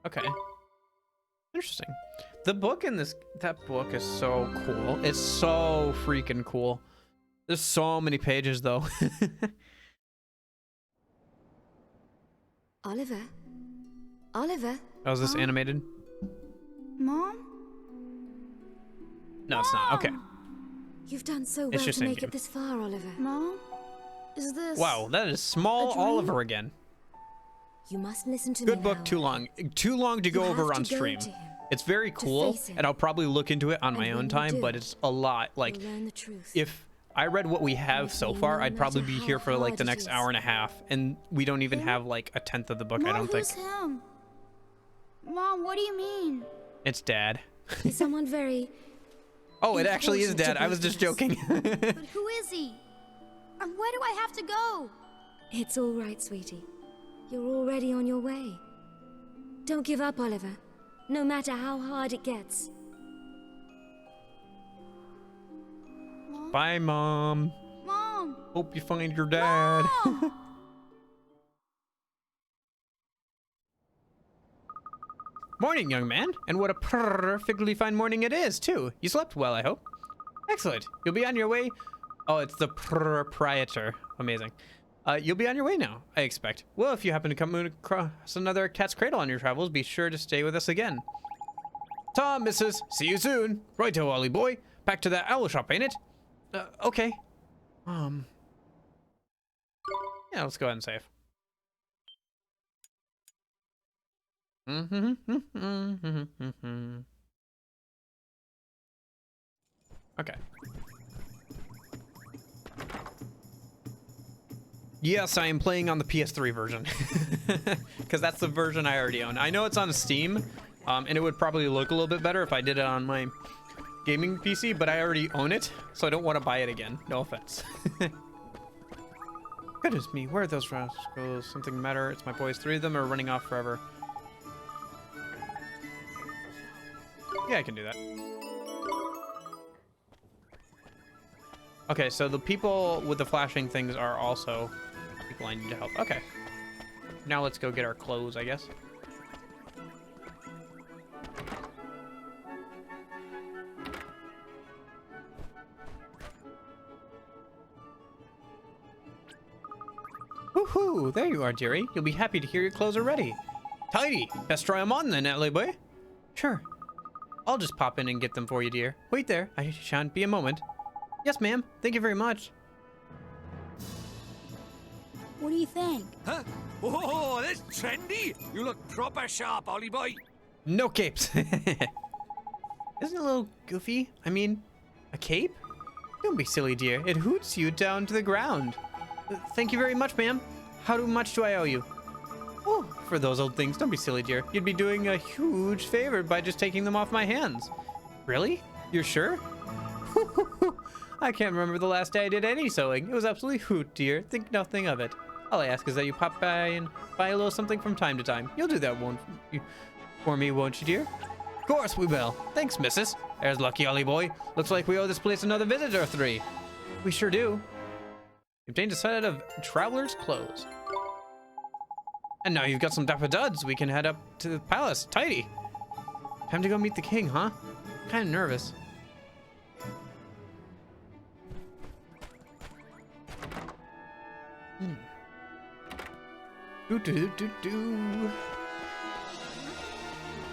Okay. Interesting. The book in that book is so cool. It's so freaking cool. There's so many pages, though. Oliver? Oliver? Oh, is this animated? Mom? No, it's not. Okay. You've done so It's well just to in make game. it this far, Oliver. Mom? Is this... Wow, that is small a dream? Oliver again. You must listen to Good me book, now. too long. Too long to go You over have on to go stream. to him, It's very cool, face him. and I'll probably look into it on my And own when you time, do, but it's a lot. Like, You'll learn the truth. if I read what we have so you far, know I'd no probably matter be how here for like hard the it next is. hour and a half, and we don't even Him? have like a tenth of the book, Mom, I don't think. who's him? Mom, what do you mean? It's Dad. He's someone very... Oh, it actually is important Dad. to I was both just of us. joking. But who is he? And where do I have to go? It's all right, sweetie. You're already on your way. Don't give up, Oliver. No matter how hard it gets. Bye, Mom. Mom! Hope you find your dad. Mom! Morning, young man. And what a perfectly fine morning it is, too. You slept well, I hope. Excellent. You'll be on your way. Oh, it's the proprietor. Amazing. You'll be on your way now, I expect. Well, if you happen to come across another cat's cradle on your travels, be sure to stay with us again. Tom, missus, see you soon. Righto, Ollie boy. Back to that owl shop, ain't it? Okay. Yeah, let's go ahead and save. Okay. Yes, I am playing on the PS3 version. Because that's the version I already own. I know it's on Steam, and it would probably look a little bit better if I did it on my gaming PC, but I already own it, so I don't want to buy it again. No offense. Goodness me, where are those rascals? Something matter? It's my boys. 3 of them are running off forever. Yeah, I can do that. Okay, so the people with the flashing things are also people I need to help. Okay. Now let's go get our clothes, I guess. Woohoo! There you are, dearie. You'll be happy to hear your clothes are ready. Tidy! Best try 'em on then, Natalie boy. Sure. I'll just pop in and get them for you, dear. Wait there. I shan't be a moment. Yes, ma'am. Thank you very much. What do you think? Huh? Oh, that's trendy. You look proper sharp, Ollie boy. No capes. Isn't it a little goofy? I mean, a cape? Don't be silly, dear. It hoots you down to the ground. Thank you very much, ma'am. How much do I owe you? Oh, for those old things, don't be silly, dear. You'd be doing a huge favor by just taking them off my hands. Really? You're sure? I can't remember the last day I did any sewing. It was absolutely hoot, dear. Think nothing of it. All I ask is that you pop by and buy a little something from time to time. You'll do that for me, won't you, dear? Of course we will. Thanks, missus. There's lucky Ollie boy. Looks like we owe this place another visit or 3. We sure do. Obtained a set of traveler's clothes. And now you've got some dapper duds. We can head up to the palace. Tidy. Time to go meet the king, huh? Kind of nervous.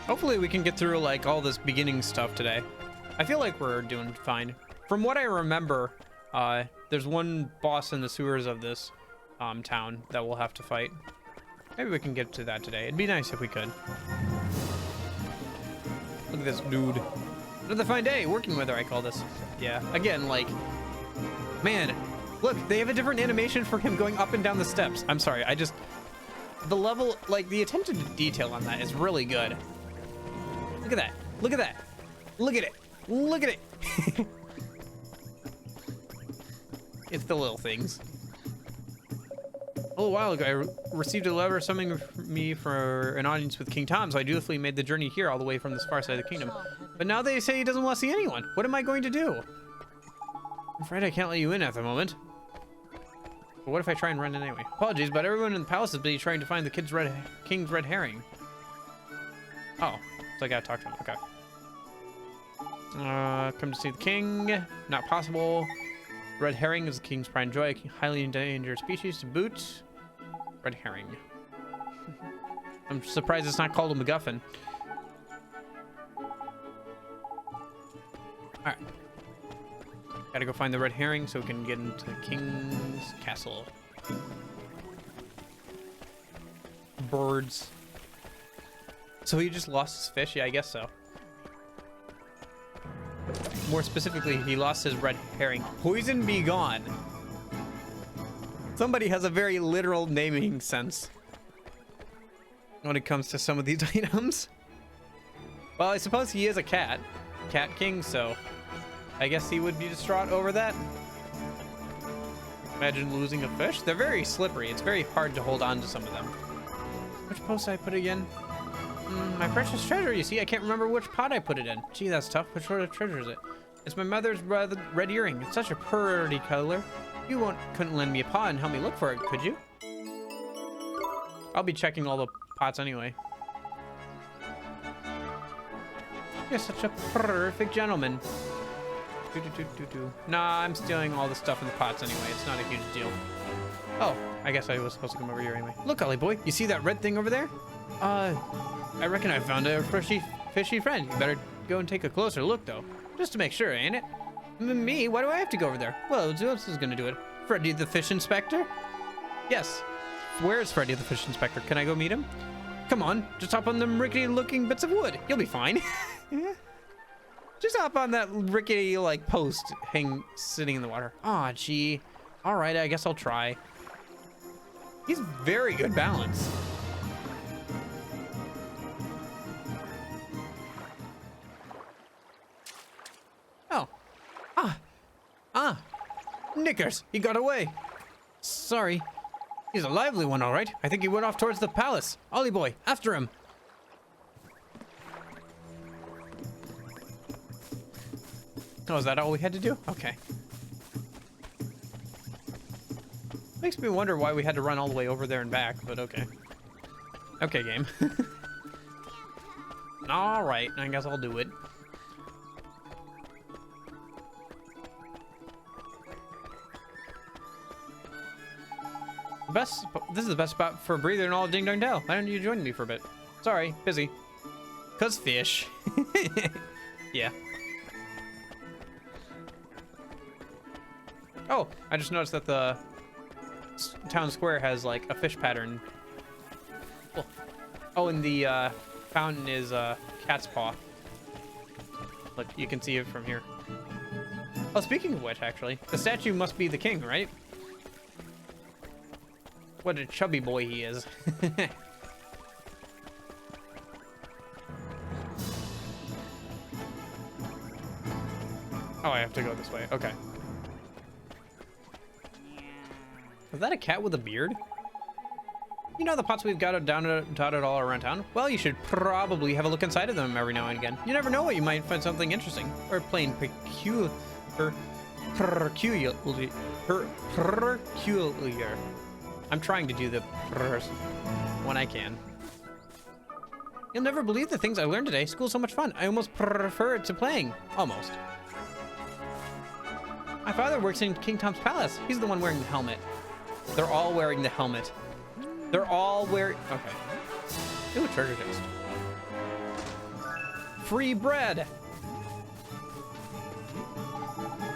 Hopefully we can get through like all this beginning stuff today. I feel like we're doing fine. From what I remember, there's one boss in the sewers of this town that we'll have to fight. Maybe we can get to that today. It'd be nice if we could. Look at this dude. Another fine day. Working weather, I call this. Yeah. Again, like, man, look, they have a different animation for him going up and down the steps. I'm sorry. The level, like, the attention to detail on that is really good. Look at that. Look at that. Look at it. Look at it. It's the little things. A little while ago, I received a letter summoning me for an audience with King Tom, so I dutifully made the journey here all the way from this far side of the kingdom. But now they say he doesn't want to see anyone. What am I going to do? I'm afraid I can't let you in at the moment. But what if I try and run in anyway? Apologies, but everyone in the palace is busy trying to find the king's red herring. Oh, so I gotta talk to him. Okay. Come to see the king. Not possible. Red herring is the king's pride and joy. A highly endangered species to boot. Red herring. I'm surprised it's not called a MacGuffin. Alright. Gotta go find the red herring so we can get into the king's castle. Birds. So he just lost his fish? Yeah, I guess so. More specifically, he lost his red herring. Poison be gone. Somebody has a very literal naming sense when it comes to some of these items. Well, I suppose he is a cat king, so I guess he would be distraught over that. Imagine losing a fish. They're very slippery. It's very hard to hold on to some of them. Which post did I put again? My precious treasure, you see. I can't remember which pot I put it in. Gee, that's tough. Which sort of treasure is it? It's my mother's red earring. It's such a pretty color. You couldn't lend me a pot and help me look for it, could you? I'll be checking all the pots anyway. You're such a perfect gentleman. Nah, I'm stealing all the stuff in the pots anyway. It's not a huge deal. Oh, I guess I was supposed to come over here anyway. Look, Ollie boy, you see that red thing over there? I reckon I found a fishy friend. You better go and take a closer look, though. Just to make sure, ain't it? Me? Why do I have to go over there? Well, who else is gonna do it? Freddy the Fish Inspector? Yes. Where is Freddy the Fish Inspector? Can I go meet him? Come on, just hop on them rickety-looking bits of wood. You'll be fine. Just hop on that rickety, like, post sitting in the water. Aw, gee. All right, I guess I'll try. He's very good balance. Oh. Knickers, he got away. Sorry. He's a lively one, all right. I think he went off towards the palace. Ollie boy, after him. Oh, is that all we had to do? Okay. Makes me wonder why we had to run all the way over there and back, but okay. Okay, game. All right, I guess I'll do it. This is the best spot for a breather in all of Ding Dong Dell. Why don't you join me for a bit? Sorry, busy. 'Cause fish. Yeah. Oh, I just noticed that the town square has like a fish pattern. Oh, and the fountain is cat's paw. Look, you can see it from here. Oh, speaking of which, actually, the statue must be the king, right? What a chubby boy he is. Oh, I have to go this way. Okay. Is that a cat with a beard? You know the pots we've got dotted all around town? Well, you should probably have a look inside of them every now and again. You never know what you might find something interesting. Or plain peculiar. I'm trying to do the when I can. You'll never believe the things I learned today. School's so much fun. I almost prefer it to playing. Almost. My father works in King Tom's palace. He's the one wearing the helmet. They're all wearing the helmet. They're all wearing... Okay. Ooh, treasure chest. Free bread!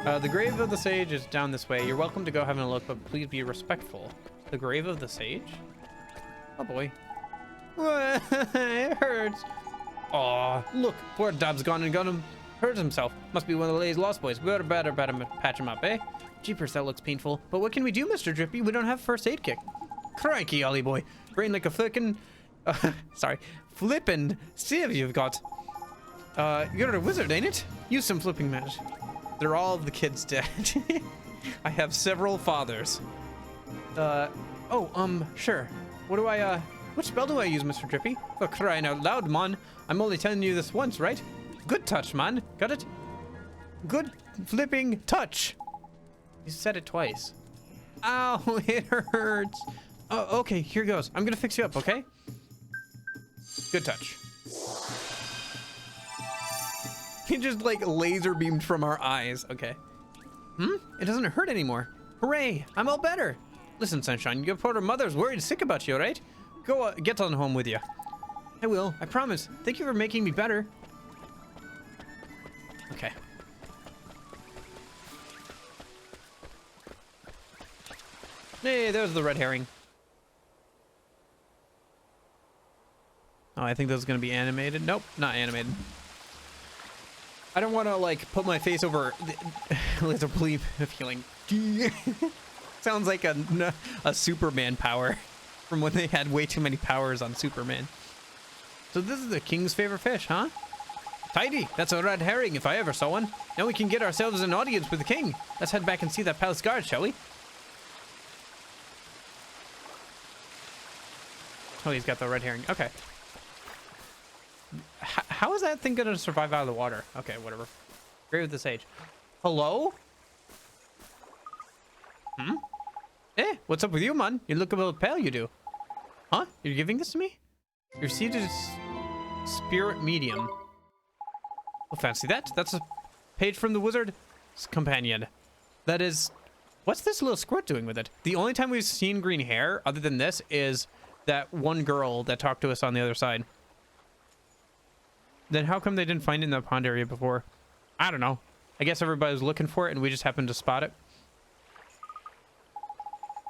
The grave of the sage is down this way. You're welcome to go having a look, but please be respectful. The grave of the sage? Oh boy. It hurts. Aw, look, poor Dob's gone and got him. Hurt himself. Must be one of the lady's lost boys. We better patch him up, eh? Jeepers, that looks painful. But what can we do, Mr. Drippy? We don't have first aid kit. Crikey, Ollie boy. Brain like a flippin'... sorry. Flippin' sieve you've got. You're a wizard, ain't it? Use some flipping magic. They're all of the kids dead. I have several fathers. Sure. What do I, which spell do I use, Mr. Drippy? For crying out loud, man. I'm only telling you this once, right? Good touch, man. Got it? Good flipping touch. You said it twice. Ow, it hurts. Oh, okay, here goes. I'm gonna fix you up, okay? Good touch. He just, like, laser beamed from our eyes. Okay. It doesn't hurt anymore. Hooray, I'm all better. Listen, Sunshine, your poor mother's worried sick about you, right? Go, get on home with you. I will, I promise. Thank you for making me better. Okay. Hey, there's the red herring. Oh, I think this is going to be animated. Nope, not animated. I don't want to, like, put my face over laser bleep feeling. Sounds like a Superman power from when they had way too many powers on Superman. So this is the king's favorite fish, huh? Tidy, that's a red herring if I ever saw one. Now we can get ourselves an audience with the king. Let's head back and see that palace guard, shall we? Oh, he's got the red herring. Okay. How is that thing gonna survive out of the water? Okay, whatever. Agree with this age. Hello? Eh, what's up with you, man? You look a little pale, you do. Huh? You're giving this to me? You received a spirit medium. Well, fancy that. That's a page from the wizard's companion. That is... What's this little squirt doing with it? The only time we've seen green hair, other than this, is that one girl that talked to us on the other side. Then how come they didn't find it in the pond area before? I don't know. I guess everybody was looking for it and we just happened to spot it.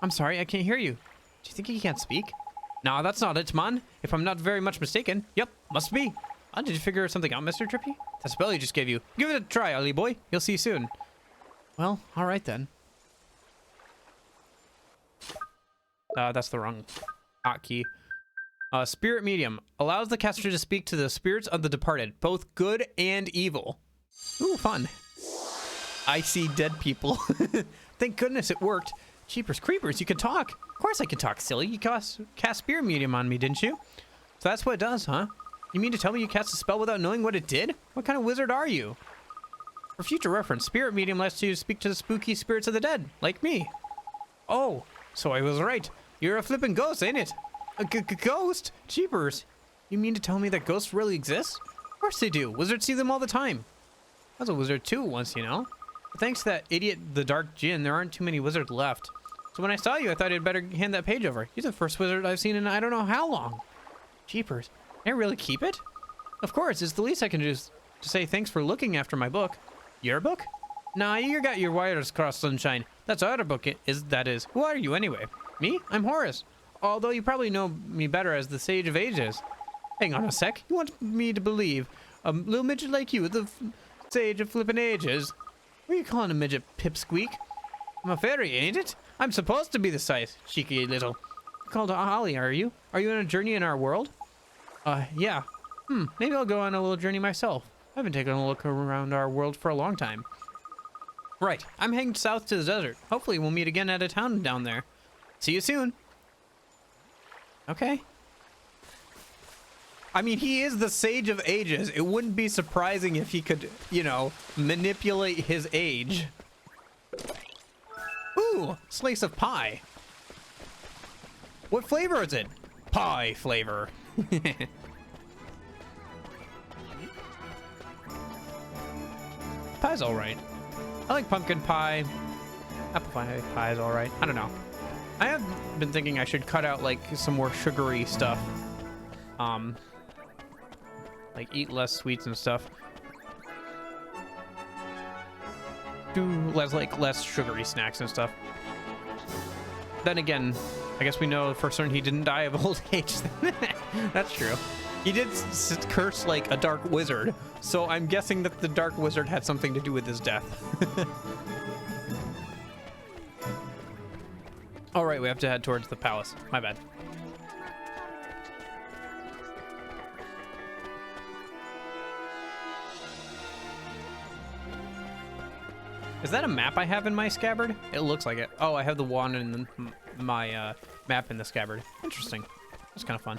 I'm sorry, I can't hear you. Do you think he can't speak? No, that's not it, man. If I'm not very much mistaken. Yep, must be. Oh, did you figure something out, Mr. Drippy? That spell you just gave you. Give it a try, Ollie boy. You'll see soon. Well, all right then. That's the wrong hotkey. Spirit medium allows the caster to speak to the spirits of the departed, both good and evil. Ooh, fun. I see dead people. Thank goodness it worked. Jeepers creepers, you can talk. Of course I can talk, silly. You cast spirit medium on me, didn't you? So that's what it does, huh? You mean to tell me you cast a spell without knowing what it did? What kind of wizard are you? For future reference, spirit medium lets you speak to the spooky spirits of the dead, like me. Oh, so I was right. You're a flippin' ghost, ain't it? A ghost? Jeepers. You mean to tell me that ghosts really exist? Of course they do. Wizards see them all the time. I was a wizard too once, you know. But thanks to that idiot, the Dark Djinn, there aren't too many wizards left. So when I saw you, I thought I'd better hand that page over. You're the first wizard I've seen in I don't know how long. Jeepers. Can I really keep it? Of course, it's the least I can do is to say thanks for looking after my book. Your book? Nah, you got your wires crossed, Sunshine. That's our book, that is. Who are you anyway? Me? I'm Horace. Although you probably know me better as the Sage of Ages. Hang on a sec. You want me to believe a little midget like you, the Sage of Flippin' Ages? What are you calling a midget, pipsqueak? I'm a fairy, ain't it? I'm supposed to be the size, cheeky little. Called Holly, are you? Are you on a journey in our world? Yeah. Maybe I'll go on a little journey myself. I haven't taken a look around our world for a long time. Right. I'm heading south to the desert. Hopefully we'll meet again at a town down there. See you soon. Okay. I mean, he is the Sage of Ages. It wouldn't be surprising if he could, you know, manipulate his age. Ooh, slice of pie. What flavor is it? Pie flavor. Pie's all right. I like pumpkin pie. Apple pie is all right. I don't know. I have been thinking I should cut out like some more sugary stuff. Like eat less sweets and stuff. Do less sugary snacks and stuff. Then again, I guess we know for certain he didn't die of old age. That's true. He did curse like a dark wizard, so I'm guessing that the dark wizard had something to do with his death. All right, we have to head towards the palace. My bad. Is that a map I have in my scabbard? It looks like it. Oh, I have the wand and my map in the scabbard. Interesting. That's kind of fun.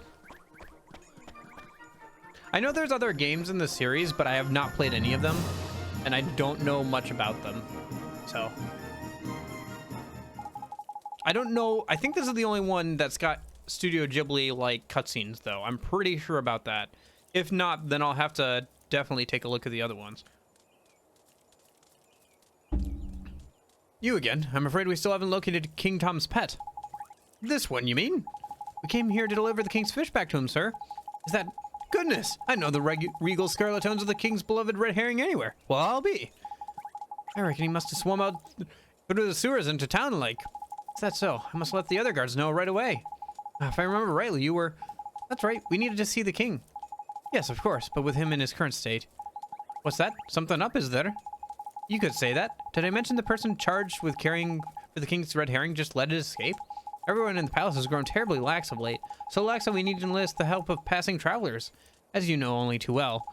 I know there's other games in the series, but I have not played any of them, and I don't know much about them. So I don't know. I think this is the only one that's got Studio Ghibli like cutscenes, though. I'm pretty sure about that. If not, then I'll have to definitely take a look at the other ones. You again. I'm afraid we still haven't located King Tom's pet. This one, you mean? We came here to deliver the king's fish back to him, sir. Is that... Goodness, I know the regal scarlet tones of the king's beloved red herring anywhere. Well, I'll be. I reckon he must have swum out through the sewers into town like. Is that so? I must let the other guards know right away. If I remember rightly, you were... That's right, we needed to see the king. Yes, of course, but with him in his current state. What's that? Something up, is there? You could say that. Did I mention the person charged with caring for the king's red herring just let it escape? Everyone in the palace has grown terribly lax of late. So lax that we need to enlist the help of passing travelers, as you know only too well.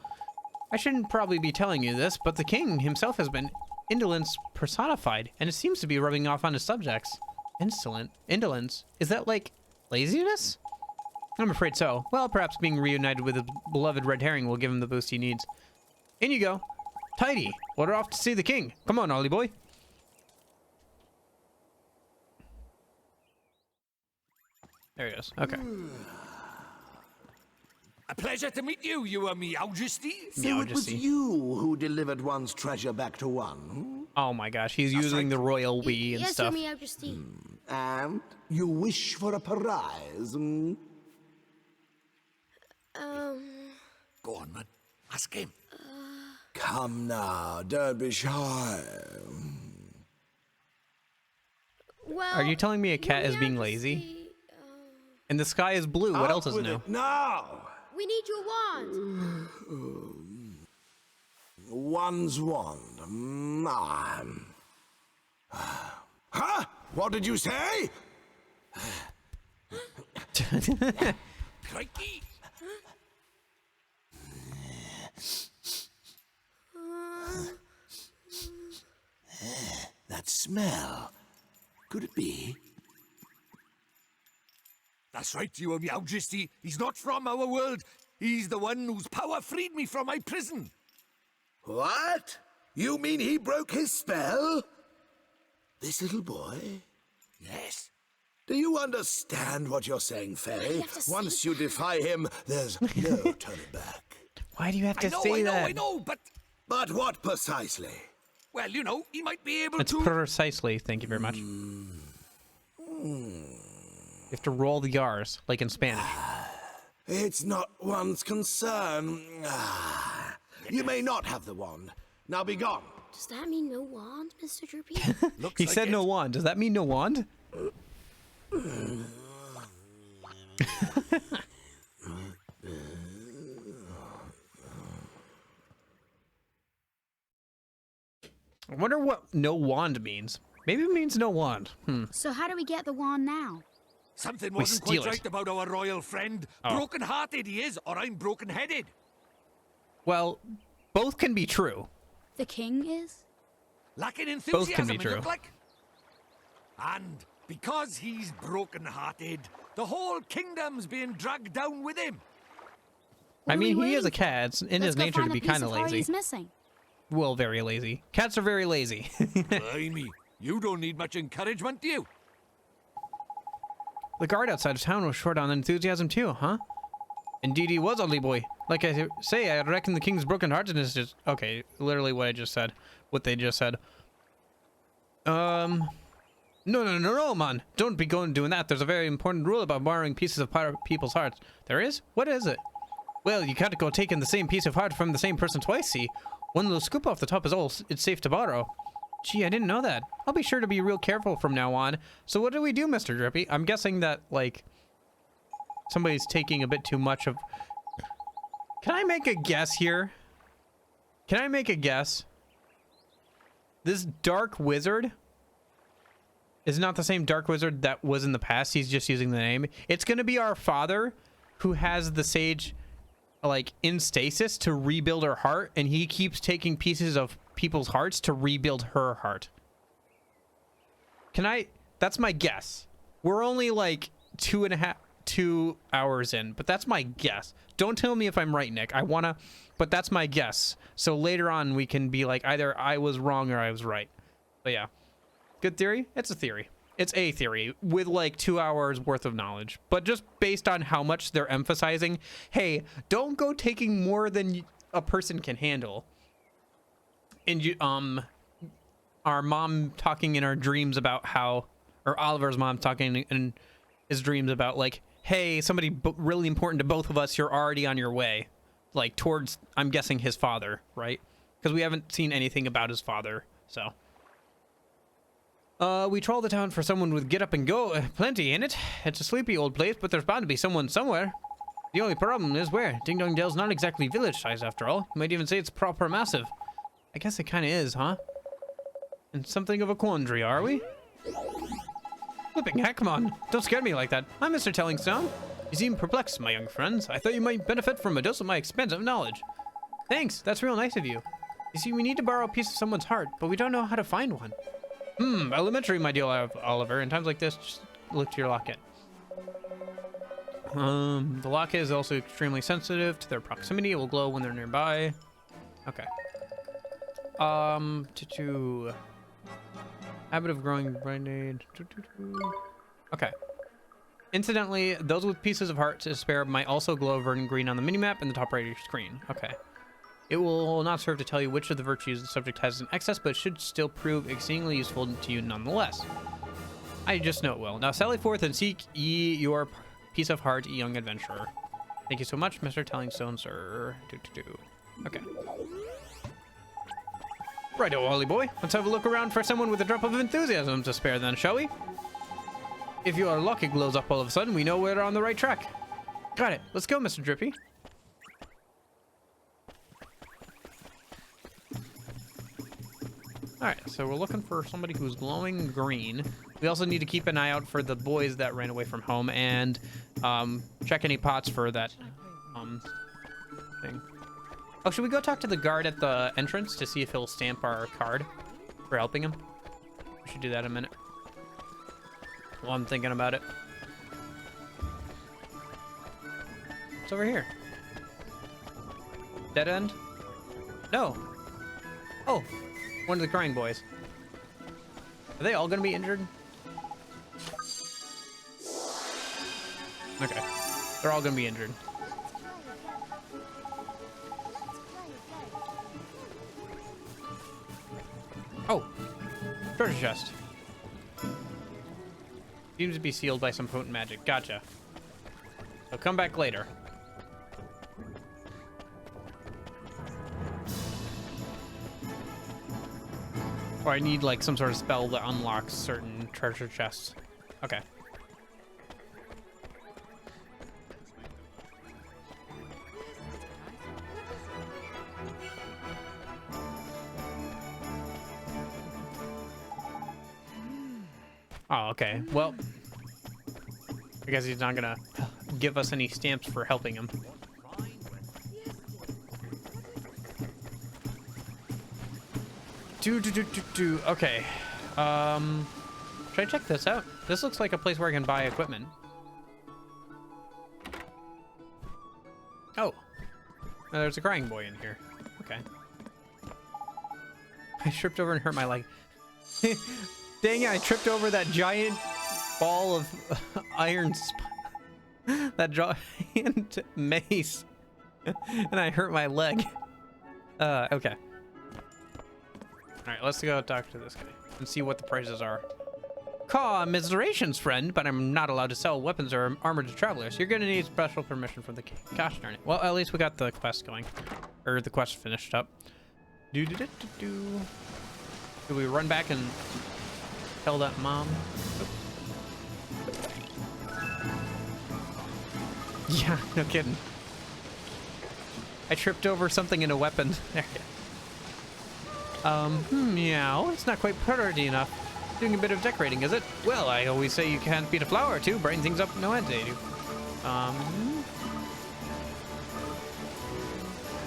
I shouldn't probably be telling you this, but the king himself has been indolence personified, and it seems to be rubbing off on his subjects. Indolence? Is that like laziness? I'm afraid so. Well, perhaps being reunited with his beloved red herring will give him the boost he needs. In you go. Tidy. Order off to see the king. Come on, Ollie boy. There he goes. Okay. A pleasure to meet you, Your Majesty. So it was you who delivered one's treasure back to one? Oh my gosh, he's using the royal we and stuff. Yes, Your Majesty. And you wish for a prize? Go on, man. Ask him. Come now, don't be shy. Well, are you telling me a cat is being lazy? And the sky is blue. What else is new? Now. We need your wand. One's wand. Huh? What did you say? Crikey. That smell. Could it be? That's right, Your Majesty. He's not from our world. He's the one whose power freed me from my prison. What? You mean he broke his spell? This little boy? Yes. Do you understand what you're saying, Faye? Once you defy him, there's no turning back. Why do you have to say that? I know, but... But what precisely? Well, you know, he might be able it's to... precisely, thank you very much. You have to roll the R's, like in Spanish. It's not one's concern. You may not have the wand. Now be gone. Does that mean no wand, Mr. Droopy? He said no wand. Does that mean no wand? I wonder what no wand means. Maybe it means no wand. So how do we get the wand now? Something wasn't quite right about our royal friend. Broken-hearted he is, or I'm broken-headed. Well, both can be true. The king is? Lacking enthusiasm, both can be true. look like. And because he's broken-hearted, the whole kingdom's being dragged down with him. I mean, he is a cat. It's in his nature to be kind of lazy. He's missing. Well, very lazy. Cats are very lazy. Blimey, you don't need much encouragement, do you? The guard outside of town was short on enthusiasm too, huh? Indeed he was, Ollie boy. Like I say, I reckon the king's brokenheartedness is... Okay, literally what I just said. What they just said. No, man. Don't be going doing that. There's a very important rule about borrowing pieces of people's hearts. There is? What is it? Well, you can't go taking the same piece of heart from the same person twice, see? One little scoop off the top is all it's safe to borrow. Gee, I didn't know that. I'll be sure to be real careful from now on. So what do we do, Mr. Drippy? I'm guessing that, like, somebody's taking a bit too much of Can I make a guess here? Can I make a guess? This dark wizard is not the same dark wizard that was in the past. He's just using the name. It's going to be our father who has the sage like in stasis to rebuild her heart, and he keeps taking pieces of people's hearts to rebuild her heart. Can I? That's my guess. We're only like 2 hours in, but that's my guess. Don't tell me if I'm right, Nick. I wanna, but that's my guess. So later on we can be like, either I was wrong or I was right. But yeah, good theory. It's a theory. It's a theory with like 2 hours worth of knowledge, but just based on how much they're emphasizing, hey, don't go taking more than a person can handle. And you, our mom talking in our dreams about how, or Oliver's mom talking in his dreams about like, hey, somebody really important to both of us, you're already on your way. Like towards, I'm guessing his father, right? Because we haven't seen anything about his father, so. We troll the town for someone with get up and go plenty in it. It's a sleepy old place, but there's bound to be someone somewhere. The only problem is where? Ding Dong Dale's not exactly village size after all. You might even say it's proper massive. I guess it kind of is, huh? And something of a quandary, are we? Flipping heck, come on. Don't scare me like that. I'm Mr. Tellingstone. You seem perplexed, my young friends. I thought you might benefit from a dose of my expensive knowledge. Thanks, that's real nice of you. You see, we need to borrow a piece of someone's heart, but we don't know how to find one. Elementary, my dear Oliver. In times like this, just look to your locket. The locket is also extremely sensitive to their proximity. It will glow when they're nearby. Okay. Habit of growing brain. Okay. Incidentally, those with pieces of heart to spare might also glow verdant green on the minimap in the top right of your screen. Okay. It will not serve to tell you which of the virtues the subject has in excess, but it should still prove exceedingly useful to you nonetheless. I just know it will. Now sally forth and seek ye your piece of heart, young adventurer. Thank you so much, Mr. Tellingstone, sir. Okay. Righto, Ollie boy. Let's have a look around for someone with a drop of enthusiasm to spare then, shall we? If your locket glows up all of a sudden, we know we're on the right track. Got it. Let's go, Mr. Drippy. Alright, so we're looking for somebody who's glowing green. We also need to keep an eye out for the boys that ran away from home and check any pots for that thing. Oh, should we go talk to the guard at the entrance to see if he'll stamp our card for helping him? We should do that in a minute. While I'm thinking about it. What's over here? Dead end? No. Oh, one of the crying boys. Are they all gonna be injured? Okay. They're all gonna be injured. Oh, treasure chest. Seems to be sealed by some potent magic. Gotcha. So come back later. Or I need like some sort of spell that unlocks certain treasure chests. Okay. Oh, okay. Well, I guess he's not gonna give us any stamps for helping him. Okay. Should I check this out? This looks like a place where I can buy equipment. Oh. There's a crying boy in here. Okay. I tripped over and hurt my leg. Dang it, I tripped over that giant ball of iron that giant mace. And I hurt my leg. Okay. Alright, let's go talk to this guy and see what the prices are. Commiserations, friend, but I'm not allowed to sell weapons or armor to travelers. You're gonna need special permission from the king. Gosh darn it. Well, at least we got the quest going. Or the quest finished up. Do we run back and tell that mom? Yeah, no kidding. I tripped over something in a weapon. There you go. Meow. It's not quite pretty enough. Doing a bit of decorating, is it? Well, I always say you can't beat a flower or two. Brighten things up no end, they do.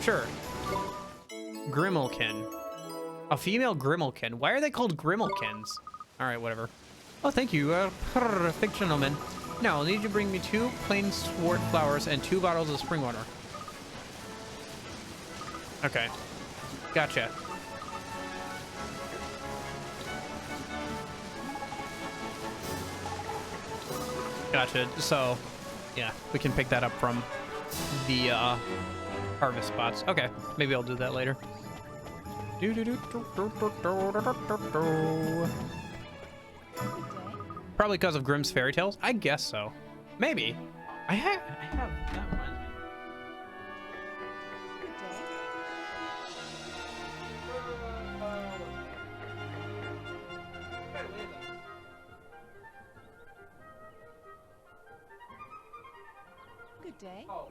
Sure. Grimalkin. A female Grimalkin. Why are they called Grimalkins? Alright, whatever. Oh, thank you. Perfect gentleman. Now, I'll need you to bring me 2 plain swart flowers and 2 bottles of spring water. Okay. Gotcha. Gotcha. So, yeah, we can pick that up from the harvest spots. Okay, maybe I'll do that later. Probably because of Grimm's fairy tales? I guess so. Maybe. I have that reminds me. Good day. Oh.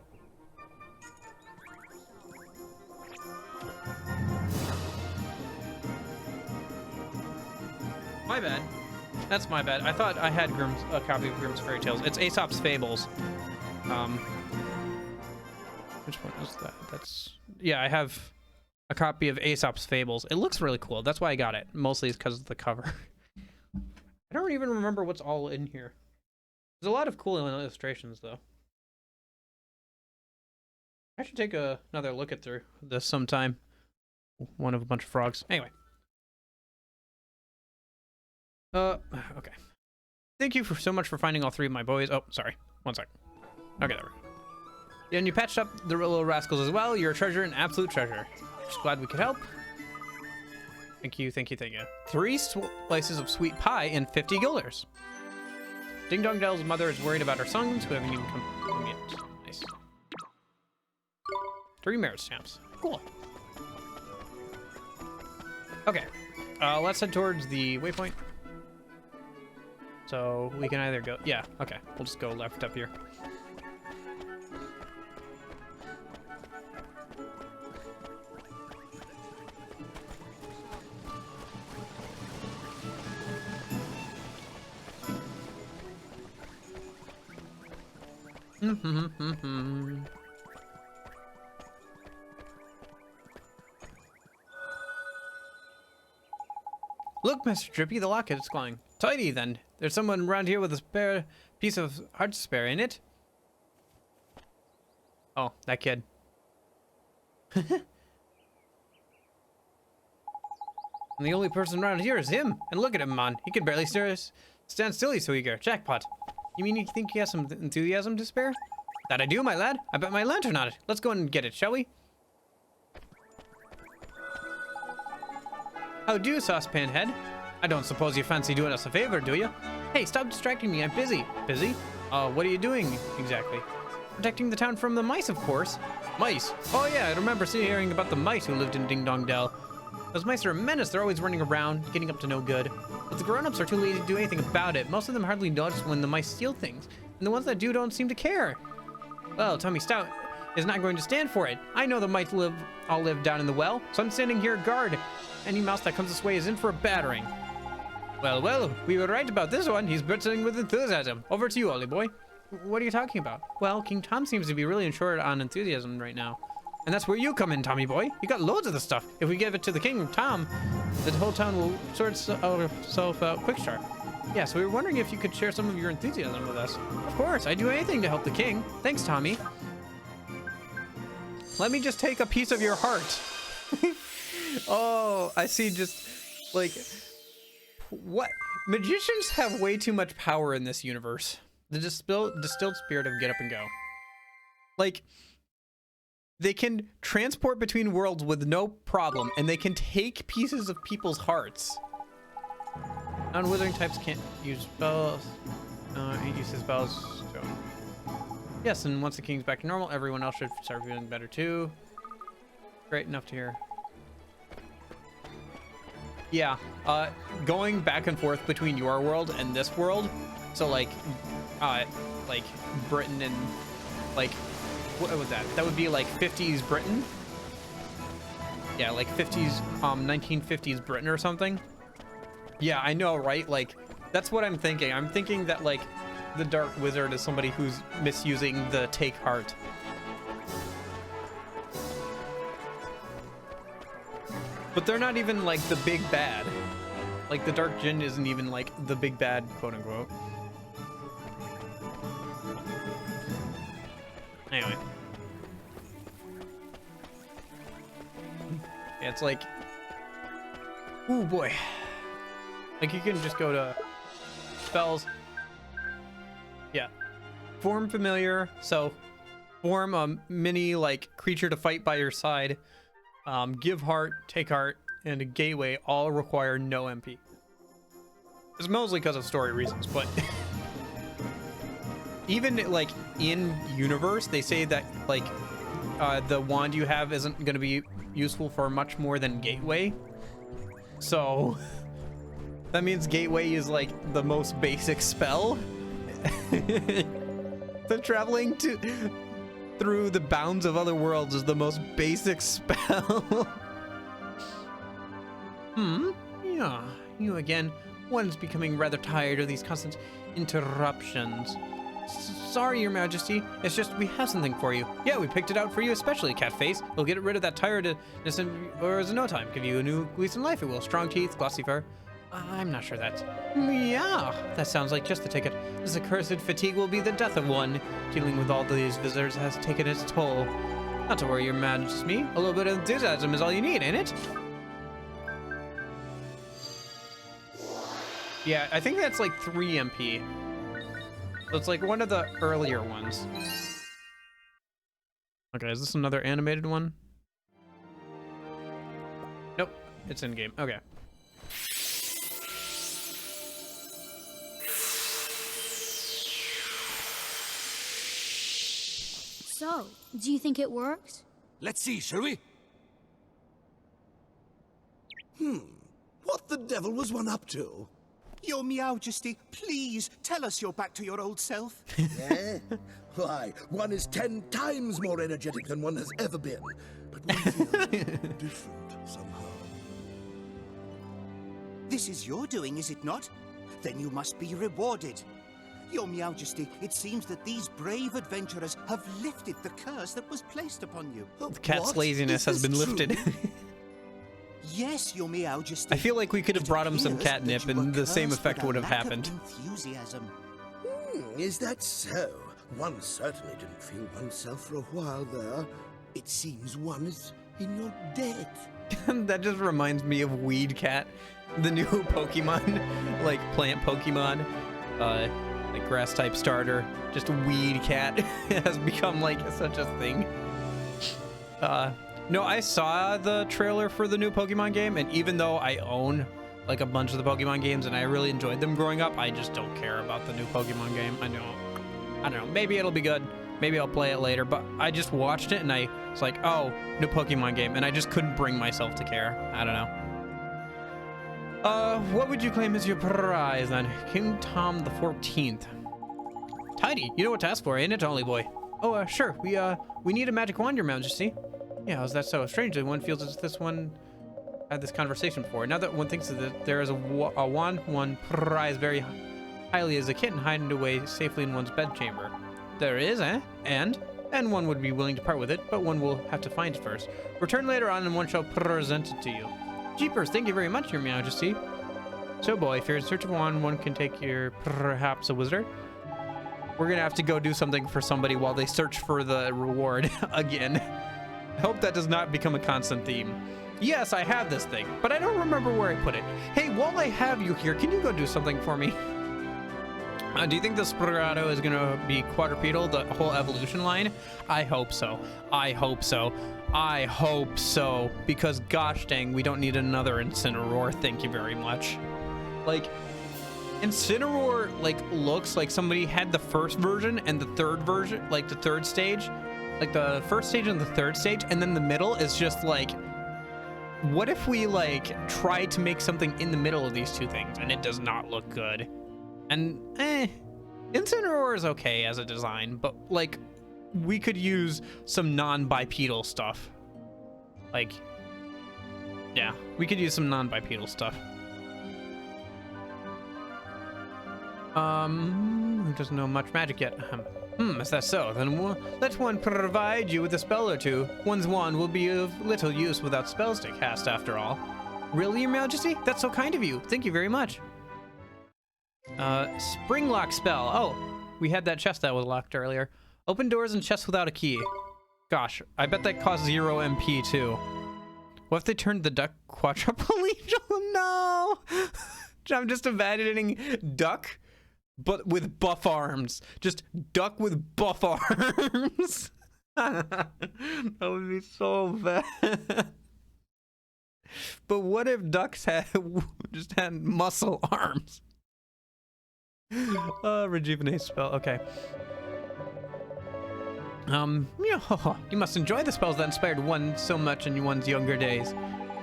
My bad. That's my bad. I thought I had a copy of Grimm's Fairy Tales. It's Aesop's Fables. Which one is that? That's... Yeah, I have a copy of Aesop's Fables. It looks really cool. That's why I got it. Mostly it's because of the cover. I don't even remember what's all in here. There's a lot of cool illustrations, though. I should take another look at through this sometime. One of a bunch of frogs. Anyway. Okay. Thank you so much for finding all 3 of my boys. Oh, sorry. One sec. Okay, there we go. And you patched up the little rascals as well. You're a treasure, an absolute treasure. Just glad we could help. Thank you, thank you, thank you. 3 slices of sweet pie and 50 guilders. Ding Dong Dell's mother is worried about her sons who haven't even come home yet. Nice. 3 merit stamps. Cool. Okay. Let's head towards the waypoint. So we can either go... Yeah, okay. We'll just go left up here. Look, Mr. Drippy, the locket is glowing. Tidy, then. There's someone around here with a spare piece of heart to spare, ain't it? Oh, that kid. And the only person around here is him. And look at him, man. He can barely stand still, he's so eager. Jackpot. You mean you think he has some enthusiasm to spare? That I do, my lad. I bet my lantern on it. Let's go and get it, shall we? How do, Saucepan Head? I don't suppose you fancy doing us a favor, do you? Hey, stop distracting me. I'm busy. Busy? What are you doing exactly? Protecting the town from the mice, of course. Mice? Oh yeah, I remember hearing about the mice who lived in Ding Dong Dell. Those mice are a menace. They're always running around, getting up to no good. But the grown-ups are too lazy to do anything about it. Most of them hardly notice when the mice steal things. And the ones that do don't seem to care. Well, Tommy Stout is not going to stand for it. I know the mice all live down in the well, so I'm standing here guard. Any mouse that comes this way is in for a battering. Well, well, we were right about this one. He's bursting with enthusiasm. Over to you, Ollie boy. What are you talking about? Well, King Tom seems to be really short on enthusiasm right now. And that's where you come in, Tommy boy. You got loads of the stuff. If we give it to the King Tom, the whole town will sort itself out quick sharp. Yeah, so we were wondering if you could share some of your enthusiasm with us. Of course, I'd do anything to help the king. Thanks, Tommy. Let me just take a piece of your heart. Oh, I see just, like, what? Magicians have way too much power in this universe. The distilled spirit of get up and go. Like, they can transport between worlds with no problem, and they can take pieces of people's hearts. Non-wizarding types can't use spells. He uses spells. So. Yes, and once the king's back to normal, everyone else should start feeling better too. Great enough to hear. Yeah, going back and forth between your world and this world. So like Britain and like what was that? That would be like 50s Britain. Yeah, like 50s, 1950s Britain or something. Yeah, I know, right? Like, that's what I'm thinking. I'm thinking that, like, the Dark Wizard is somebody who's misusing the Take Heart. But they're not even, like, the big bad. Like, the Dark Djinn isn't even, like, the big bad, quote-unquote. Anyway. Yeah, it's like... Ooh, boy. Like, you can just go to spells. Yeah. Form familiar. So, form a mini, like, creature to fight by your side. Give heart, take heart, and a gateway all require no MP. It's mostly because of story reasons, but... Even, like, in universe, they say that, like, the wand you have isn't going to be useful for much more than gateway. So... That means gateway is like the most basic spell. So traveling through the bounds of other worlds is the most basic spell. Yeah, you again. One's becoming rather tired of these constant interruptions. Sorry, Your Majesty. It's just we have something for you. Yeah, we picked it out for you especially, Catface. We'll get rid of that tiredness or in no time. Give you a new lease of life. It will. Strong teeth, glossy fur. I'm not sure that's... Yeah, that sounds like just the ticket. This accursed fatigue will be the death of one. Dealing with all these visitors has taken its toll. Not to worry, Your Majesty. A little bit of enthusiasm is all you need, ain't it? Yeah, I think that's like 3 MP. So it's like one of the earlier ones. Okay, is this another animated one? Nope, it's in-game. Okay. So, do you think it worked? Let's see, shall we? What the devil was one up to? Your Majesty, please tell us you're back to your old self. Eh? Why, one is 10 times more energetic than one has ever been. But one feels different somehow. This is your doing, is it not? Then you must be rewarded. Your Majesty, it seems that these brave adventurers have lifted the curse that was placed upon you. The cat's laziness has been lifted. Yes, Your Majesty. I feel like we could have brought him some catnip and the same effect would have happened. Enthusiasm. Is that so? One certainly didn't feel oneself for a while there. It seems one is in your debt. That just reminds me of Weed Cat, the new Pokemon, like plant Pokemon. Like grass type starter, just a Weed Cat has become like such a thing. No, I saw the trailer for the new Pokemon game, and even though I own like a bunch of the Pokemon games and I really enjoyed them growing up, I just don't care about the new Pokemon game. I don't know, maybe it'll be good, maybe I'll play it later, but I just watched it and I was like, oh, new Pokemon game, and I just couldn't bring myself to care. I don't know. What would you claim as your prize then? King Tom the 14th. Tidy, you know what to ask for, ain't it, Ollie boy? Oh, sure. We need a magic wand, Your Majesty. Yeah, how's that so? Strangely, one feels as if this one had this conversation before. Now that one thinks that there is a wand one prize very highly as a kitten hiding away safely in one's bedchamber. There is, eh? And one would be willing to part with it, but one will have to find it first. Return later on and one shall present it to you. Jeepers, thank you very much, Your Majesty. So, boy, if you're in search of one can take your perhaps a wizard. We're gonna have to go do something for somebody while they search for the reward again. I hope that does not become a constant theme. Yes, I have this thing, but I don't remember where I put it. Hey, while I have you here, can you go do something for me? Do you think the Sprerato is gonna be quadrupedal, the whole evolution line? I hope so. I hope so. I hope so. Because gosh dang, we don't need another Incineroar. Thank you very much. Like, Incineroar, like, looks like somebody had the first version and the third version, like the third stage. Like the first stage and the third stage, and then the middle is just like, what if we like tried to make something in the middle of these two things and it does not look good? And Incineroar is okay as a design, but like we could use some non-bipedal stuff. Like, yeah, we could use some non-bipedal stuff. Who doesn't know much magic yet? Is that so? Then let one provide you with a spell or two. One's wand will be of little use without spells to cast, after all. Really, Your Majesty? That's so kind of you. Thank you very much. Spring lock spell. Oh, we had that chest that was locked earlier. Open doors and chests without a key. Gosh, I bet that costs 0 MP too. What if they turned the duck quadriplegic? No! I'm just imagining duck, but with buff arms. Just duck with buff arms. That would be so bad. But what if ducks just had muscle arms? Rejuvenate spell. Okay. You must enjoy the spells that inspired one so much in one's younger days.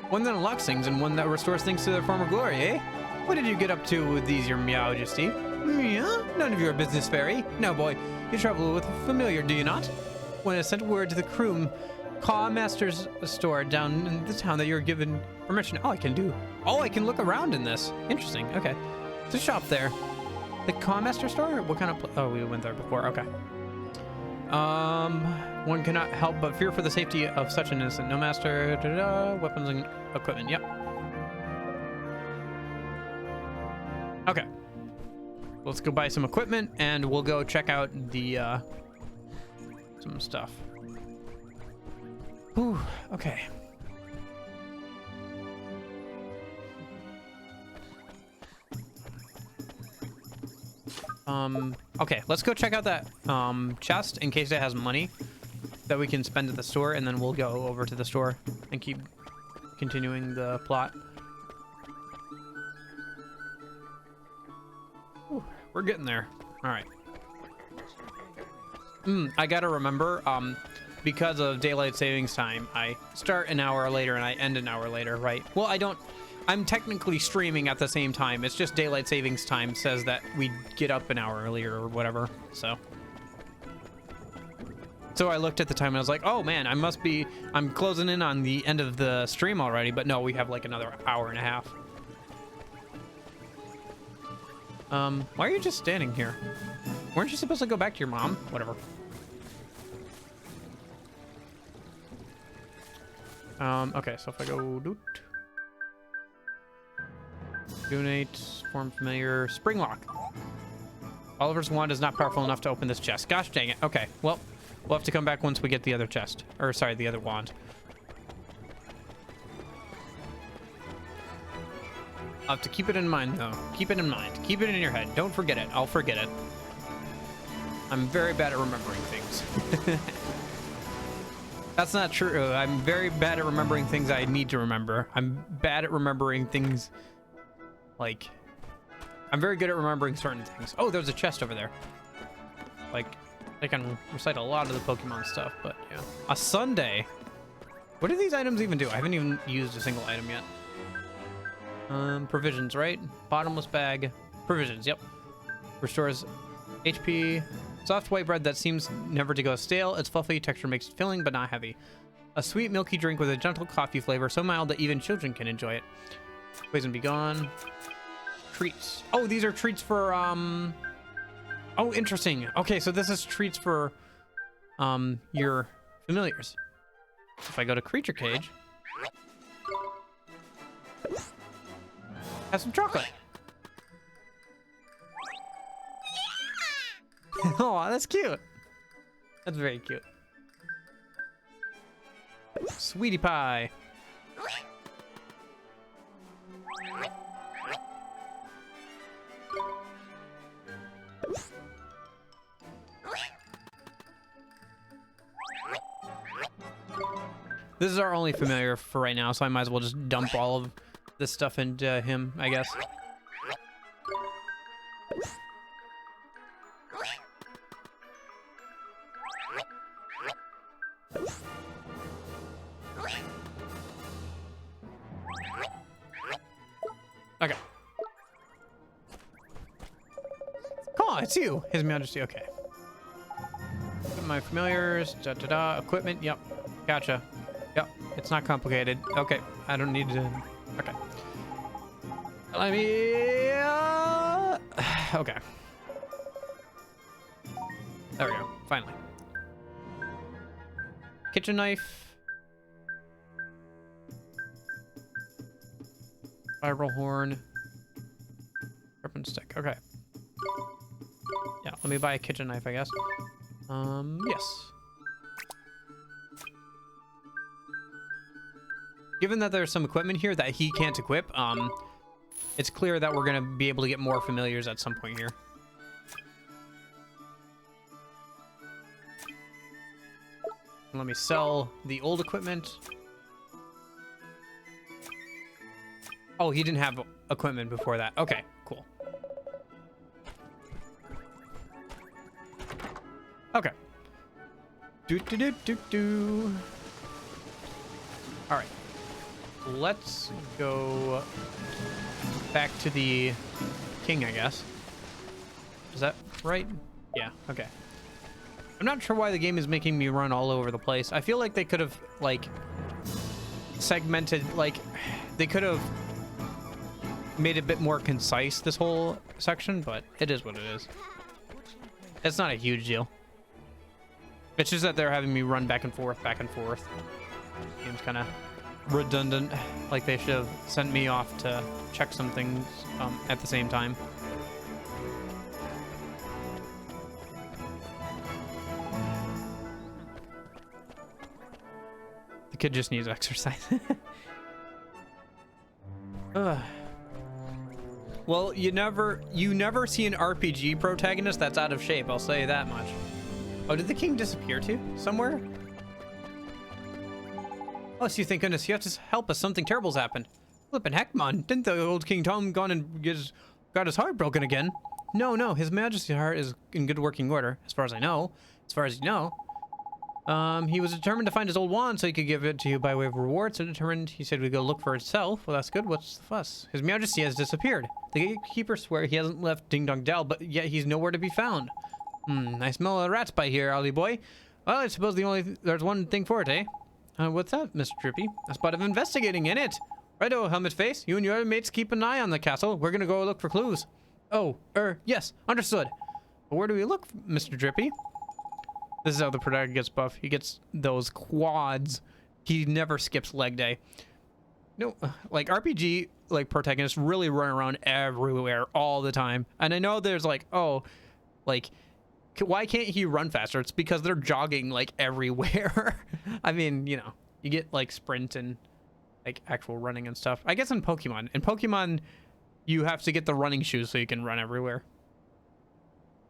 One that unlocks things and one that restores things to their former glory, eh? What did you get up to with these, Your Majesty? Yeah? None of your business, fairy. Now, boy, you travel with a familiar, do you not? When I sent word to the crew, Caw Master's store down in the town that you're given permission. Oh, I can look around in this. Interesting. Okay. There's a shop there. The Caw Master store? What kind of... Oh, we went there before. Okay. One cannot help but fear for the safety of such an innocent. No master, weapons and equipment. Yep. Okay. Let's go buy some equipment and we'll go check out the, some stuff. Ooh, okay. Okay, let's go check out that chest in case it has money that we can spend at the store, and then we'll go over to the store and keep continuing the plot. Ooh, we're getting there. All right. I gotta remember, because of daylight savings time, I start an hour later and I end an hour later, right? Well, I'm technically streaming at the same time. It's just daylight savings time says that we get up an hour earlier or whatever. So I looked at the time and I was like, oh man, I'm closing in on the end of the stream already, but no, we have like another hour and a half. Why are you just standing here? Weren't you supposed to go back to your mom? Whatever. Okay, so if I go donate, form familiar, spring lock. Oliver's wand is not powerful enough to open this chest. Gosh dang it. Okay, well, we'll have to come back once we get the other chest. Or, sorry, the other wand. I'll have to keep it in mind, though. Keep it in mind. Keep it in your head. Don't forget it. I'll forget it. I'm very bad at remembering things. That's not true. I'm very bad at remembering things I need to remember. I'm bad at remembering things... Like, I'm very good at remembering certain things. Oh, there's a chest over there. Like, I can recite a lot of the Pokemon stuff, but yeah. A Sundae. What do these items even do? I haven't even used a single item yet. Provisions, right? Bottomless bag. Provisions, yep. Restores HP. Soft white bread that seems never to go stale. Its fluffy texture makes it filling, but not heavy. A sweet, milky drink with a gentle coffee flavor, so mild that even children can enjoy it. Poison be gone. Treats. Oh, these are treats for, Oh, interesting. Okay, so this is treats for, your familiars. If I go to Creature Cage... Have some chocolate. Oh, that's cute. That's very cute. Sweetie pie. This is our only familiar for right now, so I might as well just dump all of this stuff into him, I guess. Okay. Oh, it's you, His Majesty. Okay. my familiars. Da da da. Equipment. Yep. Gotcha. Yep. It's not complicated. Okay. I don't need to. Okay. Let me. Okay. There we go. Finally. Kitchen knife. Spiral horn. Sharpened stick. Okay. Yeah, let me buy a kitchen knife, I guess. Yes. Given that there's some equipment here that he can't equip, it's clear that we're gonna be able to get more familiars at some point here. Let me sell the old equipment. Oh, he didn't have equipment before that. Okay, cool. Okay. Do. All right. Let's go back to the king, I guess. Is that right? Yeah, okay. I'm not sure why the game is making me run all over the place. I feel like they could have, like, segmented, like, they could have made it a bit more concise, this whole section, but it is what it is. It's not a huge deal. It's just that they're having me run back and forth, back and forth. Game's kind of redundant. Like they should have sent me off to check some things at the same time. The kid just needs exercise. Well, you never see an RPG protagonist that's out of shape, I'll say that much. Oh, did the king disappear too? Somewhere? Oh, so you thank goodness you have to help us. Something terrible's happened. Flippin' heck, man. Didn't the old King Tom gone and got his heart broken again? No. His Majesty's heart is in good working order, as far as I know. As far as you know. He was determined to find his old wand so he could give it to you by way of reward. So determined, he said we'd go look for itself. Well, that's good. What's the fuss? His Majesty has disappeared. The gatekeepers swear he hasn't left Ding Dong Dell, but yet he's nowhere to be found. I smell a rat's by here, Ollie boy. Well, I suppose there's one thing for it, eh? What's that, Mr. Drippy? A spot of investigating, in it. Righto, Helmet Face. You and your mates keep an eye on the castle. We're gonna go look for clues. Oh, yes, understood. But where do we look, Mr. Drippy? This is how the protagonist gets buff. He gets those quads. He never skips leg day. No, like RPG, like protagonists really run around everywhere all the time. And I know there's like, oh, like, why can't he run faster? It's because they're jogging like everywhere. I mean, you know, you get like sprint and like actual running and stuff. I guess in Pokemon, you have to get the running shoes so you can run everywhere.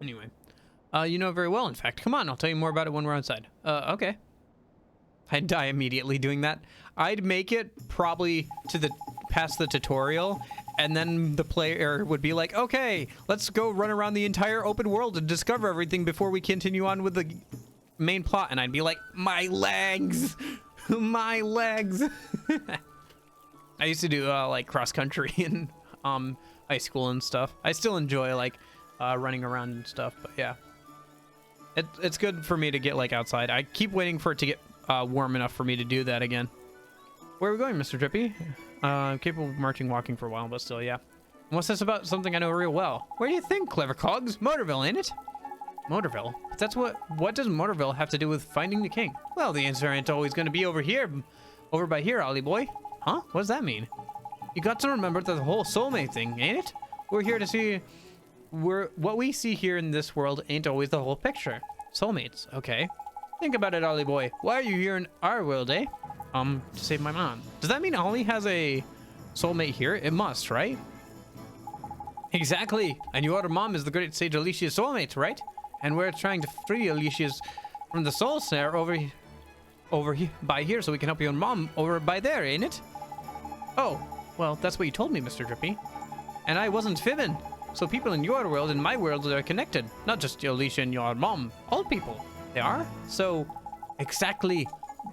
Anyway, you know very well, in fact. Come on, I'll tell you more about it when we're outside. Okay. I'd die immediately doing that. I'd make it probably to past the tutorial, and then the player would be like, okay, let's go run around the entire open world and discover everything before we continue on with the main plot. And I'd be like, my legs, my legs. I used to do like cross country in high school and stuff. I still enjoy like running around and stuff, but yeah, it's good for me to get like outside. I keep waiting for it to get warm enough for me to do that again. Where are we going, Mr. Drippy? Capable of marching, walking for a while, but still, yeah. What's this about something I know real well? Where do you think, clever cogs? Motorville, ain't it? Motorville? That's what does Motorville have to do with finding the king? Well, the answer ain't always going to be over by here, Ollie boy. Huh? What does that mean? You got to remember the whole soulmate thing, ain't it? We're here to see... what we see here in this world ain't always the whole picture. Soulmates, okay. Think about it, Ollie boy. Why are you here in our world, eh? To save my mom. Does that mean Ollie has a soulmate here? It must, right? Exactly. And your mom is the great sage Alicia's soulmate, right? And we're trying to free Alicia's from the soul snare over by here so we can help your mom over by there, ain't it? Oh, well, that's what you told me, Mr. Drippy. And I wasn't fibbing. So people in your world and my world are connected. Not just Alicia and your mom. All people. They are? So, exactly.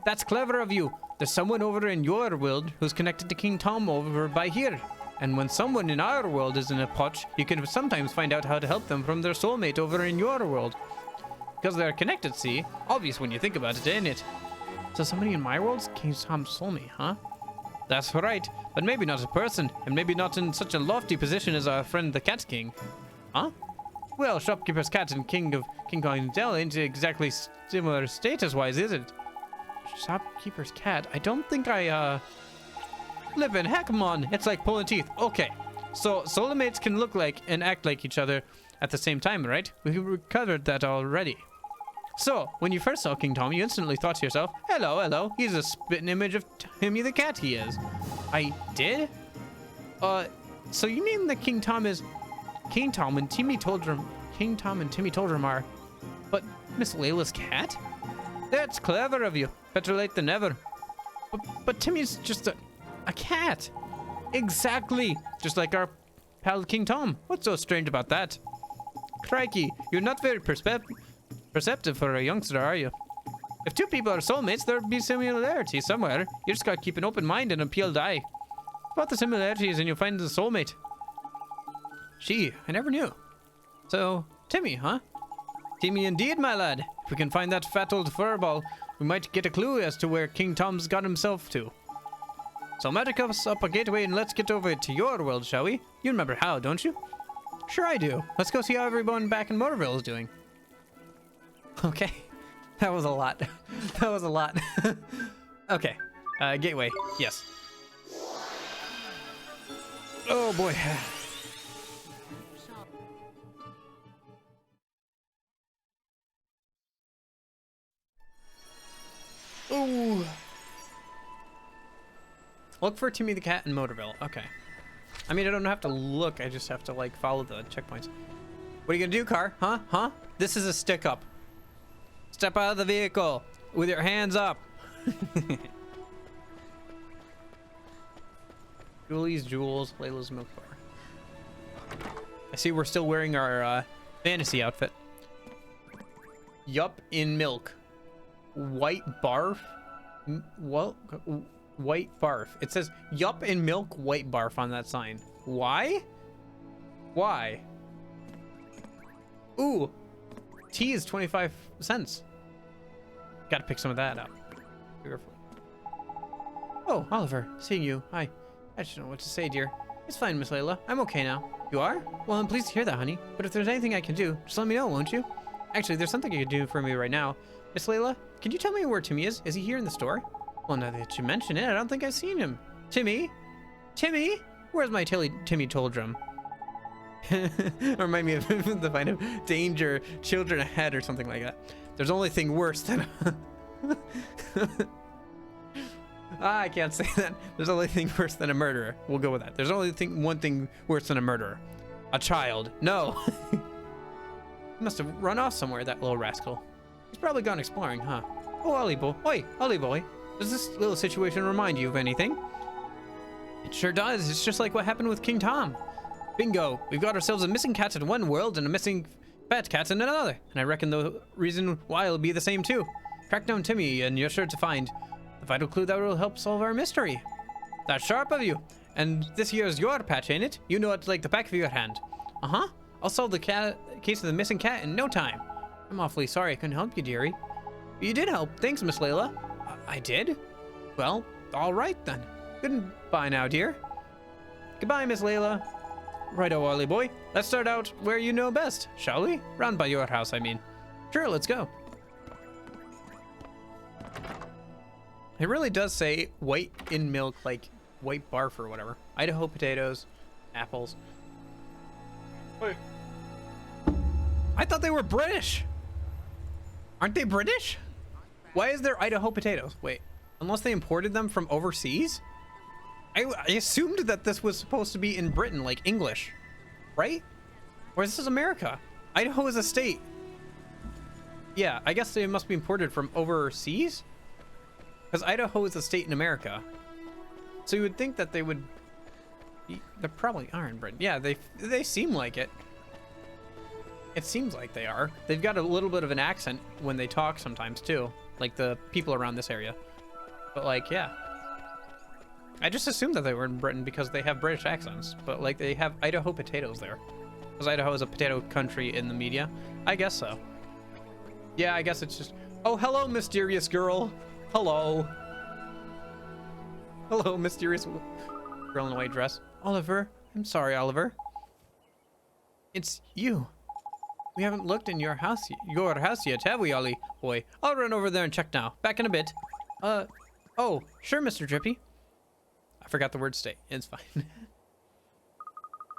That's clever of you. There's someone over in your world who's connected to King Tom over by here. And when someone in our world is in a potch, you can sometimes find out how to help them from their soulmate over in your world. Because they're connected, see? Obvious when you think about it, ain't it? So somebody in my world's King Tom's soulmate, huh? That's right, but maybe not a person, and maybe not in such a lofty position as our friend the Cat King. Huh? Well, Shopkeeper's Cat and King of King Kong Dell ain't exactly similar status-wise, is it? Shopkeeper's Cat? I don't think I, Flippin' heck, come on. It's like pulling teeth. Okay, so soulmates can look like and act like each other at the same time, right? We covered that already. So, when you first saw King Tom, you instantly thought to yourself, hello, hello, he's a spitting image of Timmy the cat he is. I did? So you mean that King Tom and Timmy Toldrum are, but Miss Layla's cat? That's clever of you. Better late than never. But Timmy's just a cat. Exactly. Just like our pal King Tom. What's so strange about that? Crikey, you're not very perceptive for a youngster, are you? If two people are soulmates, there'd be similarity somewhere. You just gotta keep an open mind and a peeled eye. Spot the similarities and you'll find the soulmate. Gee, I never knew. So, Timmy, huh? Timmy indeed, my lad. If we can find that fat old furball, we might get a clue as to where King Tom's got himself to. So magic us up a gateway and let's get over to your world, shall we? You remember how, don't you? Sure I do. Let's go see how everyone back in Motorville is doing. Okay. That was a lot. That was a lot. Okay. Gateway. Yes. Oh boy. Ooh. Look for Timmy the Cat in Motorville. Okay. I mean, I don't have to look. I just have to, like, follow the checkpoints. What are you gonna do, car? Huh? Huh? This is a stick up. Step out of the vehicle with your hands up. Julie's Jewels, Layla's Milk Bar. I see we're still wearing our fantasy outfit. Yup in milk. White barf. What? White barf. It says yup in milk, white barf on that sign. Why? Why? Ooh. Tea is 25 cents. Gotta pick some of that up. Beautiful. Oh, Oliver, seeing you. Hi. I just don't know what to say, dear. It's fine, Miss Layla. I'm okay now. You are? Well, I'm pleased to hear that, honey. But if there's anything I can do, just let me know, won't you? Actually, there's something you can do for me right now. Miss Layla, can you tell me where Timmy is? Is he here in the store? Well, now that you mention it, I don't think I've seen him. Timmy? Timmy? Where's my Timmy Toldrum? Remind me of the kind of danger, children ahead or something like that. There's only thing worse than... I can't say that. There's only thing worse than a murderer. We'll go with that. There's only one thing worse than a murderer. A child. No. He must have run off somewhere, that little rascal. He's probably gone exploring, huh? Oh, Ollie boy. Oi, Ollie boy. Does this little situation remind you of anything? It sure does. It's just like what happened with King Tom. Bingo. We've got ourselves a missing cat in one world and a missing fat cat in another. And I reckon the reason why will be the same too. Track down Timmy and you're sure to find the vital clue that will help solve our mystery. That's sharp of you. And this here's your patch, ain't it? You know it like the back of your hand. Uh-huh. I'll solve the case of the missing cat in no time. I'm awfully sorry I couldn't help you, dearie. You did help. Thanks, Miss Layla. I did? Well, all right then. Goodbye now, dear. Goodbye, Miss Layla. Righto, Ollie boy. Let's start out where you know best, shall we? Round by your house, I mean. Sure, let's go. It really does say white in milk, like white barf or whatever. Idaho potatoes, apples. Wait. I thought they were British. Aren't they British? Why is there Idaho potatoes? Wait, unless they imported them from overseas? I assumed that this was supposed to be in Britain, like English, right? Or this is America. Idaho is a state. Yeah, I guess they must be imported from overseas? Because Idaho is a state in America. So you would think that they would be, they probably are in Britain. Yeah, they seem like it. It seems like they are. They've got a little bit of an accent when they talk sometimes too. Like the people around this area. But like, yeah. I just assumed that they were in Britain because they have British accents. But like they have Idaho potatoes there. Because Idaho is a potato country in the media. I guess so. Yeah, I guess it's just... Oh, hello, mysterious girl. Hello. Hello, mysterious girl in a white dress. Oliver. I'm sorry, Oliver. It's you. We haven't looked in your house yet, have we, Ollie boy? I'll run over there and check now. Back in a bit. Oh, sure, Mr. Drippy. I forgot the word stay. It's fine.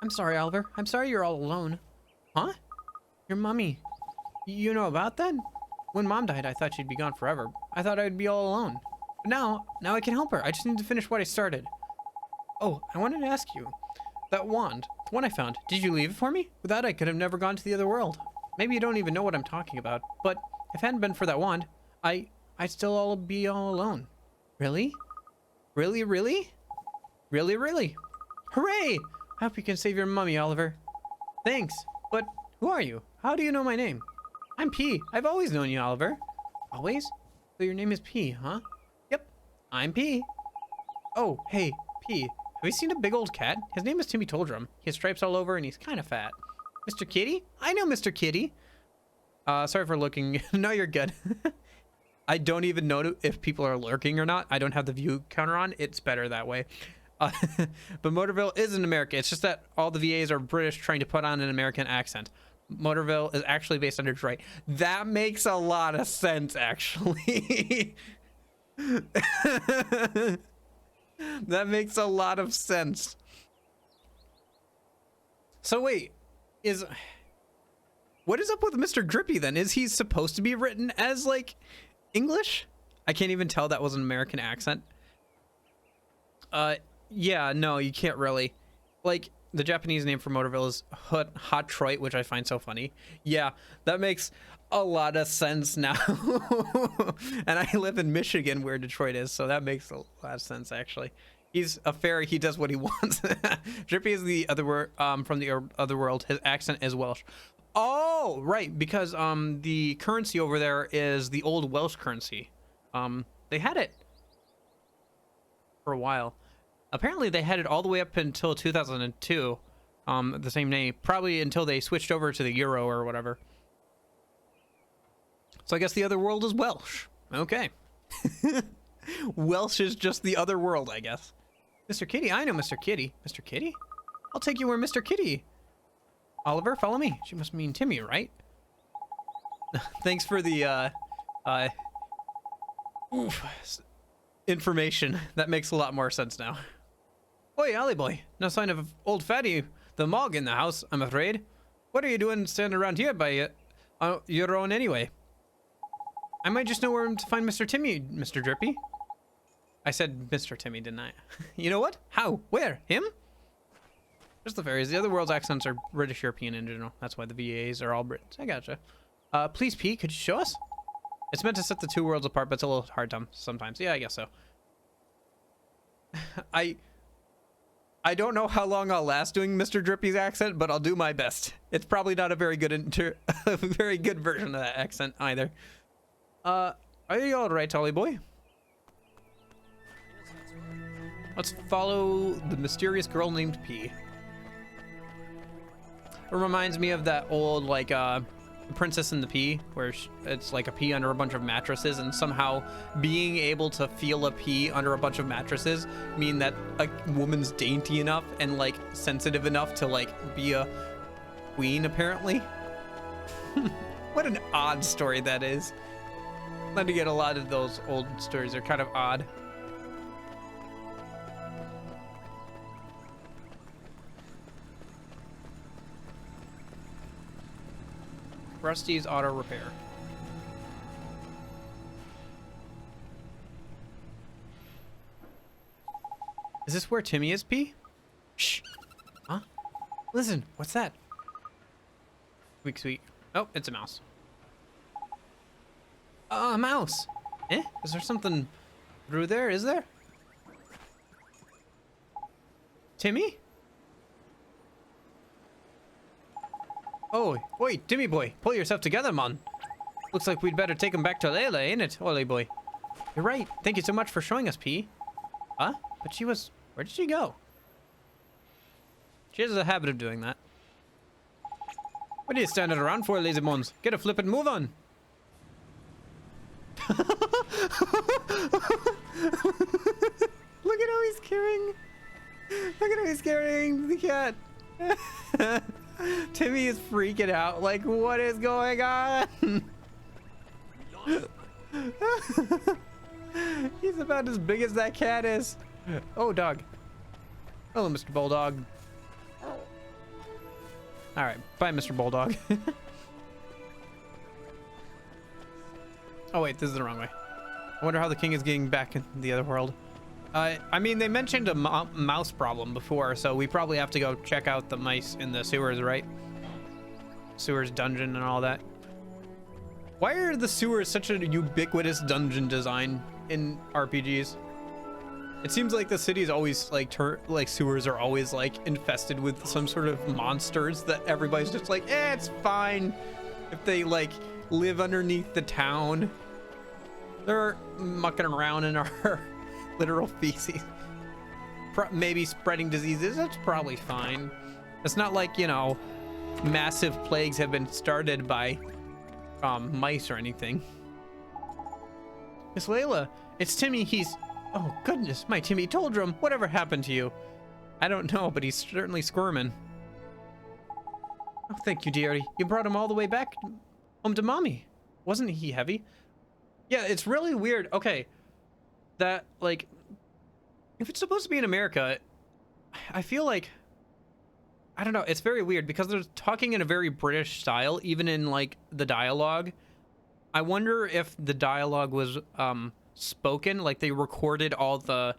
I'm sorry, Oliver. I'm sorry you're all alone. Huh? Your mummy. You know about that? When Mom died, I thought she'd be gone forever. I thought I'd be all alone. But now I can help her. I just need to finish what I started. Oh, I wanted to ask you. That wand, the one I found, did you leave it for me? Without it, I could have never gone to the other world. Maybe you don't even know what I'm talking about, but if it hadn't been for that wand, I'd still all be all alone. Really? Really, really? Really, really? Hooray! I hope you can save your mummy, Oliver. Thanks, but who are you? How do you know my name? I'm P. I've always known you, Oliver. Always? So your name is P, huh? Yep, I'm P. Oh, hey, P. Have you seen a big old cat? His name is Timmy Toldrum. He has stripes all over and he's kind of fat. Mr. Kitty? I know Mr. Kitty. Sorry for looking. No, you're good. I don't even know if people are lurking or not. I don't have the view counter on. It's better that way. But Motorville is in America. It's just that all the VAs are British trying to put on an American accent. Motorville is actually based on Detroit. That makes a lot of sense, actually. That makes a lot of sense. So wait, what is up with Mr. Drippy then? Is he supposed to be written as like English? I can't even tell that was an American accent. Yeah, no, you can't really. Like, the Japanese name for Motorville is Hot-Troit, which I find so funny. Yeah, that makes a lot of sense now. And I live in Michigan where Detroit is, so that makes a lot of sense, actually. He's a fairy. He does what he wants. Drippy is the other word, from the other world. His accent is Welsh. Oh, right, because the currency over there is the old Welsh currency. They had it for a while. Apparently, they had it all the way up until 2002. The same name, probably until they switched over to the euro or whatever. So I guess the other world is Welsh. Okay. Welsh is just the other world, I guess. Mr. Kitty, I know Mr. Kitty. Mr. Kitty? I'll take you where Mr. Kitty. Oliver, follow me. She must mean Timmy, right? Thanks for the, information. That makes a lot more sense now. Oi, Ollie boy. No sign of old Fatty the Mog in the house, I'm afraid. What are you doing standing around here by your own anyway? I might just know where to find Mr. Timmy, Mr. Drippy. I said Mr. Timmy, didn't I? You know what? How? Where? Him? Just the fairies. The other world's accents are British European in general. That's why the VAs are all Brits. I gotcha. Please, P, could you show us? It's meant to set the two worlds apart, but it's a little hard sometimes. Yeah, I guess so. I don't know how long I'll last doing Mr. Drippy's accent, but I'll do my best. It's probably not a very good a very good version of that accent either. Are you all right, Ollie boy? Let's follow the mysterious girl named P. It reminds me of that old, like, Princess and the Pea, where it's like a pea under a bunch of mattresses, and somehow being able to feel a pea under a bunch of mattresses mean that a woman's dainty enough and, like, sensitive enough to, like, be a queen, apparently. What an odd story that is. Then to get a lot of those old stories are kind of odd. Rusty's Auto Repair. Is this where Timmy is, P? Shh. Huh? Listen, what's that? Squeak, squeak. Oh, it's a mouse. A mouse. Eh? Is there something through there? Is there? Timmy? Oh, oi, Timmy boy, pull yourself together, man. Looks like we'd better take him back to Layla, ain't it, Ollie boy? You're right. Thank you so much for showing us, P. Huh? But she was... Where did she go? She has a habit of doing that. What are you standing around for, lazy bones? Get a flip and move on. Look at how he's carrying. Look at how he's carrying the cat. Timmy is freaking out. Like, what is going on? He's about as big as that cat is. Oh, dog. Hello, Mr. Bulldog. All right, bye, Mr. Bulldog. Oh wait, this is the wrong way. I wonder how the king is getting back in the other world. I mean, they mentioned a mouse problem before, so we probably have to go check out the mice in the sewers, right? Sewers dungeon and all that. Why are the sewers such a ubiquitous dungeon design in RPGs? It seems like the city is always like sewers are always like infested with some sort of monsters that everybody's just like, it's fine if they like live underneath the town. They're mucking around in our literal feces. Maybe spreading diseases, that's probably fine. It's not like, you know, massive plagues have been started by mice or anything. Miss Layla, it's Timmy. Oh goodness, my Timmy Toldrum. Whatever happened to you? I don't know, but he's certainly squirming. Oh, thank you, dearie. You brought him all the way back home to mommy. Wasn't he heavy? Yeah, it's really weird. Okay, that, like, if it's supposed to be in America, I feel like, I don't know, it's very weird because they're talking in a very British style, even in, like, the dialogue. I wonder if the dialogue was spoken, like they recorded all the,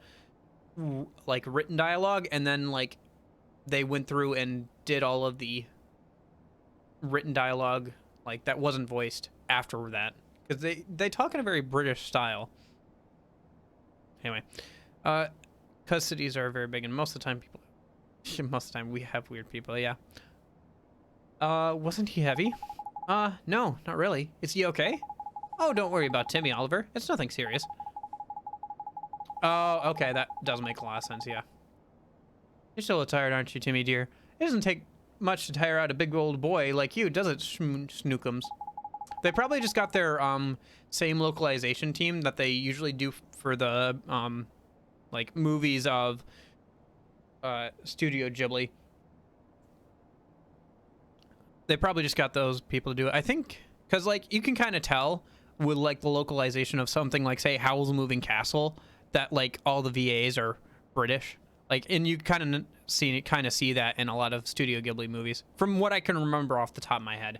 like, written dialogue, and then, like, they went through and did all of the written dialogue, like, that wasn't voiced after that. Because they talk in a very British style. Anyway, because cities are very big, and most of the time we have weird people. Yeah. Wasn't he heavy? No, not really. Is he okay? Oh, don't worry about Timmy, Oliver. It's nothing serious. Oh, okay, that does make a lot of sense. Yeah. You're still tired, aren't you, Timmy dear? It doesn't take much to tire out a big old boy like you, does it, Snookums? They probably just got their same localization team that they usually do for the like movies of Studio Ghibli. They probably just got those people to do it. I think because like you can kind of tell with like the localization of something like say Howl's Moving Castle that like all the VAs are British. Like, and you kind of see that in a lot of Studio Ghibli movies from what I can remember off the top of my head.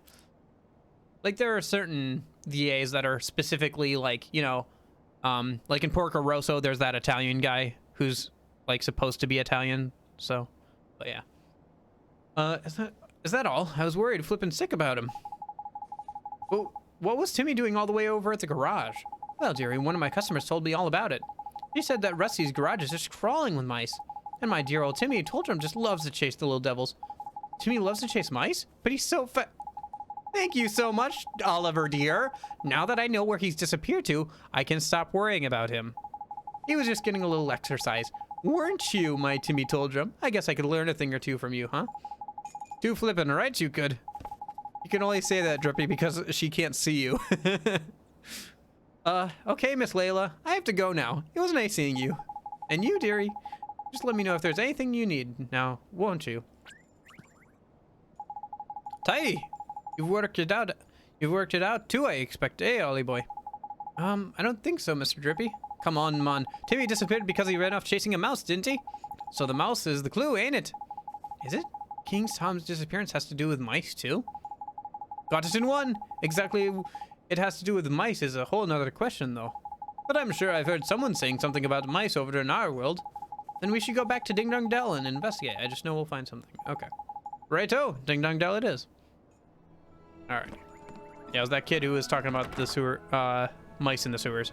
Like, there are certain VAs that are specifically, like, you know, like in Porco Rosso, there's that Italian guy who's, like, supposed to be Italian, so, but yeah. Is that all? I was worried flipping sick about him. Well, what was Timmy doing all the way over at the garage? Well, dearie, one of my customers told me all about it. She said that Rusty's garage is just crawling with mice. And my dear old Timmy Toldrum just loves to chase the little devils. Timmy loves to chase mice? But he's so fat. Thank you so much, Oliver dear. Now that I know where he's disappeared to, I can stop worrying about him. He was just getting a little exercise. Weren't you, my Timmy Toldrum? I guess I could learn a thing or two from you, huh? Too flippin' right you could. You can only say that, Drippy, because she can't see you. Okay, Miss Layla. I have to go now. It was nice seeing you. And you, dearie. Just let me know if there's anything you need now, won't you? Tidy! You've worked it out. You've worked it out too, I expect. Hey, Ollie boy. I don't think so, Mr. Drippy. Come on, man. Timmy disappeared because he ran off chasing a mouse, didn't he? So the mouse is the clue, ain't it? Is it? King Tom's disappearance has to do with mice, too? Got it in one! Exactly it has to do with mice is a whole nother question, though. But I'm sure I've heard someone saying something about mice over in our world. Then we should go back to Ding Dong Dell and investigate. I just know we'll find something. Okay. Righto! Ding Dong Dell it is. Alright. Yeah, it was that kid who was talking about the sewer, mice in the sewers.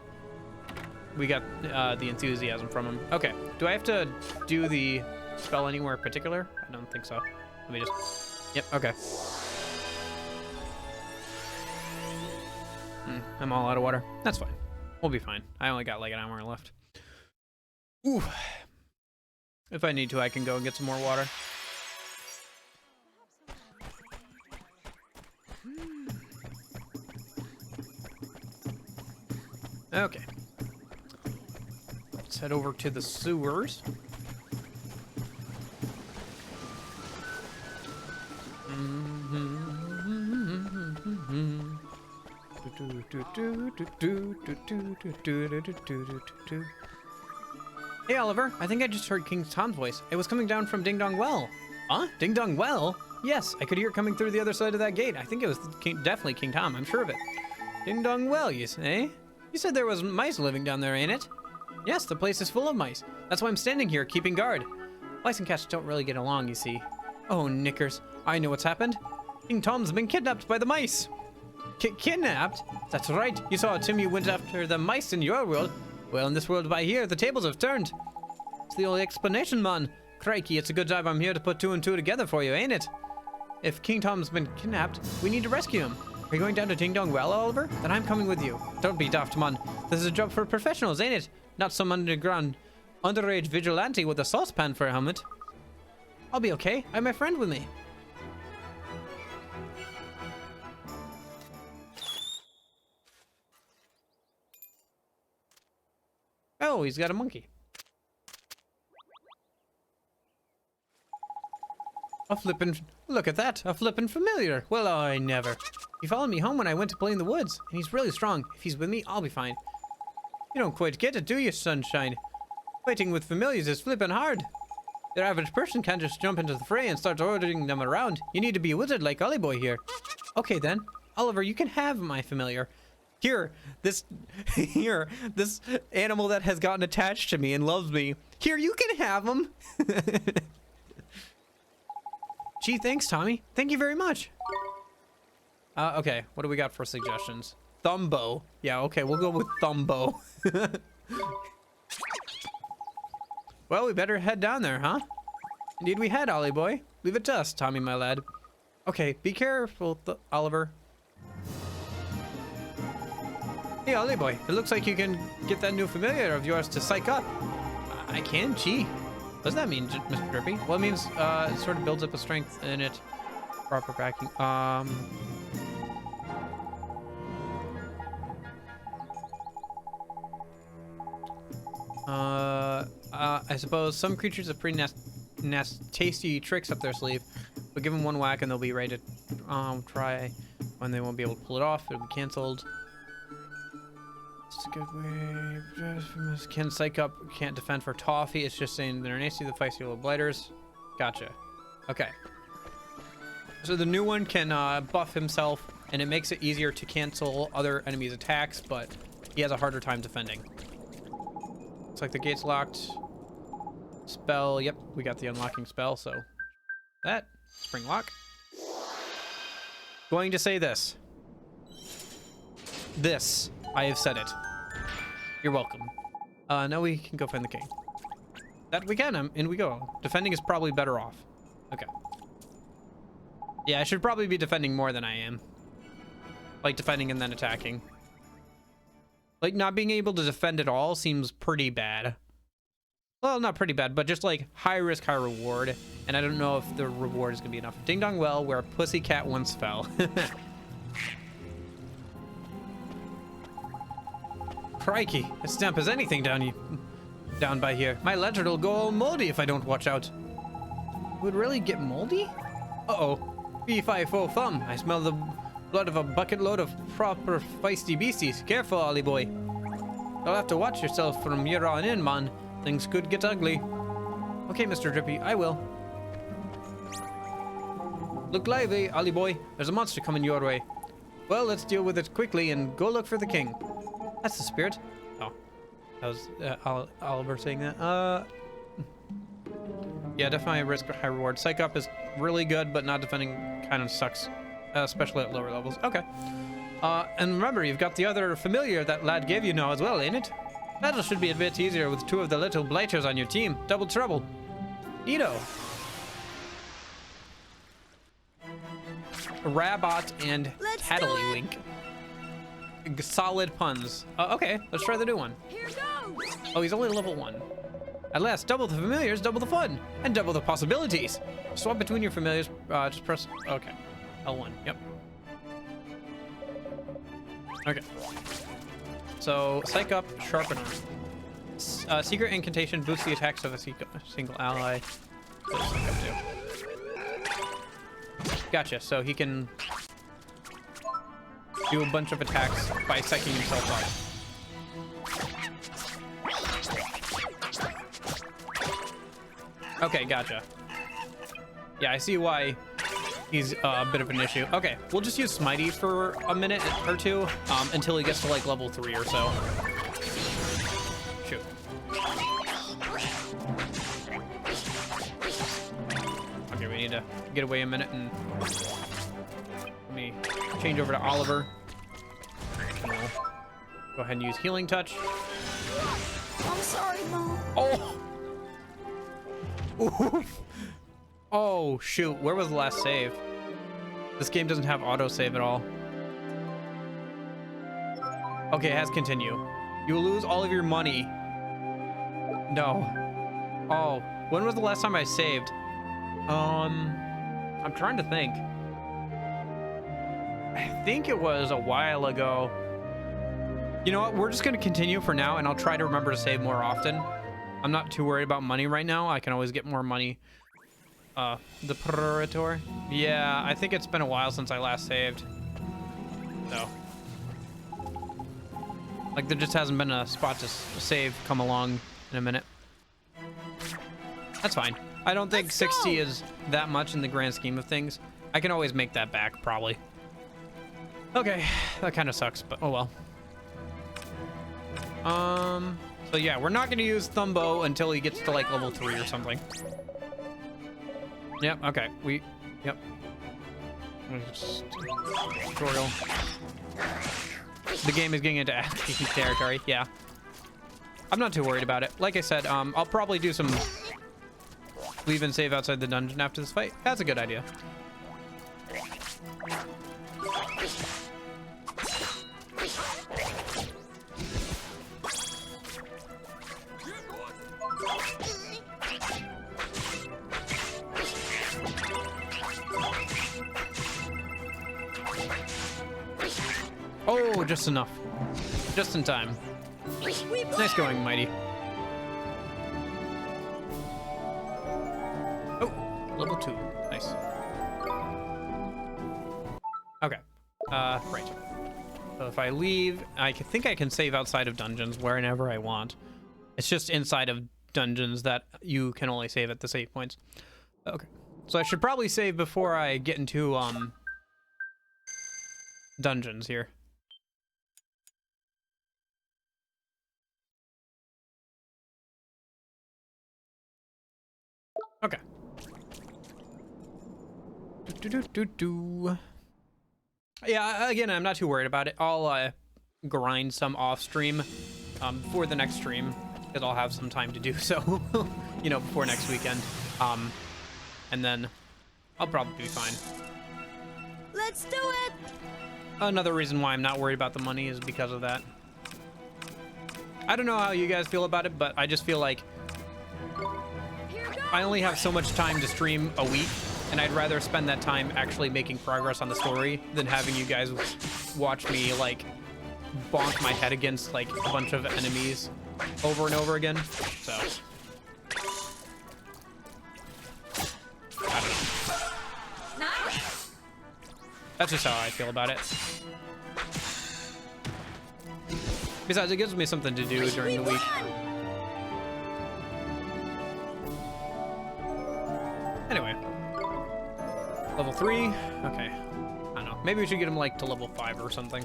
We got the enthusiasm from him. Okay. Do I have to do the spell anywhere particular? I don't think so. Let me just... Yep, okay. I'm all out of water. That's fine. We'll be fine. I only got like an hour left. Ooh. If I need to, I can go and get some more water. Okay. Let's head over to the sewers. Hey Oliver, I think I just heard King Tom's voice. It was coming down from Ding Dong Well. Huh? Ding Dong Well? Yes, I could hear it coming through the other side of that gate. I think it was definitely King Tom, I'm sure of it. Ding Dong Well, you say? You said there was mice living down there, ain't it? Yes, the place is full of mice. That's why I'm standing here, keeping guard. Mice and cats don't really get along, you see. Oh, knickers. I know what's happened. King Tom's been kidnapped by the mice. Kidnapped? That's right. You saw Tim, you went after the mice in your world. Well, in this world by here, the tables have turned. It's the only explanation, man. Crikey, it's a good job I'm here to put 2 and 2 together for you, ain't it? If King Tom's been kidnapped, we need to rescue him. Are you going down to Ding Dong Well, Oliver? Then I'm coming with you. Don't be daft, man. This is a job for professionals, ain't it? Not some underage vigilante with a saucepan for a helmet. I'll be okay. I have my friend with me. Oh, he's got a monkey. A flippin'... Look at that. A flippin' familiar. Well, I never. He followed me home when I went to play in the woods, and he's really strong. If he's with me, I'll be fine. You don't quite get it, do you, sunshine? Fighting with familiars is flippin' hard. The average person can't just jump into the fray and start ordering them around. You need to be a wizard like Ollie Boy here. Okay, then. Oliver, you can have my familiar. Here, this animal that has gotten attached to me and loves me. Here, you can have him. Gee, thanks, Tommy. Thank you very much. Okay, what do we got for suggestions? Thumbo. Yeah, okay, we'll go with Thumbo. Well, we better head down there, huh? Indeed we had, Ollie Boy. Leave it to us, Tommy, my lad. Okay, be careful, Oliver. Hey, Ollie Boy, it looks like you can get that new familiar of yours to psych up. I can? Gee. What does that mean, Mr. Drippy? Well, it means it sort of builds up a strength in it. Proper backing. I suppose some creatures have pretty tasty tricks up their sleeve, but give them one whack and they'll be ready to try when they won't be able to pull it off. It'll be cancelled. It's a good way. Can psych up, can't defend for toffee. It's just saying they're nasty, the feisty little blighters. Gotcha. Okay. So the new one can buff himself, and it makes it easier to cancel other enemies' attacks, but he has a harder time defending. Looks like the gate's locked. Spell, yep, we got the unlocking spell, so that. Spring lock. Going to say this. This. I have said it. You're welcome. Now we can go find the king. That we can, in we go. Defending is probably better off. Okay. Yeah, I should probably be defending more than I am. Like, defending and then attacking. Like, not being able to defend at all seems pretty bad. Well, not pretty bad, but just like high risk, high reward. And I don't know if the reward is gonna be enough. Ding Dong Well, where a pussycat once fell. Crikey, it's damp as anything down by here. My lantern will go all moldy if I don't watch out. Would it really get moldy? Uh-oh. Fee-fi-fo fum. I smell the blood of a bucket load of proper feisty beasties. Careful, Ollie Boy. You'll have to watch yourself from here on in, man. Things could get ugly. Okay, Mr. Drippy, I will. Look lively, Ollie Boy. There's a monster coming your way. Well, let's deal with it quickly and go look for the king. That's the spirit. Oh, that was Oliver saying that. Yeah, definitely risk high reward. Psych up is really good, but not defending kind of sucks, especially at lower levels. Okay. And remember, you've got the other familiar that lad gave you now as well, ain't it? Battle should be a bit easier with 2 of the little blighters on your team. Double trouble. Neato. Rabot and Tattledywink. Solid puns. Okay, let's try the new one. Here goes. Oh, he's only level 1. At last, double the familiars, double the fun, and double the possibilities. Swap between your familiars. Just press. Okay, L1. Yep. Okay. So Psych Up, Sharpener. Secret Incantation boosts the attacks of a single ally. So Psych Up too. Gotcha. So he can do a bunch of attacks by psyching himself up. Okay, gotcha. Yeah, I see why he's a bit of an issue. Okay, we'll just use Smitey for a minute or two until he gets to like level 3 or so. Shoot. Okay, we need to get away a minute and let me change over to Oliver. And we'll go ahead and use Healing Touch. I'm sorry, Mom. Oh! Oof. Oh, shoot. Where was the last save? This game doesn't have autosave at all. Okay, it has continue. You will lose all of your money. No. Oh, when was the last time I saved? I'm trying to think. I think it was a while ago. You know what? We're just going to continue for now, and I'll try to remember to save more often. I'm not too worried about money right now. I can always get more money. The Predator. Yeah, I think it's been a while since I last saved. So, like, there just hasn't been a spot to save come along in a minute. That's fine. I don't think 60 is that much in the grand scheme of things. I can always make that back, probably. Okay, that kind of sucks, but oh well. So yeah, we're not going to use Thumbo until he gets to like level 3 or something. Yep, okay. Yep. Tutorial. The game is getting into ass-kicking territory, yeah. I'm not too worried about it. Like I said, I'll probably do some leave and save outside the dungeon after this fight. That's a good idea. Oh, just enough. Just in time. Nice going, Mighty. Oh, level 2. Nice. Okay. Right. So if I leave, I think I can save outside of dungeons wherever I want. It's just inside of dungeons that you can only save at the save points. Okay. So I should probably save before I get into, dungeons here. Okay. Yeah, again, I'm not too worried about it. I'll grind some off stream for the next stream because I'll have some time to do so, you know, before next weekend. And then I'll probably be fine. Let's do it. Another reason why I'm not worried about the money is because of that. I don't know how you guys feel about it, but I just feel like I only have so much time to stream a week, and I'd rather spend that time actually making progress on the story than having you guys watch me, like, bonk my head against, like, a bunch of enemies over and over again. So, I don't know. That's just how I feel about it. Besides, it gives me something to do during the week. Anyway, level 3. Okay, I don't know. Maybe we should get him like to level 5 or something.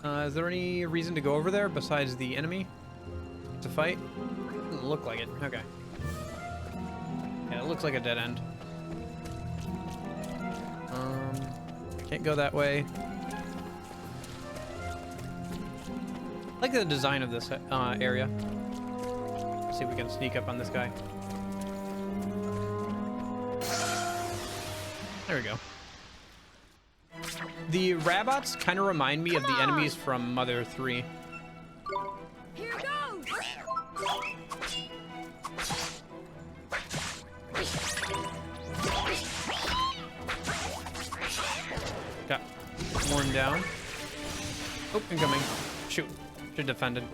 Is there any reason to go over there besides the enemy to fight? Doesn't look like it. Okay. Yeah, it looks like a dead end. Can't go that way. I like the design of this area. Let's see if we can sneak up on this guy. There we go. The Rabots kind of remind me of the enemies from Mother 3. Here goes. Got worn down. Oh, incoming. Shoot. Should have defended.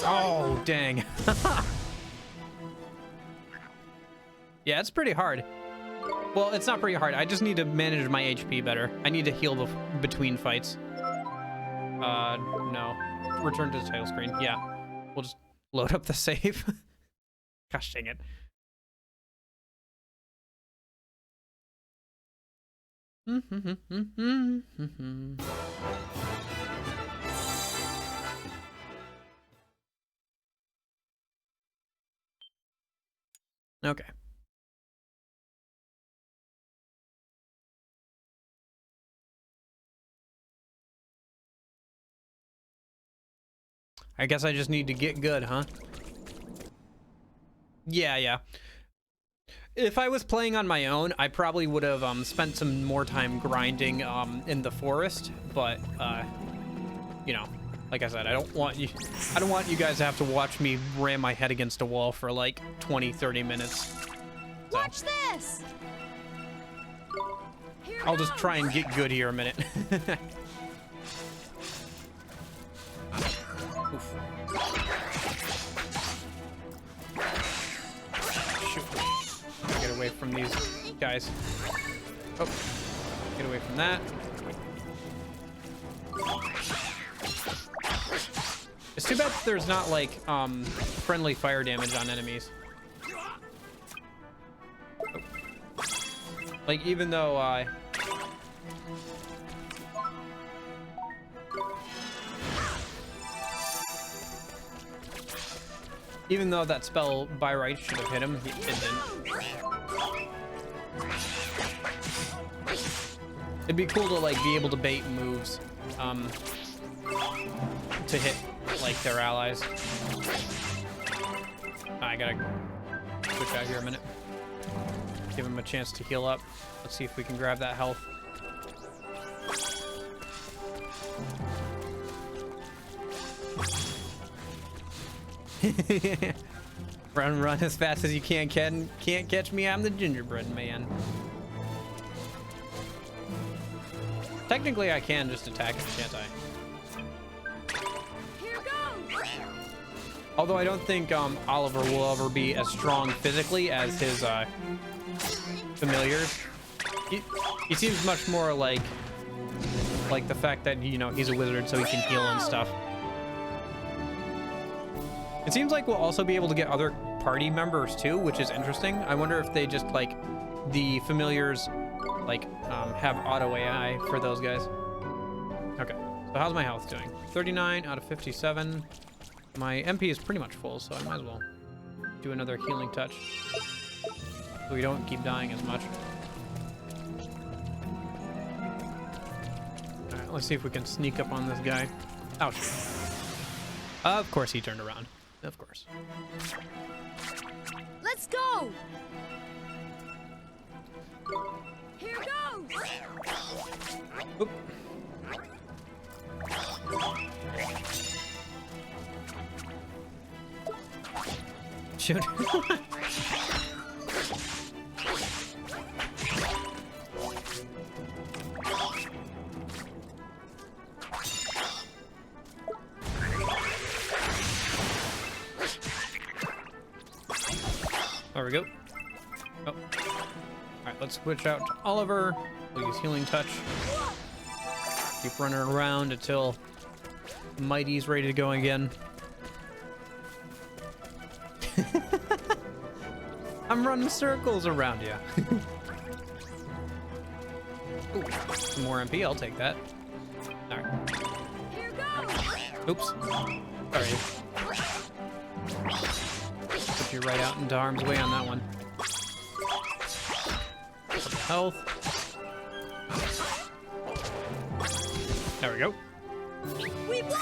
Oh, dang. Yeah, it's pretty hard. Well, it's not pretty hard. I just need to manage my HP better. I need to heal between fights. No. Return to the title screen. Yeah. We'll just load up the save. Gosh dang it. Okay. I guess I just need to get good, huh? Yeah. If I was playing on my own, I probably would have spent some more time grinding in the forest, but you know, like I said, I don't want you guys to have to watch me ram my head against a wall for like 20-30 minutes. So, Watch this. I'll just try and get good here a minute. Oof. Shoot. Get away from these guys. Oh, get away from that. It's too bad there's not like friendly fire damage on enemies. Oh. Like even though even though that spell by right should have hit him, it didn't. It'd be cool to like be able to bait moves to hit like their allies. I gotta switch out here a minute. Give him a chance to heal up. Let's see if we can grab that health. Run as fast as you can. Can't catch me. I'm the gingerbread man. Technically, I can just attack him, can't I? Here goes. Although I don't think Oliver will ever be as strong physically as his familiars. He seems much more like the fact that, you know, he's a wizard so he can heal and stuff. It seems like we'll also be able to get other party members too, which is interesting. I wonder if they just like the familiars like have auto AI for those guys. Okay, so how's my health doing? 39 out of 57. My MP is pretty much full, so I might as well do another healing touch so we don't keep dying as much. All right, let's see if we can sneak up on this guy. Oh, shit. Of course he turned around. Of course. Let's go. Here goes. Oop. Shoot. There we go. Oh. Alright, let's switch out to Oliver. We'll use Healing Touch. Keep running around until Mighty's ready to go again. I'm running circles around you. Ooh, some more MP, I'll take that. Alright. Oops. Sorry. Put you right out into harm's way on that one. Health. There we go. We won!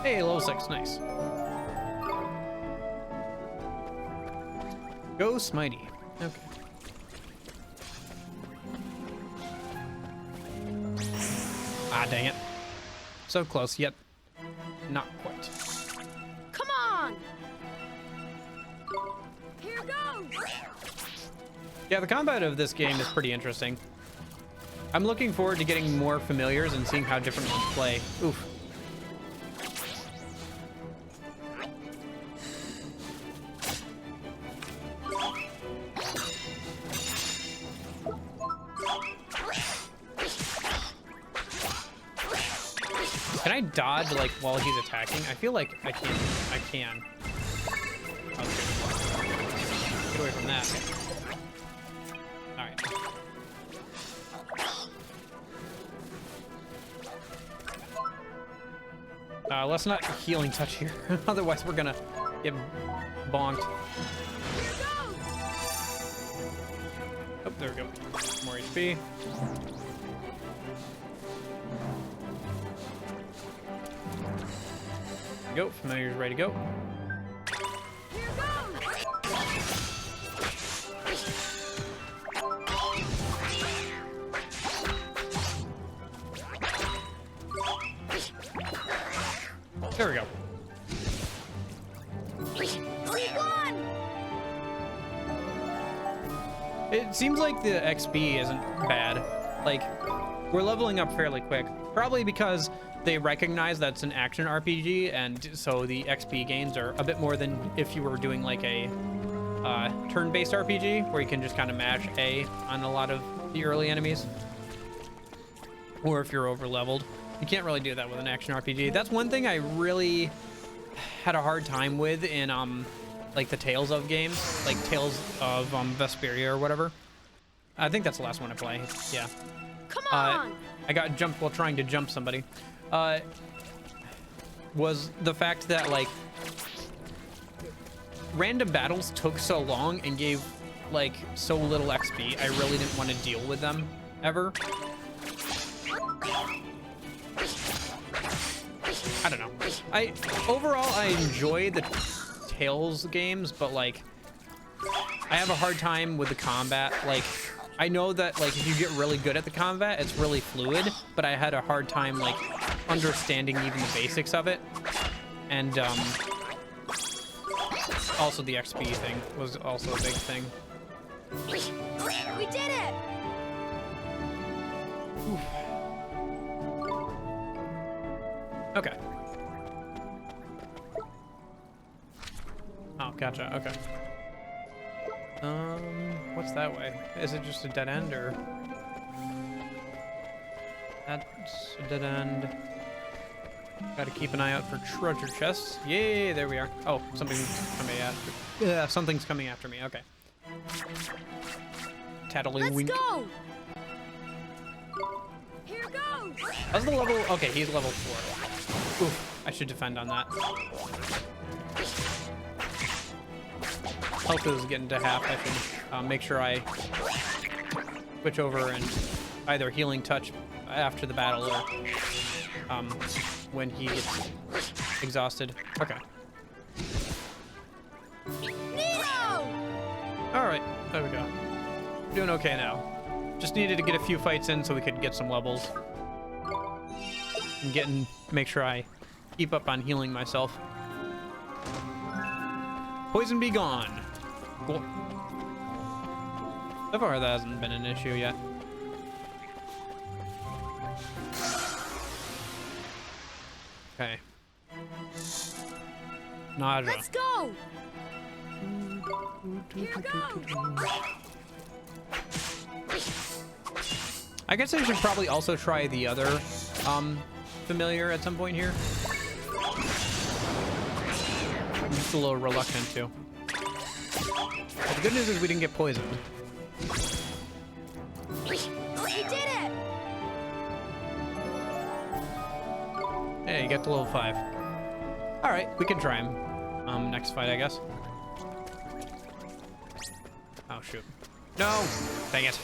Hey, level 6, nice. Go Smitey. Okay. Ah, dang it. So close, yet not quite. Come on! Here goes! Yeah, the combat of this game is pretty interesting. I'm looking forward to getting more familiars and seeing how different ones play. Oof. Can I dodge, like, while he's attacking? I feel like I can. Okay. Get away from that. Alright. Let's not healing touch here. Otherwise, we're gonna get bonked. Oh, there we go. More HP. Go. Familiar's ready to go. There we go. It seems like the XP isn't bad. Like, we're leveling up fairly quick. Probably because they recognize that's an action RPG, and so the XP gains are a bit more than if you were doing like a turn-based RPG, where you can just kind of mash A on a lot of the early enemies. Or if you're over-leveled. You can't really do that with an action RPG. That's one thing I really had a hard time with in like the Tales of games, like Tales of Vesperia or whatever. I think that's the last one I play. Yeah. Come on! I got jumped while trying to jump somebody. Was the fact that like random battles took so long and gave like so little XP. I really didn't want to deal with them ever. I don't know. Overall I enjoy the Tales games, but like I have a hard time with the combat. Like I know that like if you get really good at the combat, it's really fluid, but I had a hard time like understanding even the basics of it. And also the XP thing was also a big thing. We did it! Oof. Okay. Oh, gotcha. Okay. What's that way? Is it just a dead end, or? That's a dead end. Gotta keep an eye out for treasure chests. Yay, there we are. Oh, something's coming after. Yeah, something's coming after me. Okay. Tattling-wink. Let's go! Here goes! How's the level? Okay, he's level 4. Oof, I should defend on that. Health is getting to half. I should make sure I switch over and either healing touch after the battle or when he gets exhausted. Okay. All right, there we go. Doing okay now. Just needed to get a few fights in so we could get some levels. And make sure I keep up on healing myself. Poison be gone. Cool. So far, that hasn't been an issue yet. Okay. Naja. Let's go! Here goes! I guess I should probably also try the other familiar at some point here. I'm just a little reluctant to. But the good news is we didn't get poisoned. We did it! Yeah, you got to level 5. All right, we can try him. Next fight, I guess. Oh shoot! No! Dang it!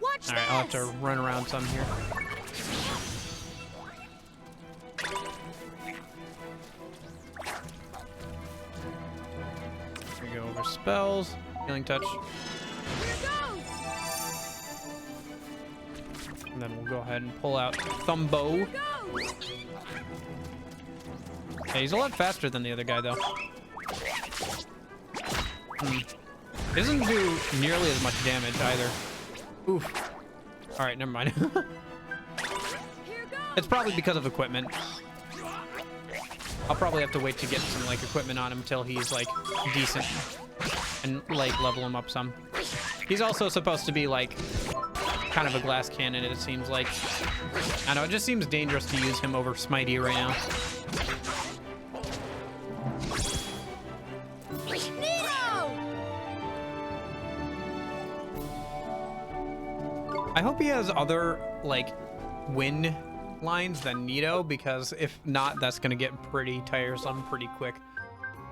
Watch All right, I'll have to run around some here. We go over spells, healing touch. Here goes! ahead and pull out Thumbo. Yeah, he's a lot faster than the other guy, though. He doesn't do nearly as much damage either. Oof. All right, never mind. It's probably because of equipment. I'll probably have to wait to get some like equipment on him until he's like decent and like level him up some. He's also supposed to be like kind of a glass cannon, it seems like. I know, it just seems dangerous to use him over Smitey right now. I hope he has other like win lines than Nito, because if not, that's gonna get pretty tiresome pretty quick.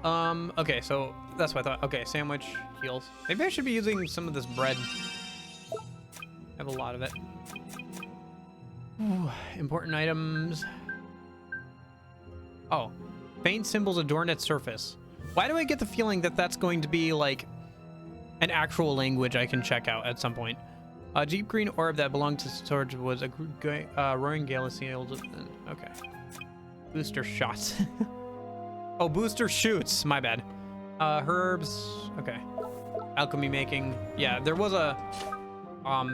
Okay, so that's what I thought. Okay, sandwich, heals. Maybe I should be using some of this bread. I have a lot of it. Ooh, important items. Oh, faint symbols adorn its surface. Why do I get the feeling that that's going to be like an actual language I can check out at some point? A deep green orb that belonged to storage was a roaring gale of sealed. Okay. Booster shots. Oh, booster shoots. My bad. Herbs. Okay. Alchemy making. Yeah, there was a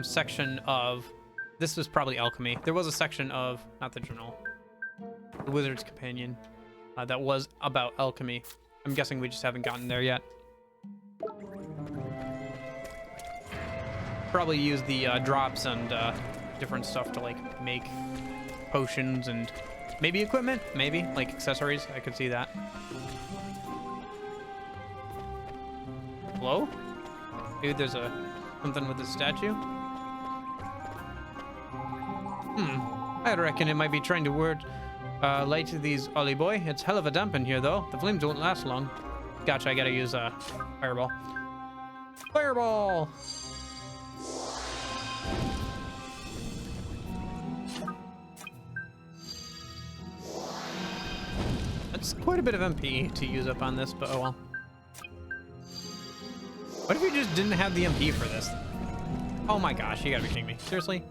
section of. This was probably alchemy. There was a section of, not the journal, the Wizard's Companion, that was about alchemy. I'm guessing we just haven't gotten there yet. Probably use the drops and different stuff to like make potions and maybe equipment, maybe like accessories. I could see that. Hello? Dude, there's something with this statue. I reckon it might be trying to light to these Ollie boy. It's hell of a damp in here though. The flames won't last long. Gotcha, I gotta use fireball. Fireball! That's quite a bit of MP to use up on this, but oh well. What if you just didn't have the MP for this? Oh my gosh, you gotta be kidding me. Seriously?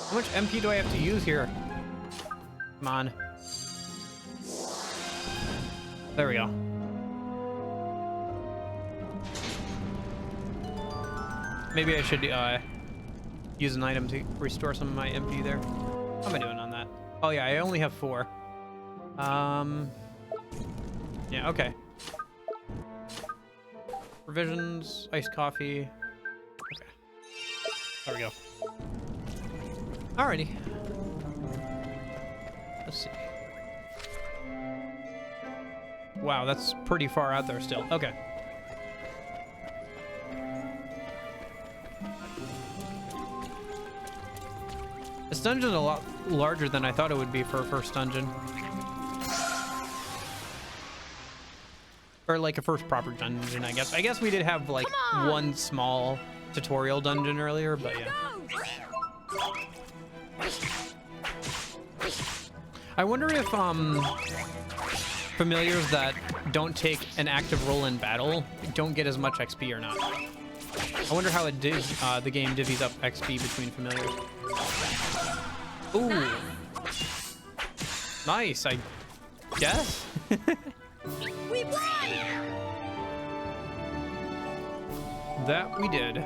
How much MP do I have to use here? Come on. There we go. Maybe I should use an item to restore some of my MP there. How am I doing on that? Oh yeah, I only have 4. Yeah, okay. Provisions, iced coffee. Okay. There we go. Alrighty. Let's see. Wow, that's pretty far out there still. Okay. This dungeon's a lot larger than I thought it would be for a first dungeon. Or like a first proper dungeon, I guess. I guess we did have like one small tutorial dungeon earlier, but yeah. I wonder if familiars that don't take an active role in battle don't get as much XP or not. I wonder how it did the game divvies up XP between familiars. Ooh. Nice, I guess. We won! That we did.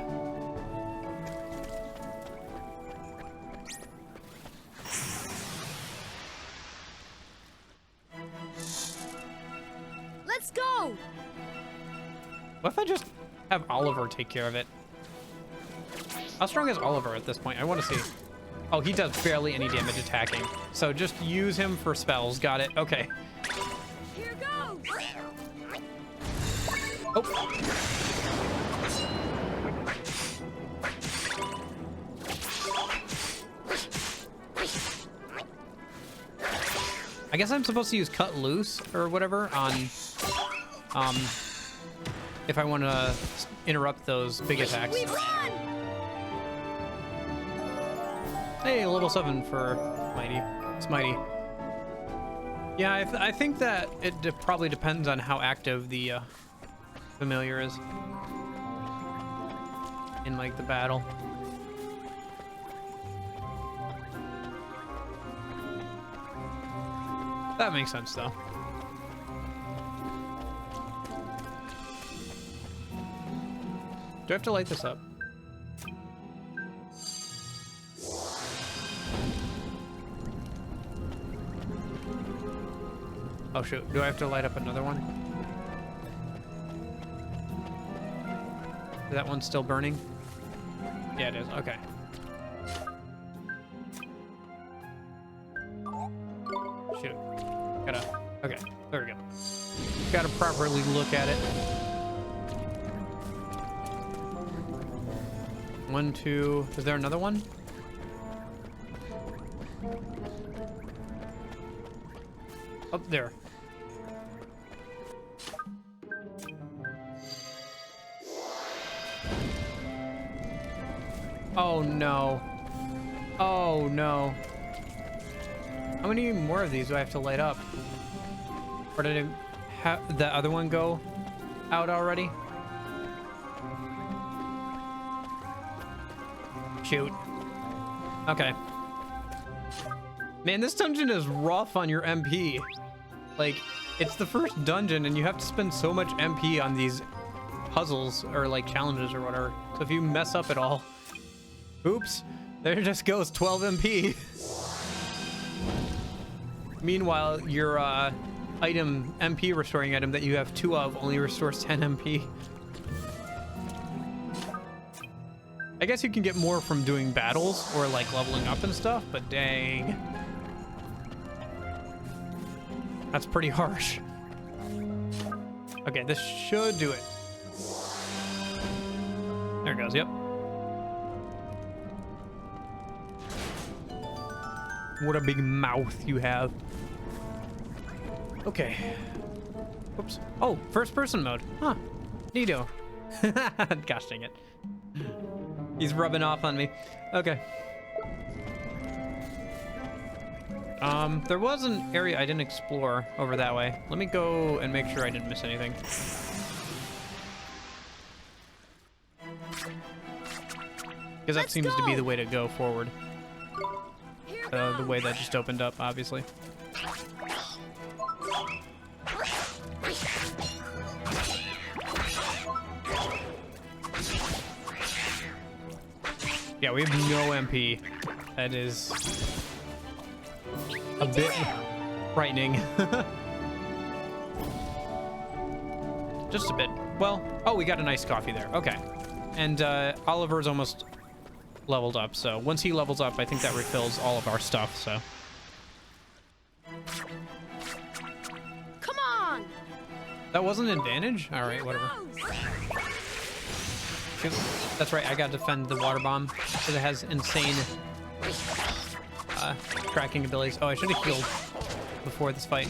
Let's go! What if I just have Oliver take care of it? How strong is Oliver at this point? I want to see. Oh, he does barely any damage attacking. So just use him for spells. Got it. Okay. Here goes! Oh. I guess I'm supposed to use Cut Loose or whatever on, if I want to interrupt those big attacks. Hey, level 7 for Smitey. Yeah, I think that it probably depends on how active the familiar is in like the battle. That makes sense, though. Do I have to light this up? Oh shoot, do I have to light up another one? Is that one still burning? Yeah, it is. Okay. Shoot. Okay, there we go. Gotta properly look at it. 1, 2. Is there another one? Up there. Oh no. Oh no. How many more of these do I have to light up? Or did the other one go out already? Shoot. Okay. Man, this dungeon is rough on your MP. Like, it's the first dungeon and you have to spend so much MP on these puzzles or like challenges or whatever. So if you mess up at all, oops, there just goes 12 MP. Meanwhile, your item, MP restoring item that you have 2 of only restores 10 MP. I guess you can get more from doing battles or like leveling up and stuff, but dang. That's pretty harsh. Okay, this should do it. There it goes, yep. What a big mouth you have. Okay. Oops. Oh, first person mode. Huh. Neato. Gosh dang it. He's rubbing off on me. Okay. There was an area I didn't explore over that way. Let me go and make sure I didn't miss anything. Because that seems to be the way to go forward. The way that just opened up, obviously. Yeah, we have no MP. That is a bit frightening. Just a bit. Well, oh, we got a nice coffee there. Okay. And Oliver's almost leveled up, so once he levels up, I think that refills all of our stuff, so. Come on! That wasn't an advantage? All right, whatever. That's right, I gotta defend the water bomb because it has insane tracking abilities. Oh, I should have healed before this fight.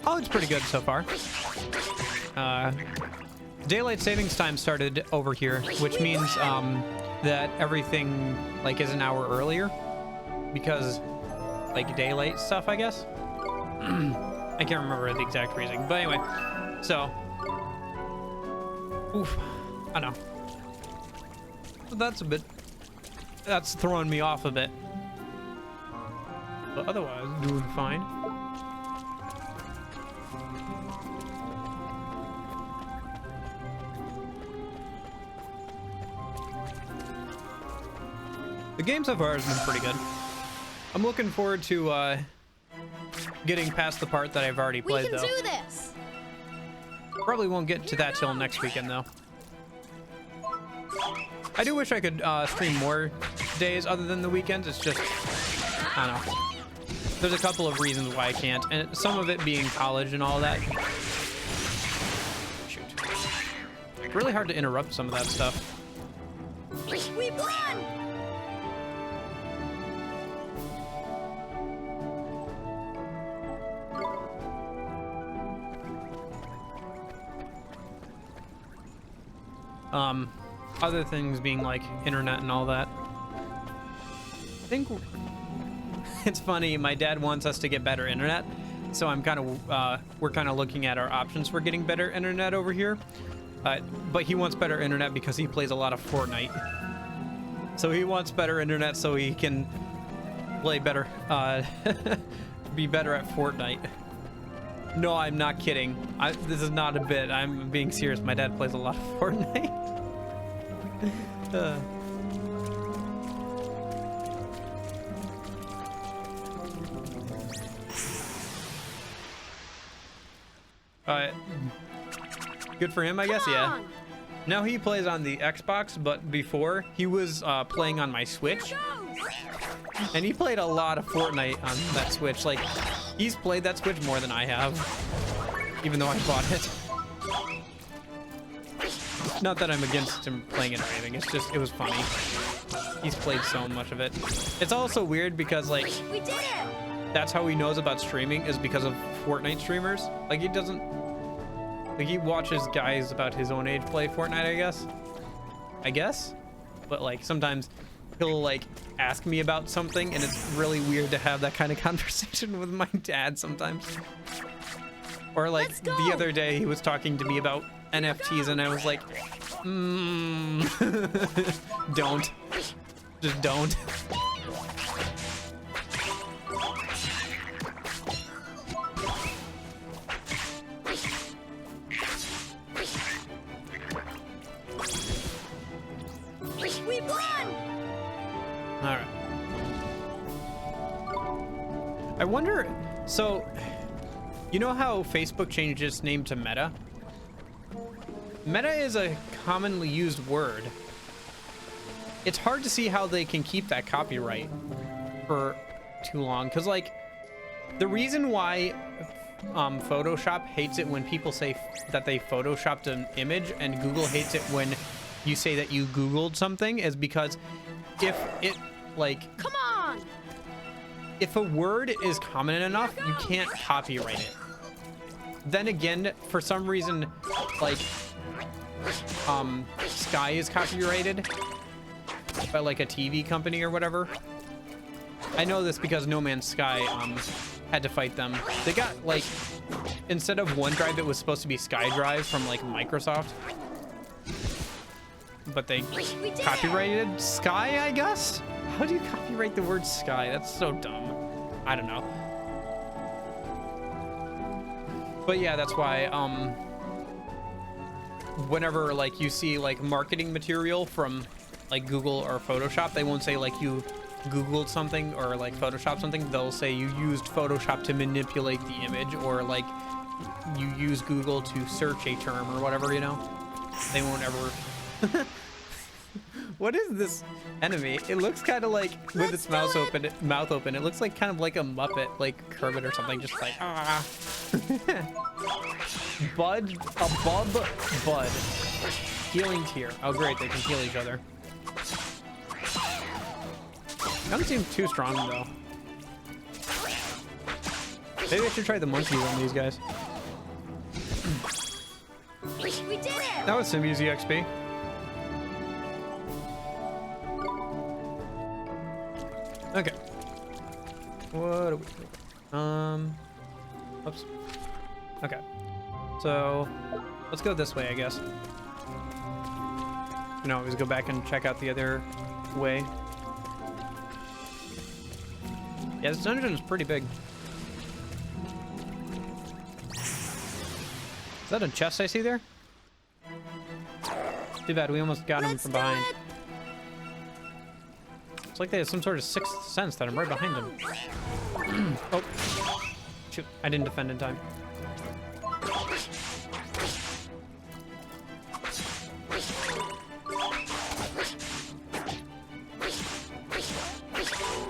Oh, it's pretty good so far. Daylight savings time started over here, which means that everything like is an hour earlier because like daylight stuff, I guess. I can't remember the exact reason, but anyway, so oof, I know. That's throwing me off a bit. But otherwise, doing fine. The game so far has been pretty good. I'm looking forward to getting past the part that I've already played, though. We can do this! Probably won't get to that till next weekend, though. I do wish I could stream more days other than the weekends. It's just, I don't know. There's a couple of reasons why I can't, and some of it being college and all that. Shoot. Really hard to interrupt some of that stuff. We won! Other things being like internet and all that. I think it's funny, my dad wants us to get better internet, so I'm kind of we're kind of looking at our options for getting better internet over here. But he wants better internet because he plays a lot of Fortnite. So he wants better internet so he can play better, be better at Fortnite. No, I'm not kidding. This is not a bit. I'm being serious. My dad plays a lot of Fortnite. Good for him, I guess. Yeah. Now he plays on the Xbox, but before he was playing on my Switch, and he played a lot of Fortnite on that Switch. Like, he's played that Switch more than I have, even though I bought it. Not that I'm against him playing it or anything. It's just, it was funny. He's played so much of it. It's also weird because, like, We did it! that's how he knows about streaming, is because of Fortnite streamers. Like, he doesn't, like, he watches guys about his own age play Fortnite, I guess. But, like, sometimes he'll, like, ask me about something, and it's really weird to have that kind of conversation with my dad sometimes. Or, like, the other day he was talking to me about NFTs, and I was like, don't. Just don't. We won! All right. I wonder, so, you know how Facebook changed its name to Meta? Meta is a commonly used word. It's hard to see how they can keep that copyright for too long, because, like, the reason why Photoshop hates it when people say that they photoshopped an image, and Google hates it when you say that you Googled something, is because if it, like, Come on! if a word is common enough, you can't copyright it. Then again, for some reason, like, Sky is copyrighted by, like, a TV company or whatever. I know this because No Man's Sky had to fight them. They got, like, instead of OneDrive, it was supposed to be SkyDrive from, like, Microsoft. But they copyrighted Sky, I guess? How do you copyright the word Sky? That's so dumb. I don't know. But yeah, that's why, whenever, like, you see, like, marketing material from, like, Google or Photoshop, they won't say, like, you Googled something or, like, Photoshopped something. They'll say you used Photoshop to manipulate the image, or, like, you use Google to search a term or whatever, you know? They won't ever... What is this enemy? It looks kind of like, with its mouth open, it looks like kind of like a Muppet, like Kermit or something, just like, ah. Bud. Healing tier. Oh great, they can heal each other. Doesn't seem too strong though. Maybe I should try the monkeys on these guys. We did it! That was some easy XP. Okay. What do we do? Oops. Okay. So, let's go this way, I guess. You know, always go back and check out the other way. Yeah, this dungeon is pretty big. Is that a chest I see there? Too bad, we almost got him from behind. It's like they have some sort of sixth sense that I'm right behind them. Oh, shoot, I didn't defend in time.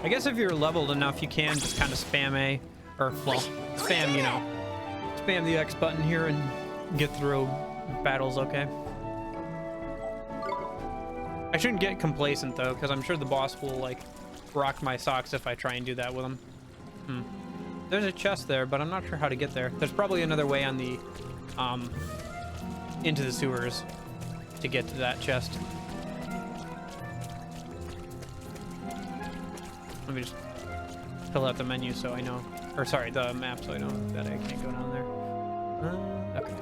I guess if you're leveled enough, you can just kind of spam A, or, well, spam, you know, spam the X button here and get through battles, okay? I shouldn't get complacent, though, because I'm sure the boss will, like, rock my socks if I try and do that with him. There's a chest there, but I'm not sure how to get there. There's probably another way on the, into the sewers to get to that chest. Let me just fill out the menu so I know, or sorry, the map so I know that I can't go down there. Okay.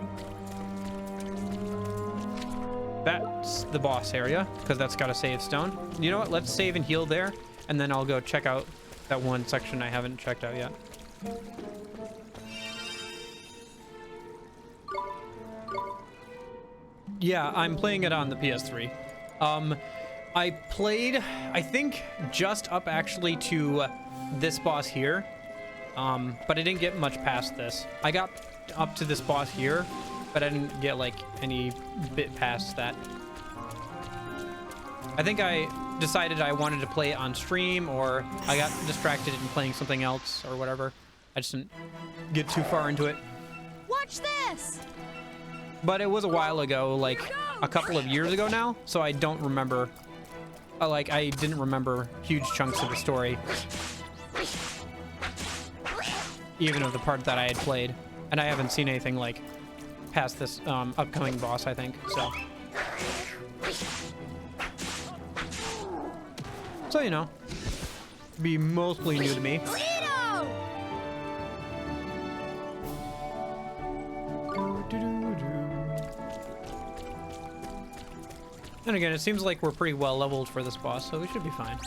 That's the boss area, because that's got a save stone. You know what? Let's save and heal there, and then I'll go check out that one section I haven't checked out yet. Yeah, I'm playing it on the PS3. I played, I think, just up actually to this boss here, but I didn't get much past this. I got up to this boss here, but I didn't get like any bit past that. I think I decided I wanted to play it on stream, or I got distracted in playing something else or whatever. I just didn't get too far into it. Watch this! But it was a while ago, like a couple of years ago now, so I don't remember. Like, I didn't remember huge chunks of the story, even of the part that I had played. And I haven't seen anything like past this upcoming boss, I think, so. So, you know, be mostly new to me. And again, it seems like we're pretty well leveled for this boss, so we should be fine.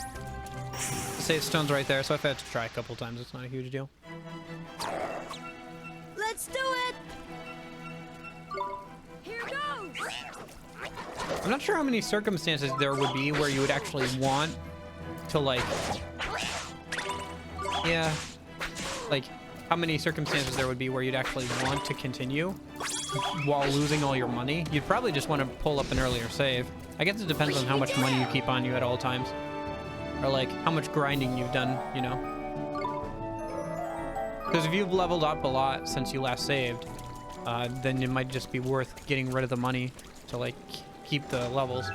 The save stone's right there, so if I have to try a couple times, it's not a huge deal. Let's do it! Here goes! I'm not sure how many circumstances there would be where you would actually want to, like... Yeah. Like, how many circumstances there would be where you'd actually want to continue while losing all your money. You'd probably just want to pull up an earlier save. I guess it depends on how much money you keep on you at all times. Or like how much grinding you've done, you know. Because if you've leveled up a lot since you last saved, then it might just be worth getting rid of the money to like keep the levels.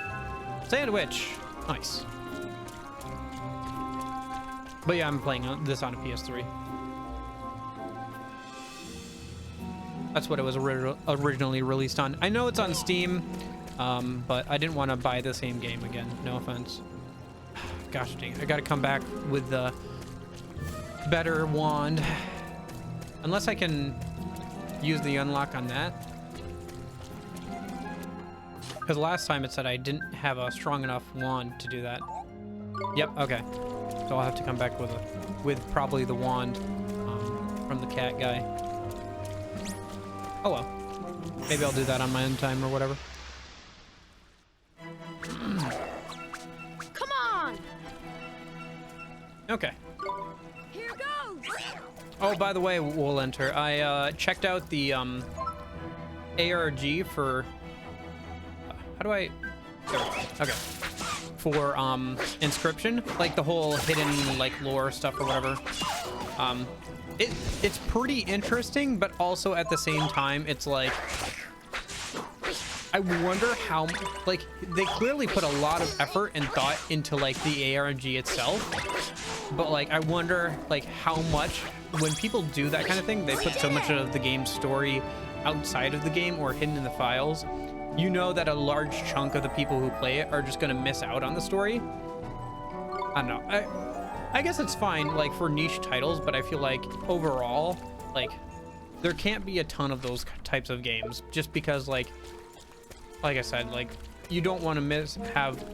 Sandwich! Nice. But yeah, I'm playing this on a PS3. That's what it was originally released on. I know it's on Steam, but I didn't want to buy the same game again. No offense. Gosh dang, I gotta come back with the better wand. Unless I can use the unlock on that. Because last time it said I didn't have a strong enough wand to do that. Yep, okay. So I'll have to come back with probably the wand from the cat guy. Oh well. Maybe I'll do that on my own time or whatever. Come on! Okay. Here goes! Oh, by the way, we'll enter. I checked out the ARG for... how do I... there we go. Okay. For Inscription, like the whole hidden like lore stuff or whatever. It's pretty interesting, but also at the same time, it's like, I wonder how, like, they clearly put a lot of effort and thought into like the ARG itself, but like, I wonder like how much, when people do that kind of thing, they put so much of the game's story outside of the game or hidden in the files. You know that a large chunk of the people who play it are just gonna miss out on the story. I don't know. I guess it's fine, like, for niche titles, but I feel like overall, like, there can't be a ton of those types of games just because, like I said, like, you don't want to have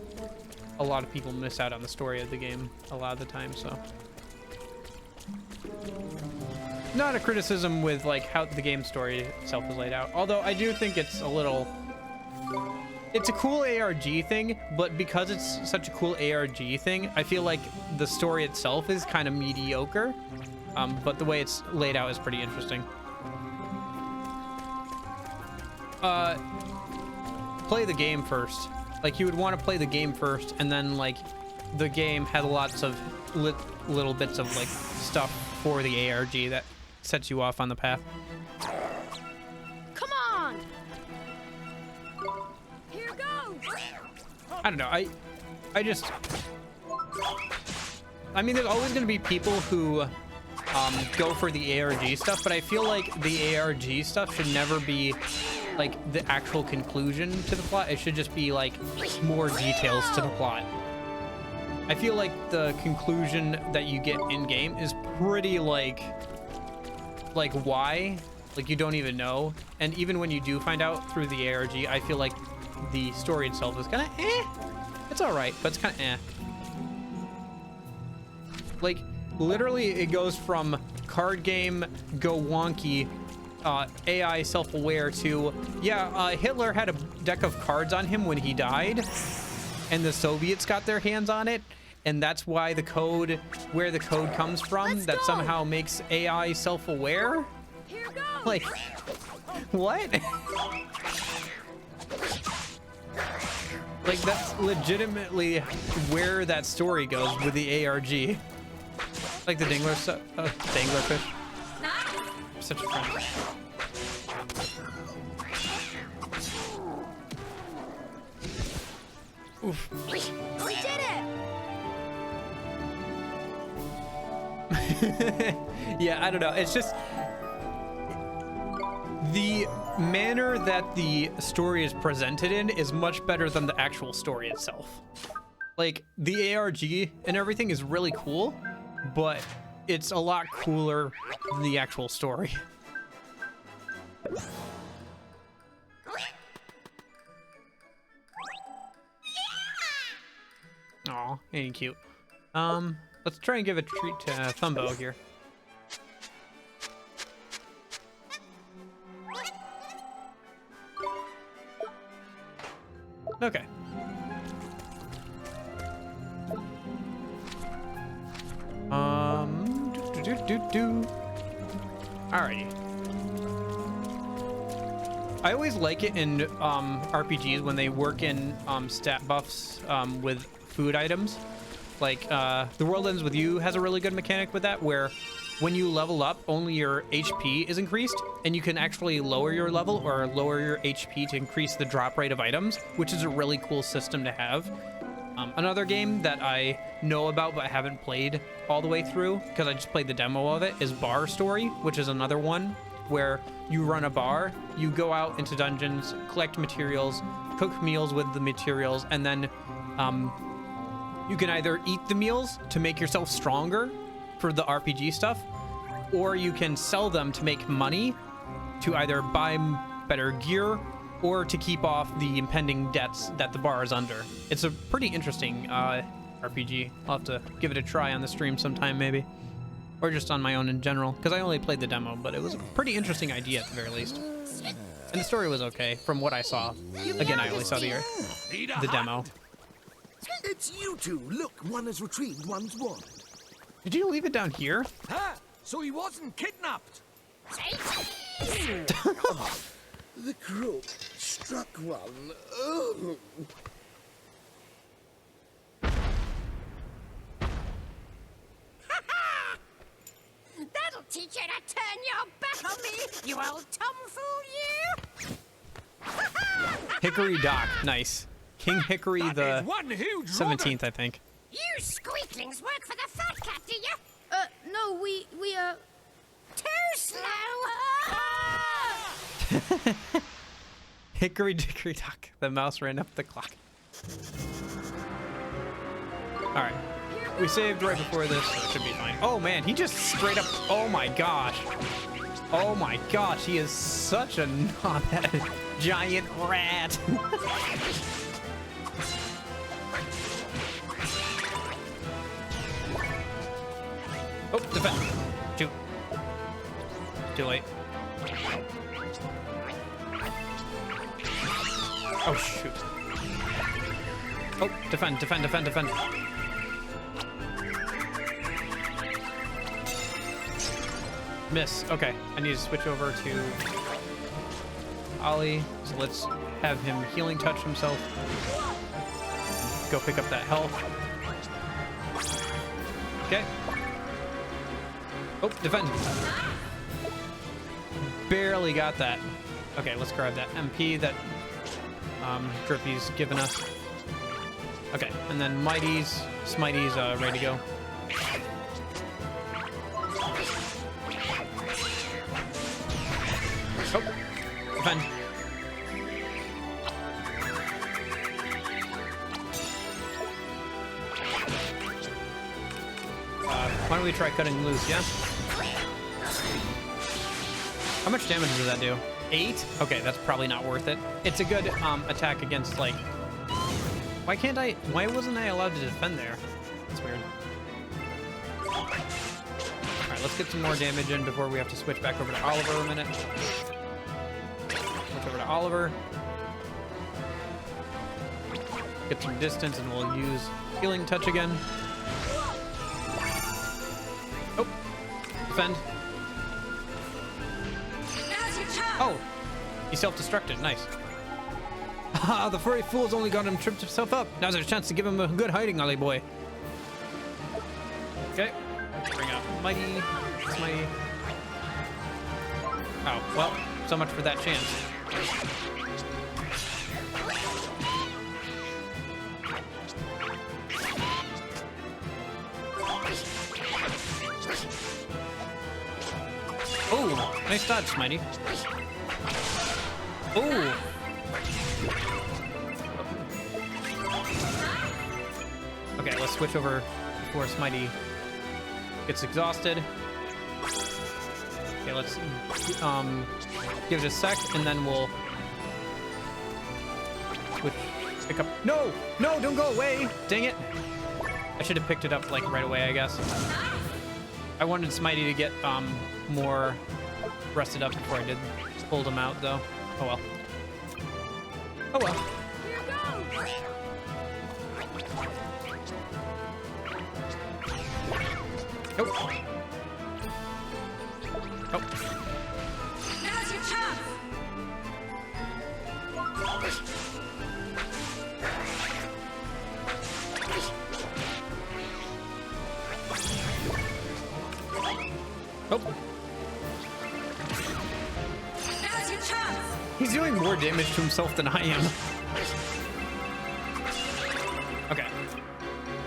a lot of people miss out on the story of the game a lot of the time, so. Not a criticism with, like, how the game story itself is laid out, although I do think it's a little... It's a cool ARG thing, but because it's such a cool ARG thing, I feel like the story itself is kind of mediocre, but the way it's laid out is pretty interesting. Play the game first. Like, you would want to play the game first, and then, like, the game had lots of little bits of, like, stuff for the ARG that sets you off on the path. Come on! Here goes! I don't know. I mean, there's always going to be people who go for the ARG stuff, but I feel like the ARG stuff should never be like the actual conclusion to the plot. It should just be like more details to the plot. I feel like the conclusion that you get in game is pretty like why? Like, you don't even know. And even when you do find out through the ARG, I feel like the story itself is kind of It's all right, but it's kind of Like, literally it goes from card game go wonky, AI self-aware to, yeah, Hitler had a deck of cards on him when he died, and the Soviets got their hands on it, and that's why the code, where the code comes from, that somehow makes AI self-aware? Like, what? Like, that's legitimately where that story goes with the ARG. Like the dangler fish. Such a friend. Oof. We did it! Yeah, I don't know. It's just the manner that the story is presented in is much better than the actual story itself. Like, the ARG and everything is really cool, but it's a lot cooler than the actual story. Aw, ain't cute. Let's try and give a treat to Thumbo here. Okay. Alrighty. I always like it in RPGs when they work in stat buffs with food items. Like The World Ends With You has a really good mechanic with that, where when you level up, only your HP is increased, and you can actually lower your level or lower your HP to increase the drop rate of items, which is a really cool system to have. Another game that I know about but haven't played all the way through, because I just played the demo of it, is Bar Story, which is another one where you run a bar, you go out into dungeons, collect materials, cook meals with the materials, and then you can either eat the meals to make yourself stronger for the RPG stuff, or you can sell them to make money to either buy better gear or to keep off the impending debts that the bar is under. It's a pretty interesting RPG. I'll have to give it a try on the stream sometime, maybe. Or just on my own in general, because I only played the demo, but it was a pretty interesting idea at the very least. And the story was okay, from what I saw. Again, I only saw the demo. It's you two. Look, one has retrieved one's wand. Did you leave it down here? Huh? So he wasn't kidnapped? The crook struck one. Oh. That'll teach you to turn your back on me, you old tomfool, you! Hickory Dock, nice. King Hickory the one huge 17th, I think. You squeaklings work for the fat cat, do you? No, we Too slow! Hickory Dickory Dock. The mouse ran up the clock. Alright. We saved right before this, so it should be fine. Oh man, he just straight up, oh my gosh. Oh my gosh, he is such a knobhead giant rat. Oh, defend. Shoot. Too late. Oh, shoot. Oh, defend, defend, defend, defend. Miss. Okay, I need to switch over to Ollie. So let's have him healing touch himself. Go pick up that health. Okay. Oh, defend. Barely got that. Okay, let's grab that MP that Drippy's given us. Okay, and then Mighty's, Smitey's ready to go. Oh, defend. Why don't we try cutting loose, yeah? How much damage does that do? 8? Okay, that's probably not worth it. It's a good attack against, like... Why wasn't I allowed to defend there? That's weird. let's get some more damage in before we have to switch back over to Oliver a minute. Switch over to Oliver. Get some distance, and we'll use healing touch again. Oh, defend. Oh, he self-destructed. Nice. Ah, the furry fool's only got him tripped himself up. Now's our chance to give him a good hiding, Ollie boy. Okay. Bring out Mighty. Mighty. Oh, well, so much for that chance. Oh, nice dodge, Mighty. Oh. Okay, let's switch over before Smitey gets exhausted. Okay, let's give it a sec, and then we'll switch, pick up. No, no, don't go away! Dang it! I should have picked it up like right away, I guess. I wanted Smitey to get more rested up before I did pulled him out, though. Oh well. Oh well. Nope. Oh. Now's your chance. Oh. Now's your chance. He's doing more damage to himself than I am. Okay.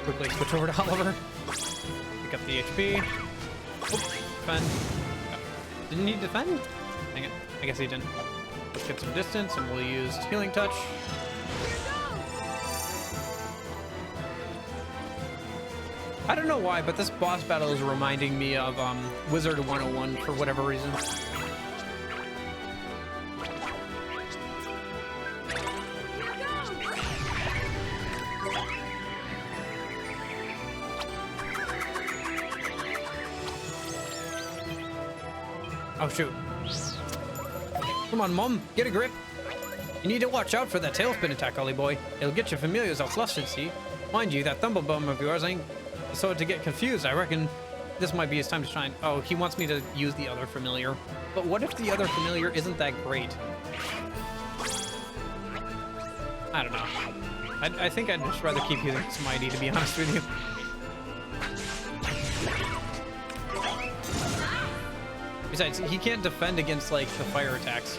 Quickly switch over to Oliver. Pick up the HP. Oh, defend. Oh. Didn't he defend? Dang it. I guess he didn't. Let's get some distance, and we'll use healing touch. I don't know why, but this boss battle is reminding me of Wizard 101 for whatever reason. Oh, shoot. Come on, Mom. Get a grip. You need to watch out for that tailspin attack, Ollie boy. It'll get your familiars all flustered, see? Mind you, that Thumblebum of yours ain't so to get confused. I reckon this might be his time to shine. Oh, he wants me to use the other familiar. But what if the other familiar isn't that great? I don't know. I think I'd just rather keep using Smitey, to be honest with you. Besides, he can't defend against, like, the fire attacks.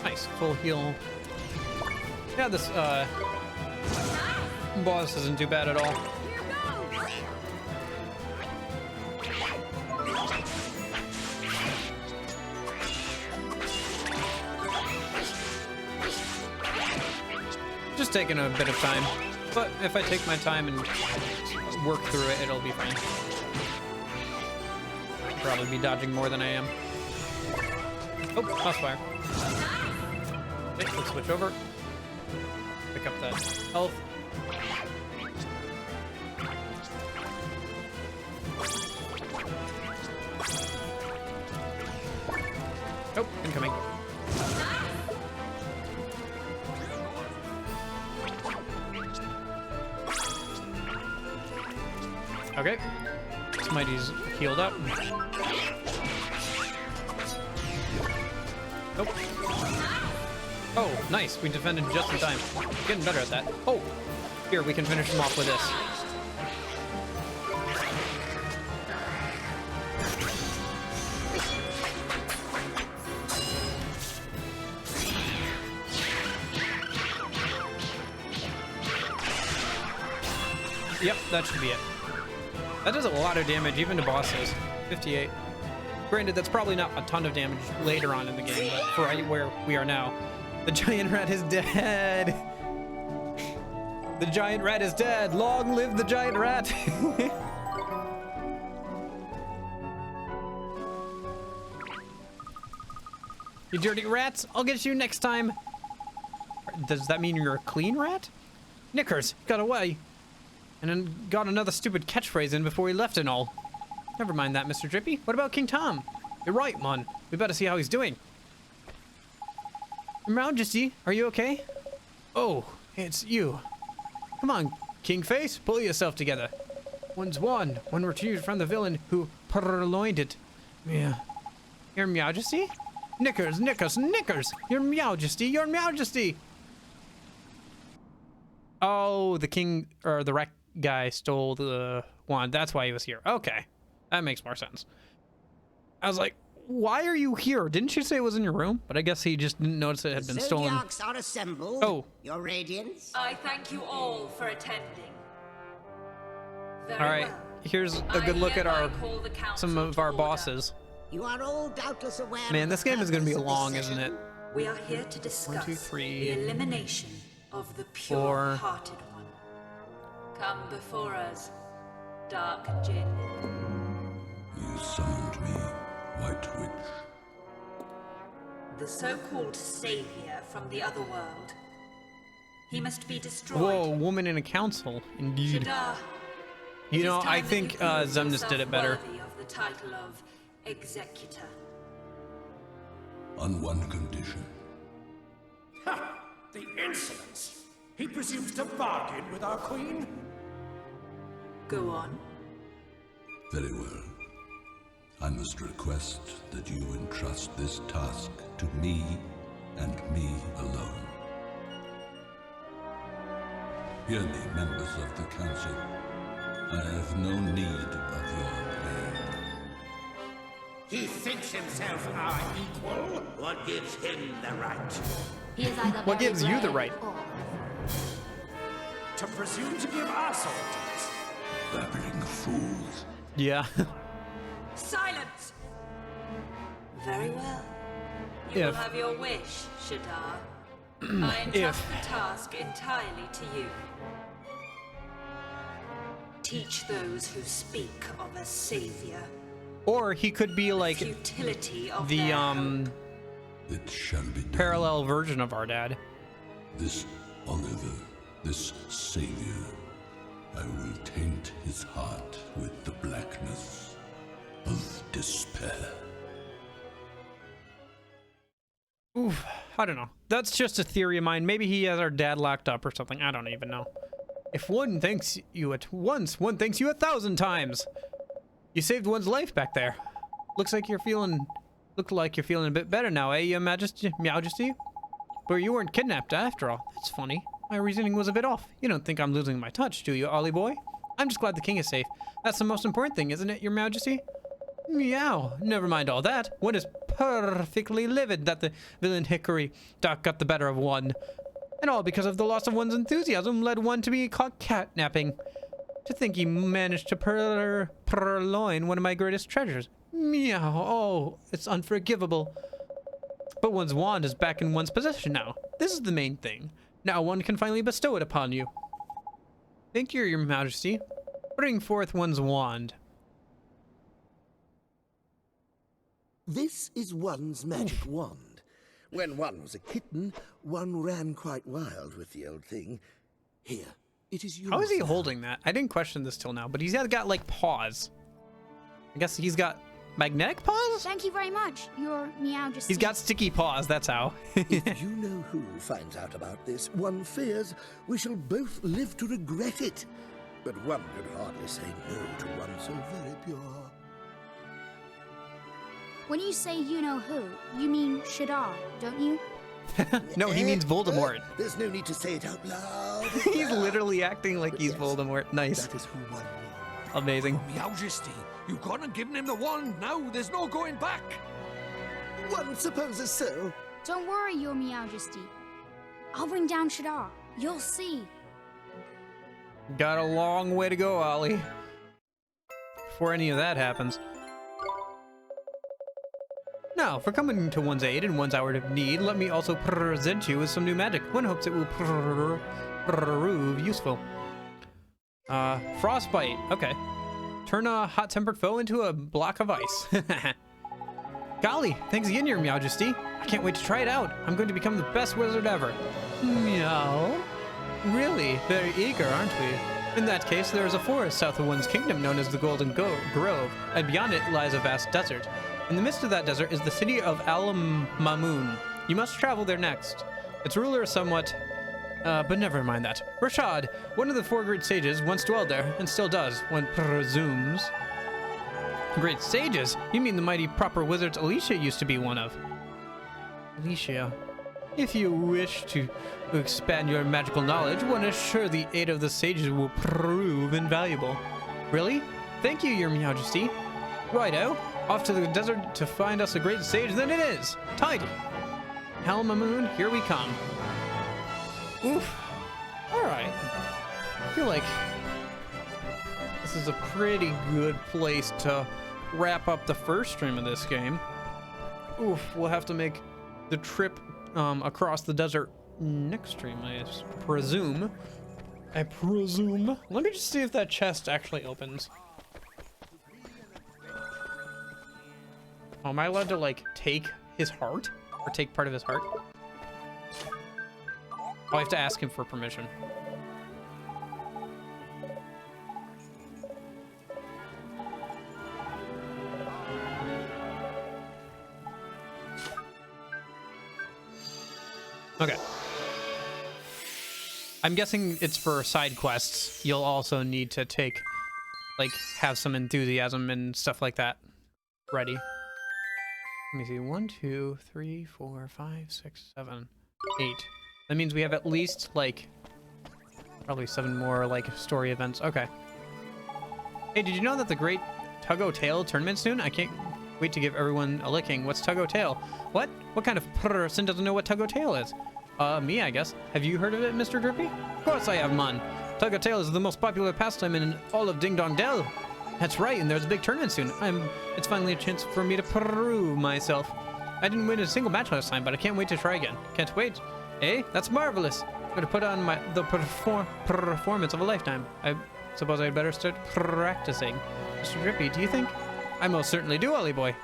Nice, full heal. Yeah, this, boss isn't too bad at all. Just taking a bit of time, but if I take my time and work through it, it'll be fine. I'll probably be dodging more than I am. Oh, crossfire. Okay, let's switch over. Pick up that health. Oh, incoming. Okay. Smitey's healed up. Nope. Oh, nice. We defended just in time. Getting better at that. Oh, here, we can finish him off with this. Yep, that should be it. That does a lot of damage, even to bosses. 58. Granted, that's probably not a ton of damage later on in the game, but for right where we are now, the giant rat is dead. The giant rat is dead. Long live the giant rat. You dirty rats! I'll get you next time! Does that mean you're a clean rat? Knickers, got away. And then got another stupid catchphrase in before he left and all. Never mind that, Mr. Drippy. What about King Tom? You're right, Mon. We better see how he's doing. Your Majesty, are you okay? Oh, it's you. Come on, King Face, pull yourself together. One's won. One retrieved from the villain who purloined it. Yeah. Your Majesty? Knickers, Knickers, Knickers! Your Majesty, Your Majesty! Oh, the king, or the rat guy stole the wand. That's why he was here. Okay. That makes more sense. I was like, why are you here? Didn't you say it was in your room? But I guess he just didn't notice it had been stolen. Zodiacs are assembled. Oh. Your Radiance. I thank you all for attending. Very All right. well. Here's a good look at our some of our to bosses. You are all doubtless aware. Man, this game is going to be long, isn't it? We are here to discuss 1, 2, 3, the elimination of the 4. pure-hearted one. Come before us, Dark Jinn. You summoned me, White Witch. The so-called savior from the other world. He must be destroyed. Whoa, woman in a council, indeed. Shadar, You it know, is time I that think you prove Zemnis yourself did it better. worthy of the title of Executor. On one condition. Ha! The insolence! He presumes to bargain with our queen? Go on. Very well. I must request that you entrust this task to me and me alone. Hear me, members of the council. I have no need of your aid. He thinks himself our equal? What gives him the right? He is either What very gives you the brave right? or- To presume to give us orders? Babbling fools. Yeah. Silence! Very well. You will If. have your wish, Shadar. I entrust the task entirely to you. Teach those who speak of a savior Or he could be like futility of the their It shall be done. parallel version of our dad. This Oliver, this savior, I will taint his heart with the blackness of despair. Oof, I don't know. That's just a theory of mine. Maybe he has our dad locked up or something. I don't even know. If one thanks you at once, one thanks you 1,000 times. You saved one's life back there. Look like you're feeling a bit better now, eh, Your Majesty? But you weren't kidnapped after all. That's funny. My reasoning was a bit off. You don't think I'm losing my touch, do you, Ollie boy? I'm just glad the king is safe. That's the most important thing, isn't it, Your Majesty? Meow. Never mind all that. One is perfectly livid that the villain Hickory Doc got the better of one. And all because of the loss of one's enthusiasm led one to be caught catnapping. To think he managed to purloin one of my greatest treasures. Meow. Oh, it's unforgivable. But one's wand is back in one's possession now. This is the main thing. Now one can finally bestow it upon you. Thank you, Your Majesty. Bring forth one's wand. This is one's magic wand. When one was a kitten, one ran quite wild with the old thing. Here, it is yours. How is he now. holding that? I didn't question this till now, but he's got like paws. I guess he's got magnetic paws? Thank you very much, Your Majesty. He's got sticky paws, that's how. If you know who finds out about this, one fears we shall both live to regret it. But one could hardly say no to one so very pure. When you say you know who, you mean Shadar, don't you? No, he means Voldemort. There's no need to say it out loud. He's literally acting like he's Voldemort. Nice. That is who one means. Amazing. Majesty, you've gone and given him the wand now. There's no going back. One supposes so. Don't worry, Your Majesty. I'll bring down Shadar. You'll see. Got a long way to go, Ollie. Before any of that happens. Now, for coming to one's aid in one's hour of need, let me also present you with some new magic. One hopes it will prove useful. Frostbite. Okay. Turn a hot-tempered foe into a block of ice. Golly, thanks again, Your Majesty. I can't wait to try it out. I'm going to become the best wizard ever. Meow. Really? Very eager, aren't we? In that case, there is a forest south of one's kingdom known as the Golden Grove, and beyond it lies a vast desert. In the midst of that desert is the city of Al-Mamun. You must travel there next. Its ruler is somewhat... but never mind that. Rashad, one of the 4 great sages, once dwelled there, and still does, one presumes. Great sages? You mean the mighty proper wizards Alicia used to be one of? Alicia... If you wish to expand your magical knowledge, one is sure the aid of the sages will prove invaluable. Really? Thank you, Your Majesty. Righto. Off to the desert to find us a great sage, then it is. Tidy. Al-Mamun, here we come. Oof. Alright. I feel like this is a pretty good place to wrap up the first stream of this game. Oof, we'll have to make the trip across the desert next stream, I presume. Let me just see if that chest actually opens. Oh, am I allowed to, like, take his heart? Or take part of his heart? Oh, I have to ask him for permission. Okay. I'm guessing it's for side quests. You'll also need to take, like, have some enthusiasm and stuff like that ready. Let me see. 1, 2, 3, 4, 5, 6, 7, 8. That means we have at least, like, probably 7 more, like, story events. Okay. Hey, did you know that the Great Tug-O-Tail tournament soon? I can't wait to give everyone a licking. What's Tug-O-Tail? What? What kind of person doesn't know what Tug-O-Tail is? Me, I guess. Have you heard of it, Mr. Drippy? Of course I have, man. Tug-O-Tail is the most popular pastime in all of Ding Dong Dell. That's right, and there's a big tournament soon. It's finally a chance for me to prove myself. I didn't win a single match last time, but I can't wait to try again. Can't wait. Eh? That's marvelous. I'm going to put on the performance of a lifetime. I suppose I'd better start practicing. Mr. Drippy, do you think? I most certainly do, Ollie boy.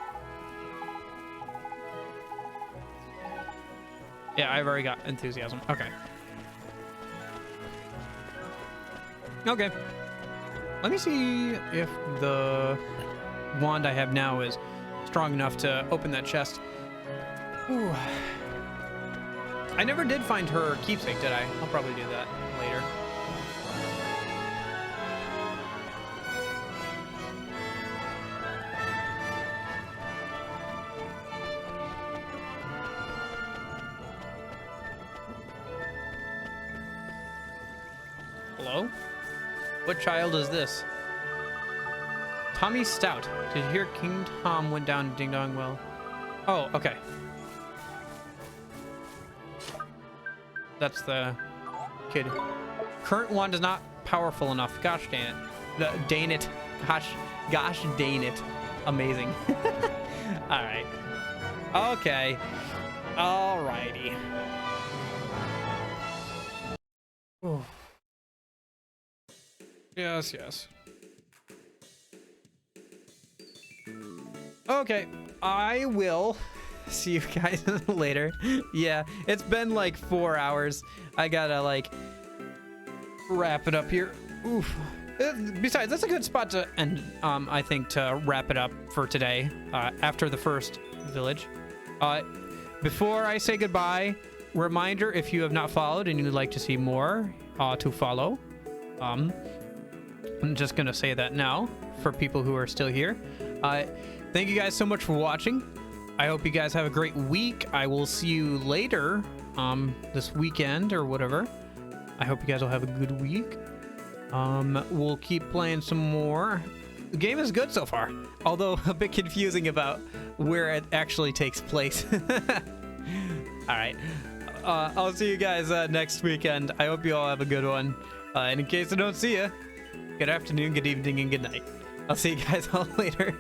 Yeah, I've already got enthusiasm. Okay. Okay. Let me see if the wand I have now is strong enough to open that chest. Ooh. I never did find her keepsake, did I? I'll probably do that later. Hello? What child is this? Tommy Stout. Did you hear King Tom went down Ding Dong Well? Oh, okay. That's the kid. Current wand is not powerful enough. Gosh dang it. Dang it. Gosh dang it. Amazing. Alright. Okay. Alrighty. Ooh. Yes, yes. Okay, I will see you guys later. Yeah, it's been like 4 hours. I gotta like wrap it up here. Oof. Besides, that's a good spot to end, I think, to wrap it up for today, after the first village. Before I say goodbye, reminder, if you have not followed and you'd like to see more, to follow. I'm just gonna say that now for people who are still here. Thank you guys so much for watching. I hope you guys have a great week. I will see you later, this weekend or whatever. I hope you guys will have a good week. We'll keep playing some more. The game is good so far, although a bit confusing about where it actually takes place. All right. I'll see you guys next weekend. I hope you all have a good one. And in case I don't see you, good afternoon, good evening, and good night. I'll see you guys all later.